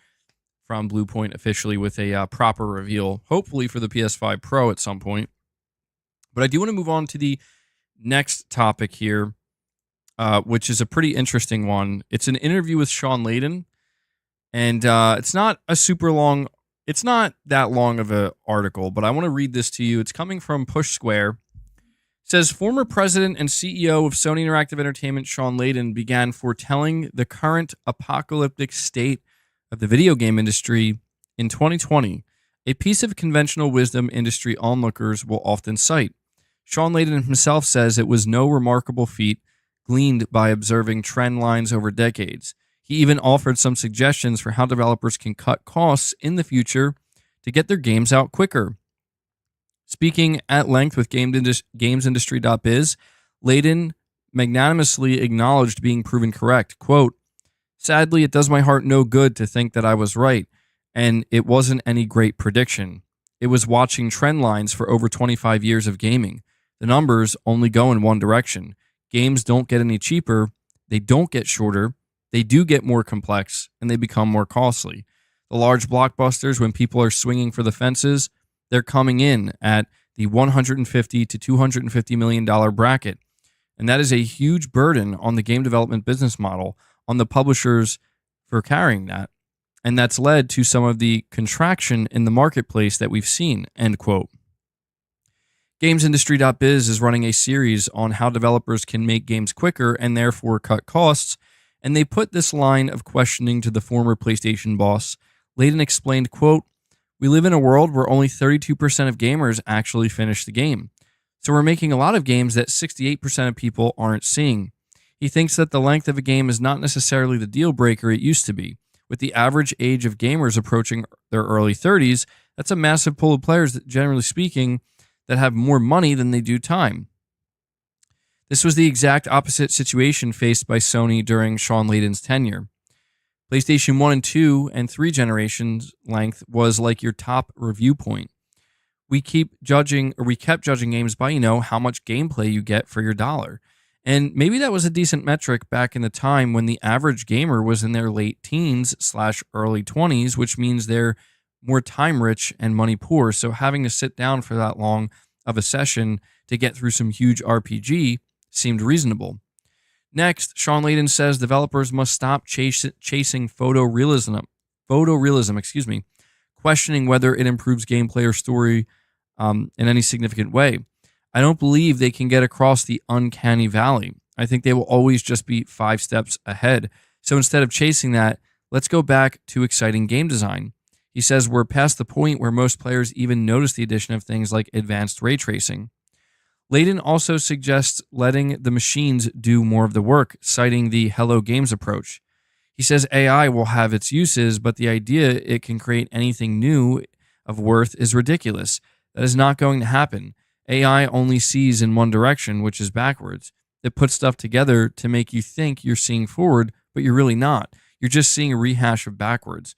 from Bluepoint officially with a proper reveal, hopefully for the PS5 Pro at some point. But I do want to move on to the next topic here, which is a pretty interesting one. It's an interview with Shawn Layden, and it's not that long of an article, but I want to read this to you. It's coming from Push Square. It says, former president and CEO of Sony Interactive Entertainment, Shawn Layden, began foretelling the current apocalyptic state of the video game industry in 2020, a piece of conventional wisdom industry onlookers will often cite. Shawn Layden himself says it was no remarkable feat gleaned by observing trend lines over decades. He even offered some suggestions for how developers can cut costs in the future to get their games out quicker. Speaking at length with GamesIndustry.biz, Layden magnanimously acknowledged being proven correct. Quote, sadly, it does my heart no good to think that I was right, and it wasn't any great prediction. It was watching trend lines for over 25 years of gaming. The numbers only go in one direction. Games don't get any cheaper, they don't get shorter, they do get more complex, and they become more costly. The large blockbusters, when people are swinging for the fences, they're coming in at the $150 to $250 million bracket. And that is a huge burden on the game development business model, on the publishers for carrying that. And that's led to some of the contraction in the marketplace that we've seen, end quote. GamesIndustry.biz is running a series on how developers can make games quicker and therefore cut costs, and they put this line of questioning to the former PlayStation boss. Layden explained, quote, we live in a world where only 32% of gamers actually finish the game. So we're making a lot of games that 68% of people aren't seeing. He thinks that the length of a game is not necessarily the deal breaker it used to be. With the average age of gamers approaching their early 30s, that's a massive pool of players that, generally speaking, that have more money than they do time. This was the exact opposite situation faced by Sony during Shawn Layden's tenure. PlayStation 1 and 2 and 3 generations length was like your top review point. We kept judging games by, how much gameplay you get for your dollar. And maybe that was a decent metric back in the time when the average gamer was in their late teens / early 20s, which means they're more time rich and money poor. So having to sit down for that long of a session to get through some huge RPG seemed reasonable. Next, Shawn Layden says developers must stop chasing photorealism, questioning whether it improves gameplay or story in any significant way. I don't believe they can get across the uncanny valley. I think they will always just be 5 steps ahead. So instead of chasing that, let's go back to exciting game design. He says we're past the point where most players even notice the addition of things like advanced ray tracing. Layden also suggests letting the machines do more of the work, citing the Hello Games approach. He says AI will have its uses, but the idea it can create anything new of worth is ridiculous. That is not going to happen. AI only sees in one direction, which is backwards. that puts stuff together to make you think you're seeing forward, but you're really not. You're just seeing a rehash of backwards.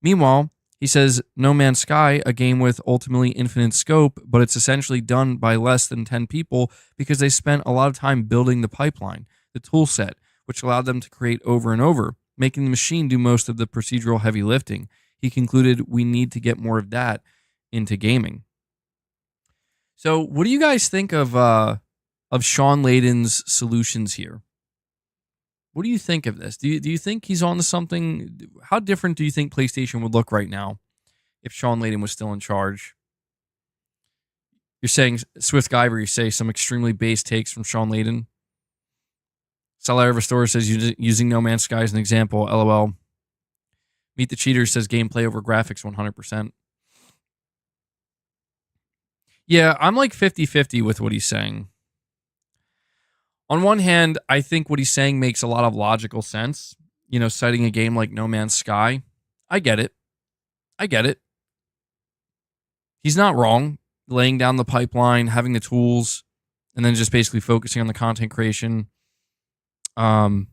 Meanwhile, he says No Man's Sky, a game with ultimately infinite scope, but it's essentially done by less than 10 people because they spent a lot of time building the pipeline, the tool set, which allowed them to create over and over, making the machine do most of the procedural heavy lifting. He concluded we need to get more of that into gaming. So what do you guys think of Shawn Layden's solutions here? What do you think of this? Do you think he's on to something? How different do you think PlayStation would look right now if Shawn Layden was still in charge? You're saying, Swift Guyver, you say some extremely base takes from Shawn Layden. Salar Restore says using No Man's Sky as an example, LOL. Meet the Cheater says gameplay over graphics 100%. Yeah, I'm like 50-50 with what he's saying. On one hand, I think what he's saying makes a lot of logical sense. You know, citing a game like No Man's Sky. I get it. He's not wrong. Laying down the pipeline, having the tools, and then just basically focusing on the content creation. Letting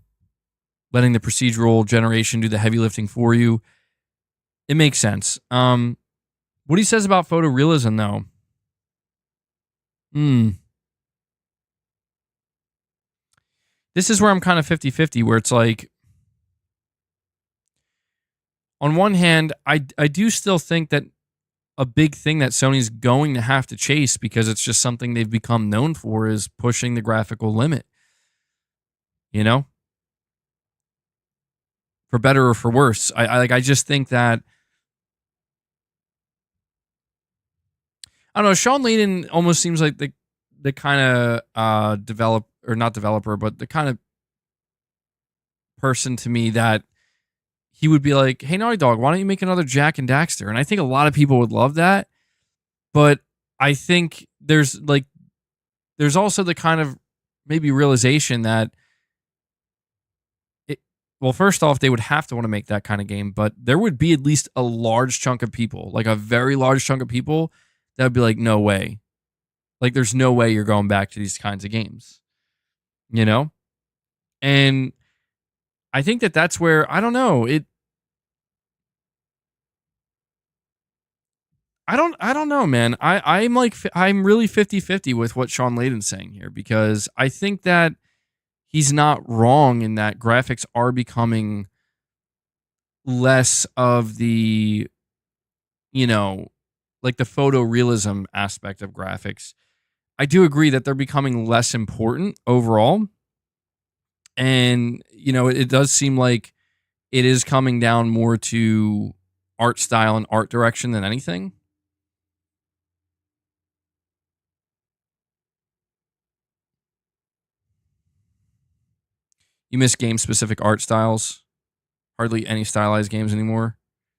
the procedural generation do the heavy lifting for you. It makes sense. What he says about photorealism, though. This is where I'm kind of 50-50, where it's like, on one hand, I do still think that a big thing that Sony's going to have to chase, because it's just something they've become known for, is pushing the graphical limit. You know? For better or for worse. I just think that, I don't know, Shawn Layden almost seems like the kind of not developer, but the kind of person to me that he would be like, hey, Naughty Dog, why don't you make another Jak and Daxter? And I think a lot of people would love that. But I think there's also the kind of maybe realization that, well, first off, they would have to want to make that kind of game, but there would be at least a large chunk of people, like a very large chunk of people, that would be like, no way. Like, there's no way you're going back to these kinds of games. You know? And I think that's where, I don't know, I don't know, man. I'm really 50-50 with what Shawn Layden's saying here, because I think that he's not wrong in that graphics are becoming less of the, you know, like the photorealism aspect of graphics. I do agree that they're becoming less important overall. And, you know, it does seem like it is coming down more to art style and art direction than anything. You miss game-specific art styles. Hardly any stylized games anymore.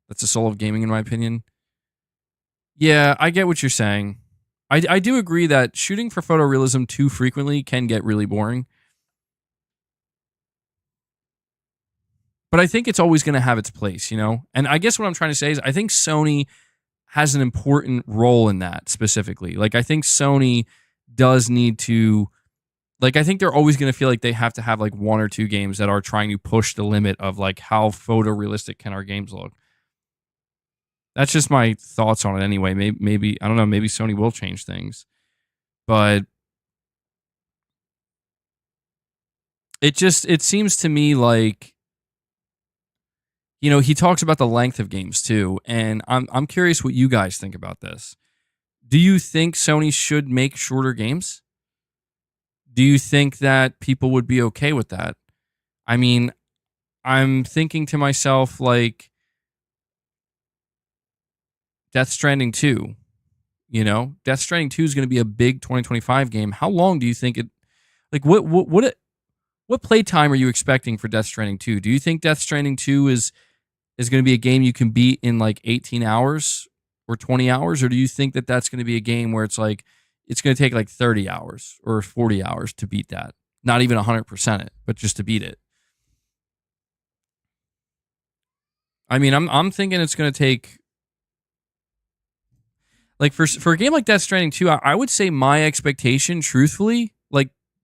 That's the soul of gaming, in my opinion. Yeah, I get what you're saying. I do agree that shooting for photorealism too frequently can get really boring. But I think it's always going to have its place, you know? And I guess what I'm trying to say is I think Sony has an important role in that specifically. Like, I think Sony does need to... Like, I think they're always going to feel like they have to have, like, one or two games that are trying to push the limit of, like, how photorealistic can our games look. That's just my thoughts on it anyway. Maybe I don't know, maybe Sony will change things. But it seems to me like, you know, he talks about the length of games too, and I'm curious what you guys think about this. Do you think Sony should make shorter games? Do you think that people would be okay with that? I mean, I'm thinking to myself, like, Death Stranding 2, you know? Death Stranding 2 is going to be a big 2025 game. How long do you think it... Like, what playtime are you expecting for Death Stranding 2? Do you think Death Stranding 2 is going to be a game you can beat in, like, 18 hours or 20 hours? Or do you think that that's going to be a game where it's, like, it's going to take, like, 30 hours or 40 hours to beat that? Not even 100% it, but just to beat it. I mean, I'm thinking it's going to take... Like, for a game like Death Stranding 2, I would say my expectation, truthfully,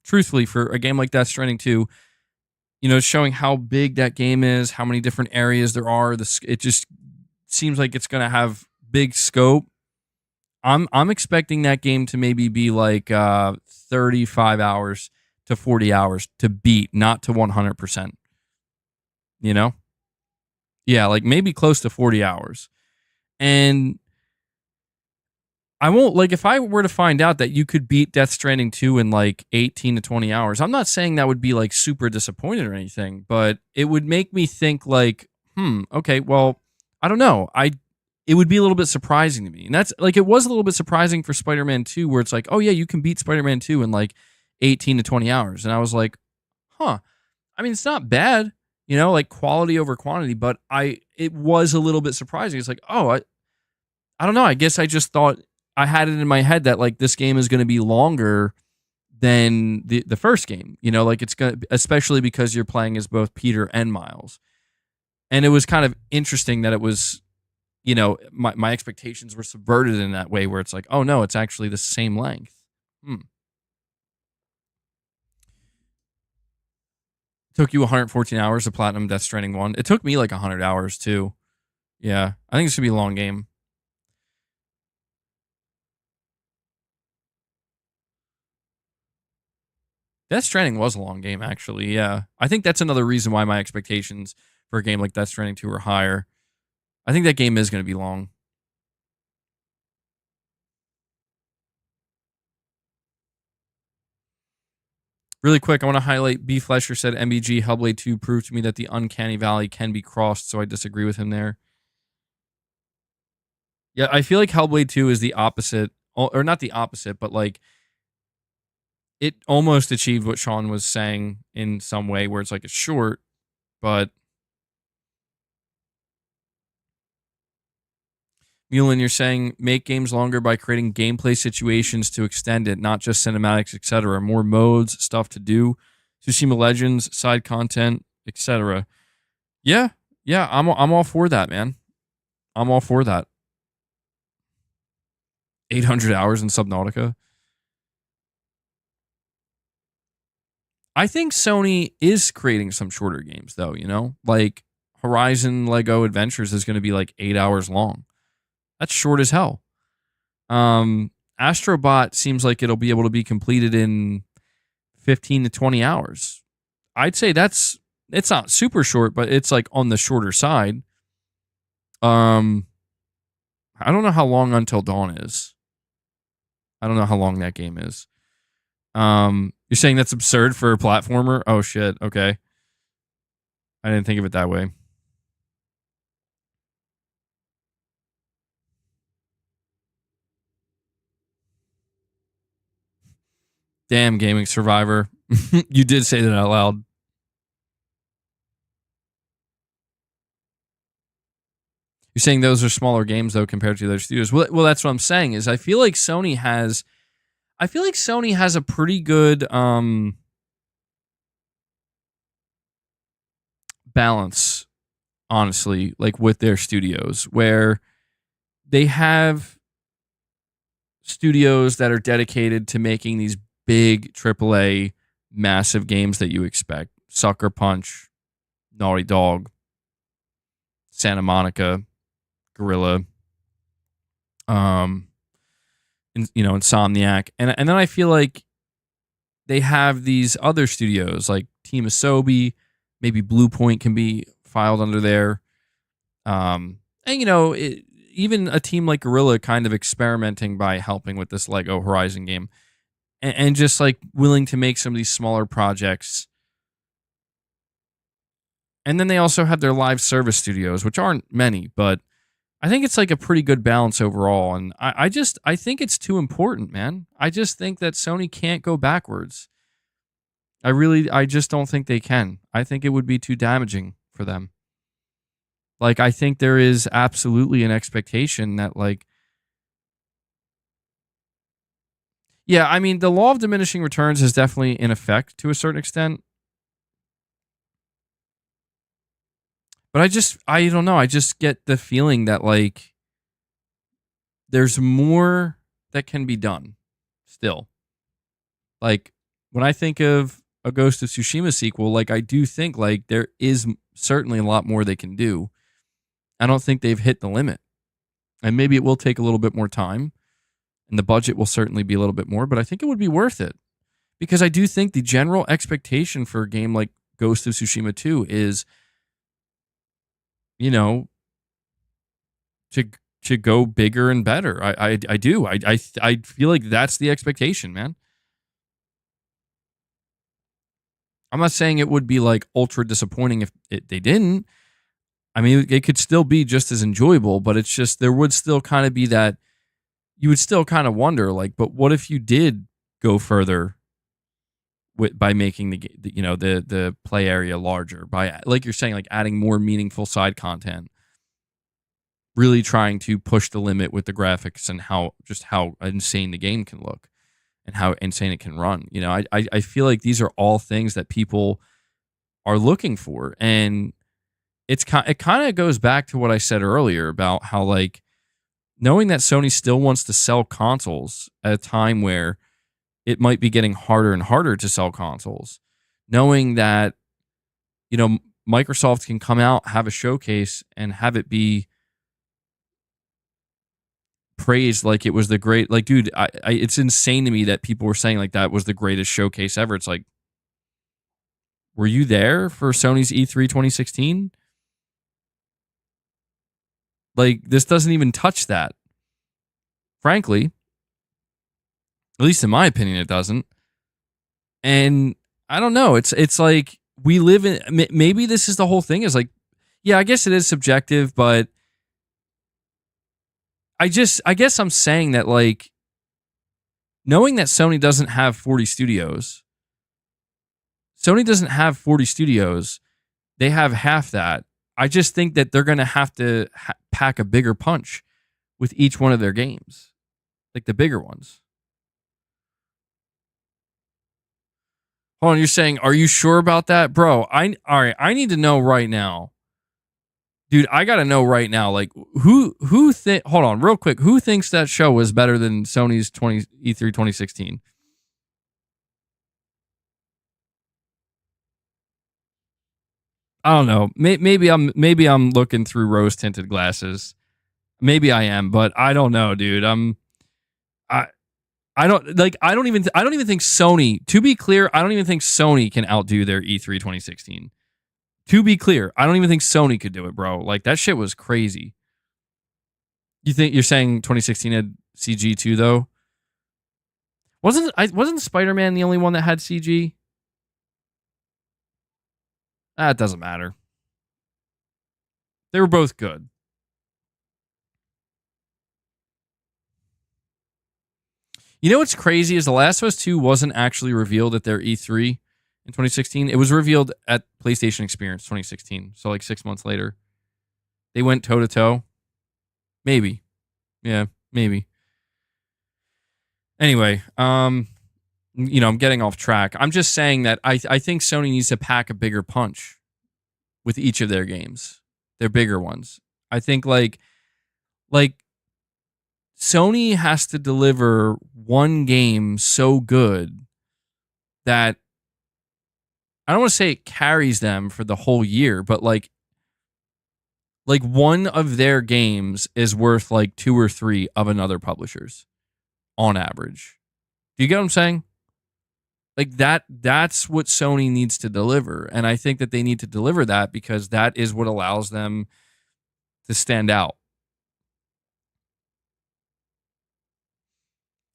truthfully, for a game like Death Stranding 2, showing how big that game is, how many different areas there are, it just seems like it's going to have big scope. I'm expecting that game to maybe be like 35 hours to 40 hours to beat, not to 100%. Yeah, like maybe close to 40 hours. And I won't, like, if I were to find out that you could beat Death Stranding 2 in like 18 to 20 hours, I'm not saying that would be like super disappointed or anything, but it would make me think like, okay, well, I don't know. It would be a little bit surprising to me. And that's like, it was a little bit surprising for Spider-Man 2, where it's like, oh yeah, you can beat Spider-Man 2 in like 18 to 20 hours. And I was like, I mean, it's not bad, like quality over quantity, but it was a little bit surprising. It's like, I don't know. I guess I just thought, I had it in my head that like this game is going to be longer than the first game, like it's going to, especially because you're playing as both Peter and Miles. And it was kind of interesting that it was, my expectations were subverted in that way, where it's like, oh no, it's actually the same length. It took you 114 hours to platinum Death Stranding 1. It took me like 100 hours too. Yeah, I think it's going to be a long game. Death Stranding was a long game, actually. Yeah, I think that's another reason why my expectations for a game like Death Stranding 2 are higher. I think that game is going to be long. Really quick, I want to highlight B. Flesher said MBG Hellblade 2 proved to me that the uncanny valley can be crossed, so I disagree with him there. Yeah, I feel like Hellblade 2 is the opposite, or not the opposite, but like it almost achieved what Shawn was saying in some way, where it's like it's short, but Mulin, you're saying make games longer by creating gameplay situations to extend it, not just cinematics, etc. More modes, stuff to do, Tsushima Legends, side content, etc. Yeah, I'm all for that, man. I'm all for that. 800 hours in Subnautica. I think Sony is creating some shorter games, though, like Horizon Lego Adventures is going to be like 8 hours long. That's short as hell. Astrobot seems like it'll be able to be completed in 15 to 20 hours. I'd say it's not super short, but it's like on the shorter side. I don't know how long Until Dawn is. I don't know how long that game is. You're saying that's absurd for a platformer? Oh shit, okay. I didn't think of it that way. Damn, Gaming Survivor. You did say that out loud. You're saying those are smaller games though compared to other studios. Well, that's what I'm saying is I feel like Sony has a pretty good balance, honestly, like with their studios, where they have studios that are dedicated to making these big AAA massive games that you expect. Sucker Punch, Naughty Dog, Santa Monica, Guerrilla, Insomniac, and then I feel like they have these other studios like Team Asobi, maybe Bluepoint can be filed under there, and even a team like Guerrilla kind of experimenting by helping with this Lego Horizon game, and just like willing to make some of these smaller projects. And then they also have their live service studios, which aren't many, but I think it's like a pretty good balance overall. And I think it's too important, man. I just think that Sony can't go backwards. I just don't think they can. I think it would be too damaging for them. Like, I think there is absolutely an expectation that, like, yeah, I mean, the law of diminishing returns is definitely in effect to a certain extent. But I don't know. I just get the feeling that, like, there's more that can be done still. Like, when I think of a Ghost of Tsushima sequel, like I do think like there is certainly a lot more they can do. I don't think they've hit the limit. And maybe it will take a little bit more time and the budget will certainly be a little bit more, but I think it would be worth it. Because I do think the general expectation for a game like Ghost of Tsushima 2 is, you know, to go bigger and better. I do. I feel like that's the expectation, man. I'm not saying it would be like ultra disappointing if they didn't. I mean, it could still be just as enjoyable, but it's just there would still kind of be that you would still kind of wonder, like, but what if you did go further by making the play area larger, by, like you're saying, like adding more meaningful side content, really trying to push the limit with the graphics and how insane the game can look and how insane it can run. You know, I feel like these are all things that people are looking for, and it kind of goes back to what I said earlier about how, like, knowing that Sony still wants to sell consoles at a time where it might be getting harder and harder to sell consoles, knowing that, you know, Microsoft can come out, have a showcase, and have it be praised like it was the great, like, dude, it's insane to me that people were saying like that was the greatest showcase ever. It's like, were you there for Sony's E3 2016? Like, this doesn't even touch that. Frankly, at least in my opinion, it doesn't. And I don't know. It's like we live in, maybe this is the whole thing, is like, yeah, I guess it is subjective, but I guess I'm saying that, like, knowing that Sony doesn't have 40 studios, they have half that. I just think that they're going to have to pack a bigger punch with each one of their games, like the bigger ones. Hold on, you're saying, are you sure about that? Bro, all right, I need to know right now. Dude, I got to know right now, like, hold on, real quick, who thinks that show was better than Sony's E3 2016? I don't know. Maybe I'm looking through rose tinted glasses. Maybe I am, but I don't know, dude. I I don't even think Sony, to be clear, I don't even think Sony can outdo their E3 2016. To be clear, I don't even think Sony could do it, bro. Like, that shit was crazy. You're saying 2016 had CG too, though? Wasn't Spider-Man the only one that had CG? That doesn't matter. They were both good. You know what's crazy is The Last of Us 2 wasn't actually revealed at their E3 in 2016. It was revealed at PlayStation Experience 2016. So like 6 months later. They went toe to toe. Maybe. Yeah, maybe. Anyway, I'm getting off track. I'm just saying that I think Sony needs to pack a bigger punch with each of their games. Their bigger ones. I think like Sony has to deliver one game so good that I don't want to say it carries them for the whole year, but like one of their games is worth like 2 or 3 of another publisher's on average. Do you get what I'm saying? Like that's what Sony needs to deliver. And I think that they need to deliver that because that is what allows them to stand out.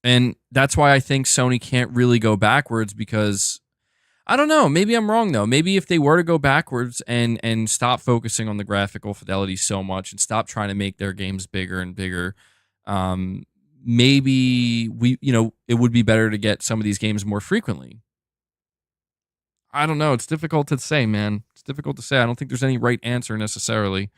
And that's why I think Sony can't really go backwards because I don't know. Maybe I'm wrong though. Maybe if they were to go backwards and stop focusing on the graphical fidelity so much and stop trying to make their games bigger and bigger, maybe it would be better to get some of these games more frequently. I don't know. It's difficult to say, man. It's difficult to say. I don't think there's any right answer necessarily.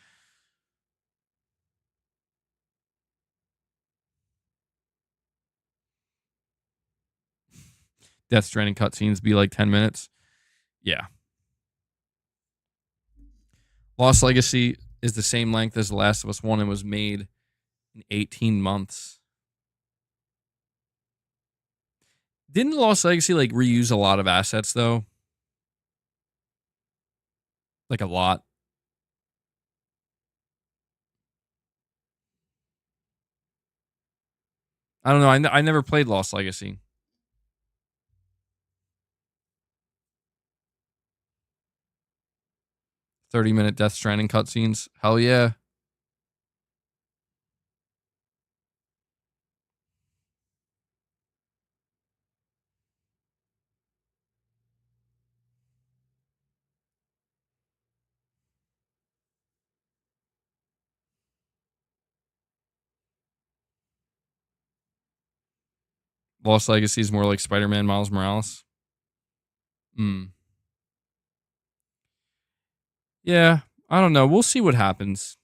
Death Stranding cutscenes be like 10 minutes. Yeah. Lost Legacy is the same length as The Last of Us 1 and was made in 18 months. Didn't Lost Legacy like reuse a lot of assets though? Like a lot. I don't know. I never played Lost Legacy. 30-minute Death Stranding cutscenes. Hell yeah. Lost Legacy is more like Spider-Man Miles Morales. Hmm. Yeah, I don't know. We'll see what happens.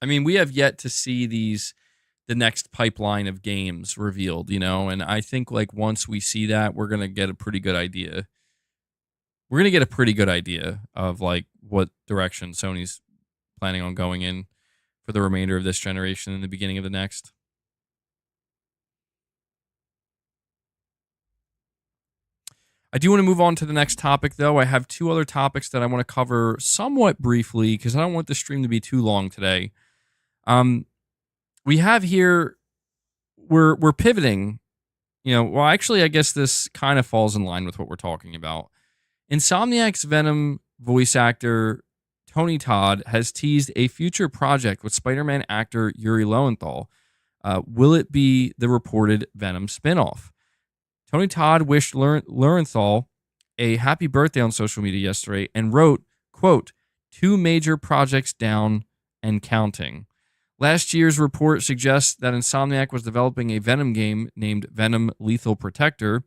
I mean, we have yet to see the next pipeline of games revealed, you know, and I think like once we see that, we're gonna get a pretty good idea. We're gonna get a pretty good idea of like what direction Sony's planning on going in for the remainder of this generation and the beginning of the next. I do want to move on to the next topic, though. I have two other topics that I want to cover somewhat briefly because I don't want the stream to be too long today. We have here we're pivoting. You know, well, actually, I guess this kind of falls in line with what we're talking about. Insomniac's Venom voice actor Tony Todd has teased a future project with Spider-Man actor Yuri Lowenthal. Will it be the reported Venom spinoff? Tony Todd wished Lowenthal a happy birthday on social media yesterday and wrote, quote, 2 major projects down and counting. Last year's report suggests that Insomniac was developing a Venom game named Venom Lethal Protector.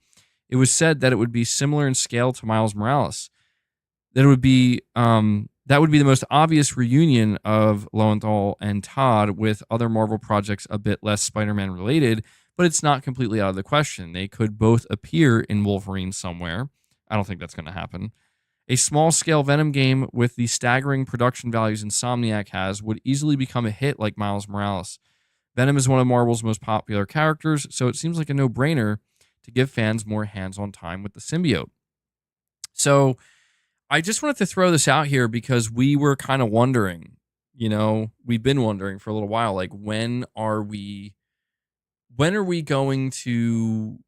It was said that it would be similar in scale to Miles Morales. That it would be that would be the most obvious reunion of Lowenthal and Todd, with other Marvel projects a bit less Spider-Man related, but it's not completely out of the question. They could both appear in Wolverine somewhere. I don't think that's going to happen. A small-scale Venom game with the staggering production values Insomniac has would easily become a hit like Miles Morales. Venom is one of Marvel's most popular characters, so it seems like a no-brainer to give fans more hands-on time with the symbiote. So I just wanted to throw this out here because we were kind of wondering, you know, we've been wondering for a little while, like when are we going to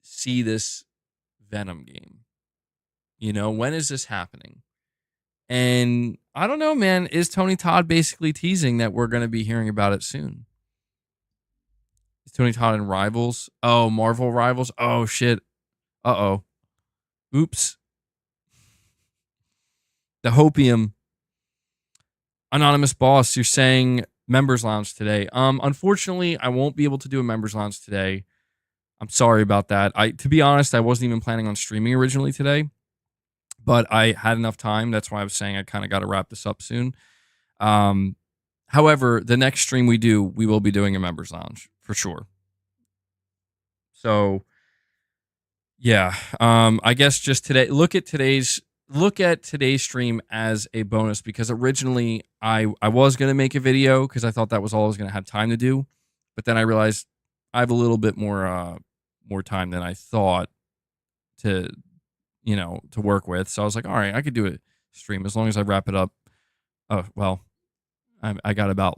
see this Venom game? You know, when is this happening? And I don't know, man. Is Tony Todd basically teasing that we're going to be hearing about it soon? Is Tony Todd in Rivals? Oh, Marvel Rivals? Oh, shit. Uh-oh. Oops. The Hopium. Anonymous Boss, you're saying Members Lounge today. Unfortunately, I won't be able to do a Members Lounge today. I'm sorry about that. To be honest, I wasn't even planning on streaming originally today, but I had enough time. That's why I was saying I kind of got to wrap this up soon. However, the next stream we do, we will be doing a Members Lounge for sure. So, yeah. I guess just today, look at today's stream as a bonus, because originally I was going to make a video because I thought that was all I was going to have time to do. But then I realized I have a little bit more time than I thought to work with. So I was like, all right, I could do a stream as long as I wrap it up. Oh, well, I got about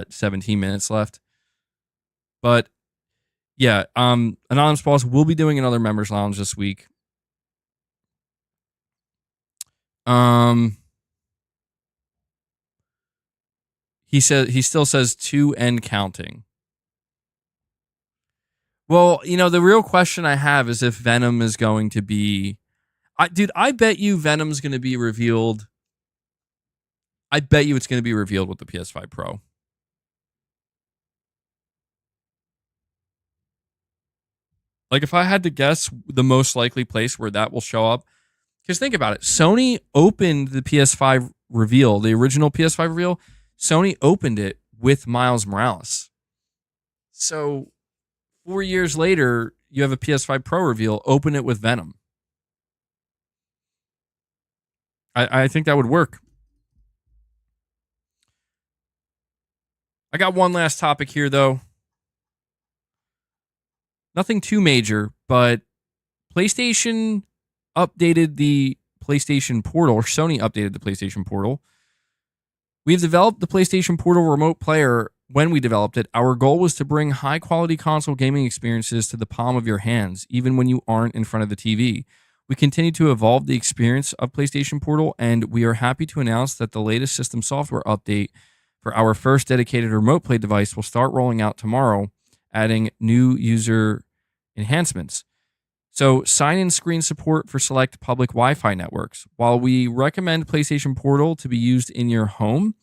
17 minutes left. But yeah, Anonymous Boss will be doing another Members Lounge this week. He still says 2 and counting. Well, the real question I have is if Venom is going to be... I bet you Venom's going to be revealed. I bet you it's going to be revealed with the PS5 Pro. Like, if I had to guess the most likely place where that will show up, because think about it. Sony opened the PS5 reveal, the original PS5 reveal. Sony opened it with Miles Morales. So 4 years later, you have a PS5 Pro reveal, open it with Venom. I think that would work. I got one last topic here, though. Nothing too major, but PlayStation updated the PlayStation Portal, or Sony updated the PlayStation Portal. We've developed the PlayStation Portal Remote Player. When we developed it, our goal was to bring high-quality console gaming experiences to the palm of your hands, even when you aren't in front of the TV. We continue to evolve the experience of PlayStation Portal, and we are happy to announce that the latest system software update for our first dedicated remote play device will start rolling out tomorrow, adding new user enhancements. So, sign-in screen support for select public Wi-Fi networks. While we recommend PlayStation Portal to be used in your home,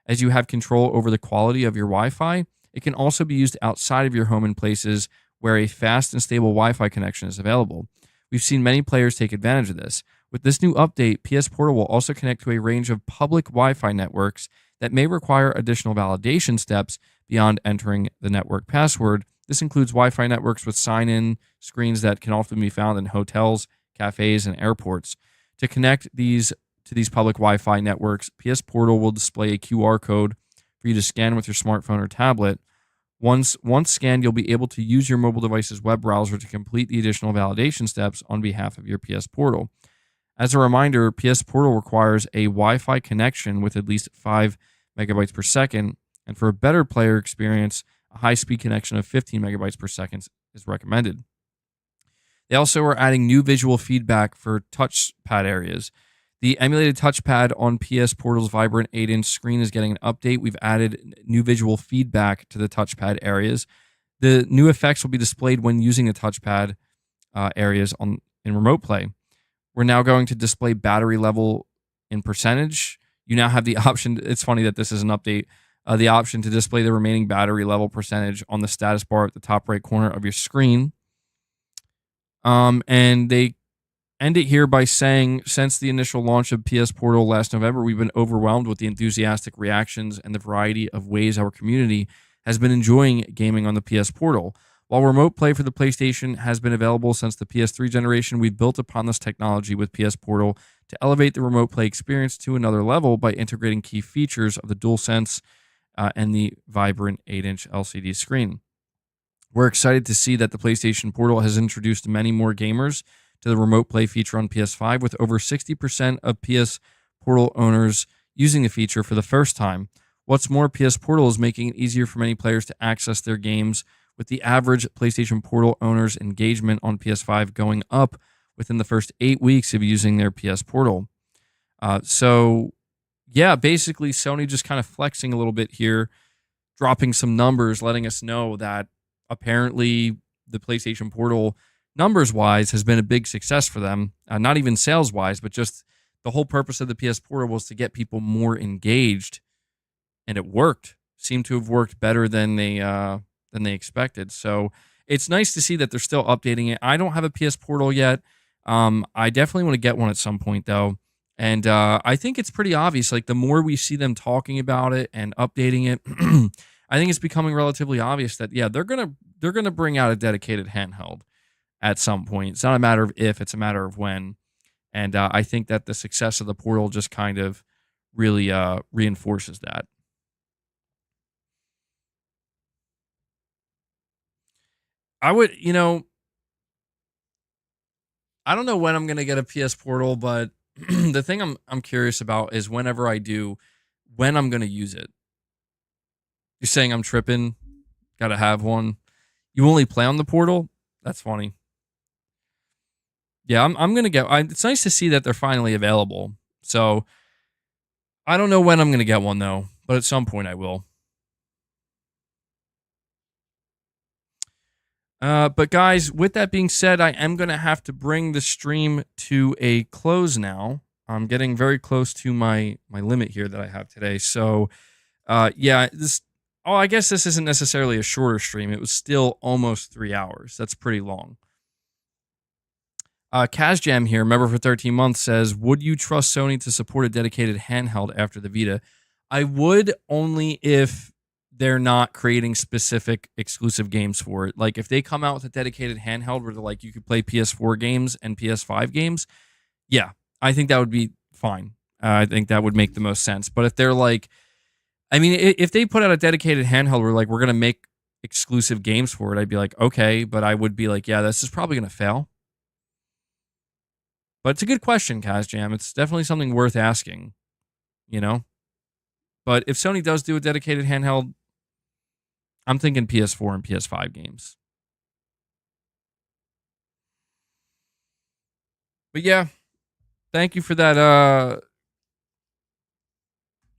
as you have control over the quality of your Wi-Fi, it can also be used outside of your home in places where a fast and stable Wi-Fi connection is available. We've seen many players take advantage of this. With this new update, PS Portal will also connect to a range of public Wi-Fi networks that may require additional validation steps beyond entering the network password. This includes Wi-Fi networks with sign-in screens that can often be found in hotels, cafes, and airports. To connect to these public Wi-Fi networks, PS Portal will display a QR code for you to scan with your smartphone or tablet. Once scanned, you'll be able to use your mobile device's web browser to complete the additional validation steps on behalf of your PS Portal. As a reminder, PS Portal requires a Wi-Fi connection with at least 5 megabytes per second, and for a better player experience, a high-speed connection of 15 megabytes per second is recommended. They also are adding new visual feedback for touchpad areas. The emulated touchpad on PS Portal's vibrant 8-inch screen is getting an update. We've added new visual feedback to the touchpad areas. The new effects will be displayed when using the touchpad areas in remote play. We're now going to display battery level in percentage. You now have the option. It's funny that this is an update. The option to display the remaining battery level percentage on the status bar at the top right corner of your screen. And they end it here by saying, since the initial launch of PS Portal last November, we've been overwhelmed with the enthusiastic reactions and the variety of ways our community has been enjoying gaming on the PS Portal. While remote play for the PlayStation has been available since the PS3 generation, we've built upon this technology with PS Portal to elevate the remote play experience to another level by integrating key features of the DualSense and the vibrant 8-inch LCD screen. We're excited to see that the PlayStation Portal has introduced many more gamers to the remote play feature on PS5, with over 60% of PS Portal owners using the feature for the first time. What's more, PS Portal is making it easier for many players to access their games, with the average PlayStation Portal owner's engagement on PS5 going up within the first 8 weeks of using their PS Portal. Yeah, basically Sony just kind of flexing a little bit here, dropping some numbers, letting us know that apparently the PlayStation Portal, numbers-wise, has been a big success for them. Not even sales-wise, but just the whole purpose of the PS Portal was to get people more engaged, and it worked. Seemed to have worked better than they expected. So it's nice to see that they're still updating it. I don't have a PS Portal yet. I definitely want to get one at some point, though. And I think it's pretty obvious. Like, the more we see them talking about it and updating it, I think it's becoming relatively obvious that, yeah, they're gonna bring out a dedicated handheld at some point. It's not a matter of if, it's a matter of when. And I think that the success of the Portal just kind of really reinforces that. I would, I don't know when I'm gonna get a PS Portal, but the thing I'm curious about is whenever I do, when I'm gonna use it. You're saying I'm tripping? Gotta have one. You only play on the Portal? That's funny. Yeah, I'm gonna get. It's nice to see that they're finally available. So I don't know when I'm gonna get one though, but at some point I will. But guys, with that being said, I am gonna have to bring the stream to a close now. I'm getting very close to my limit here that I have today. So, yeah, this. Oh, I guess this isn't necessarily a shorter stream. It was still almost 3 hours. That's pretty long. Kazjam here, member for 13 months, says, would you trust Sony to support a dedicated handheld after the Vita? I would, only if they're not creating specific exclusive games for it. Like, if they come out with a dedicated handheld where they're like, you could play PS4 games and PS5 games, yeah, I think that would be fine. I think that would make the most sense. But if they're like, I mean, if they put out a dedicated handheld where, like, we're going to make exclusive games for it, I'd be like, okay, but I would be like, yeah, this is probably going to fail. But it's a good question, Kazjam. It's definitely something worth asking, you know? But if Sony does do a dedicated handheld, I'm thinking PS4 and PS5 games. But yeah, thank you for that.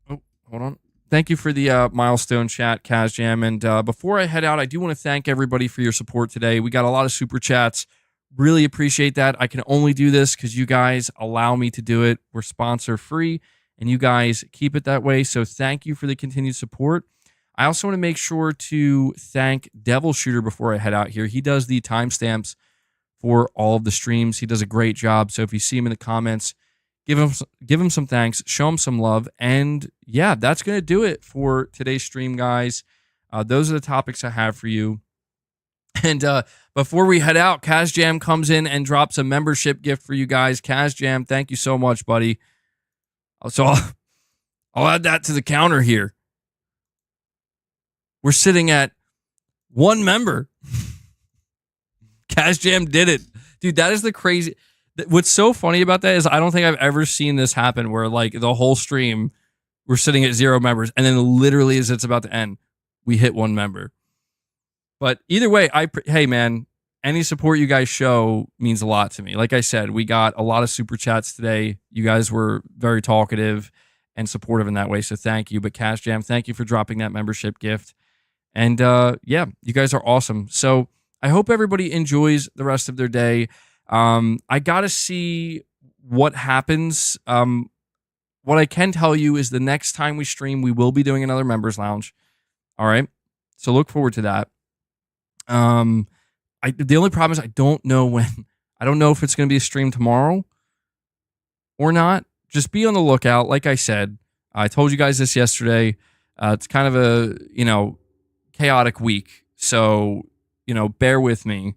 Hold on. Thank you for the milestone chat, Kazjam. And before I head out, I do want to thank everybody for your support today. We got a lot of super chats. Really appreciate that. I can only do this because you guys allow me to do it. We're sponsor free, and you guys keep it that way. So thank you for the continued support. I also want to make sure to thank Devil Shooter before I head out here. He does the timestamps for all of the streams. He does a great job. So if you see him in the comments, give him some thanks, show him some love, and yeah, that's going to do it for today's stream, guys. Those are the topics I have for you. And before we head out, Kazjam comes in and drops a membership gift for you guys. Kazjam, thank you so much, buddy. So I'll add that to the counter here. We're sitting at 1 member. Kazjam did it. Dude, that is the crazy... What's so funny about that is I don't think I've ever seen this happen where like the whole stream we're sitting at 0 members and then literally as it's about to end, we hit 1 member. But either way, hey man, any support you guys show means a lot to me. Like I said, we got a lot of super chats today. You guys were very talkative and supportive in that way, so thank you. But Kazjam, thank you for dropping that membership gift. And yeah, you guys are awesome. So I hope everybody enjoys the rest of their day. I gotta see what happens. What I can tell you is the next time we stream, we will be doing another members lounge. All right, so look forward to that. The only problem is I don't know when. I don't know if it's going to be a stream tomorrow or not. Just be on the lookout. Like I said, I told you guys this yesterday. It's kind of a chaotic week, so bear with me.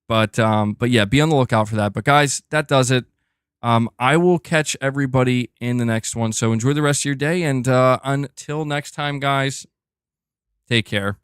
But yeah, be on the lookout for that. But guys, that does it. I will catch everybody in the next one. So enjoy the rest of your day, and until next time, guys, take care.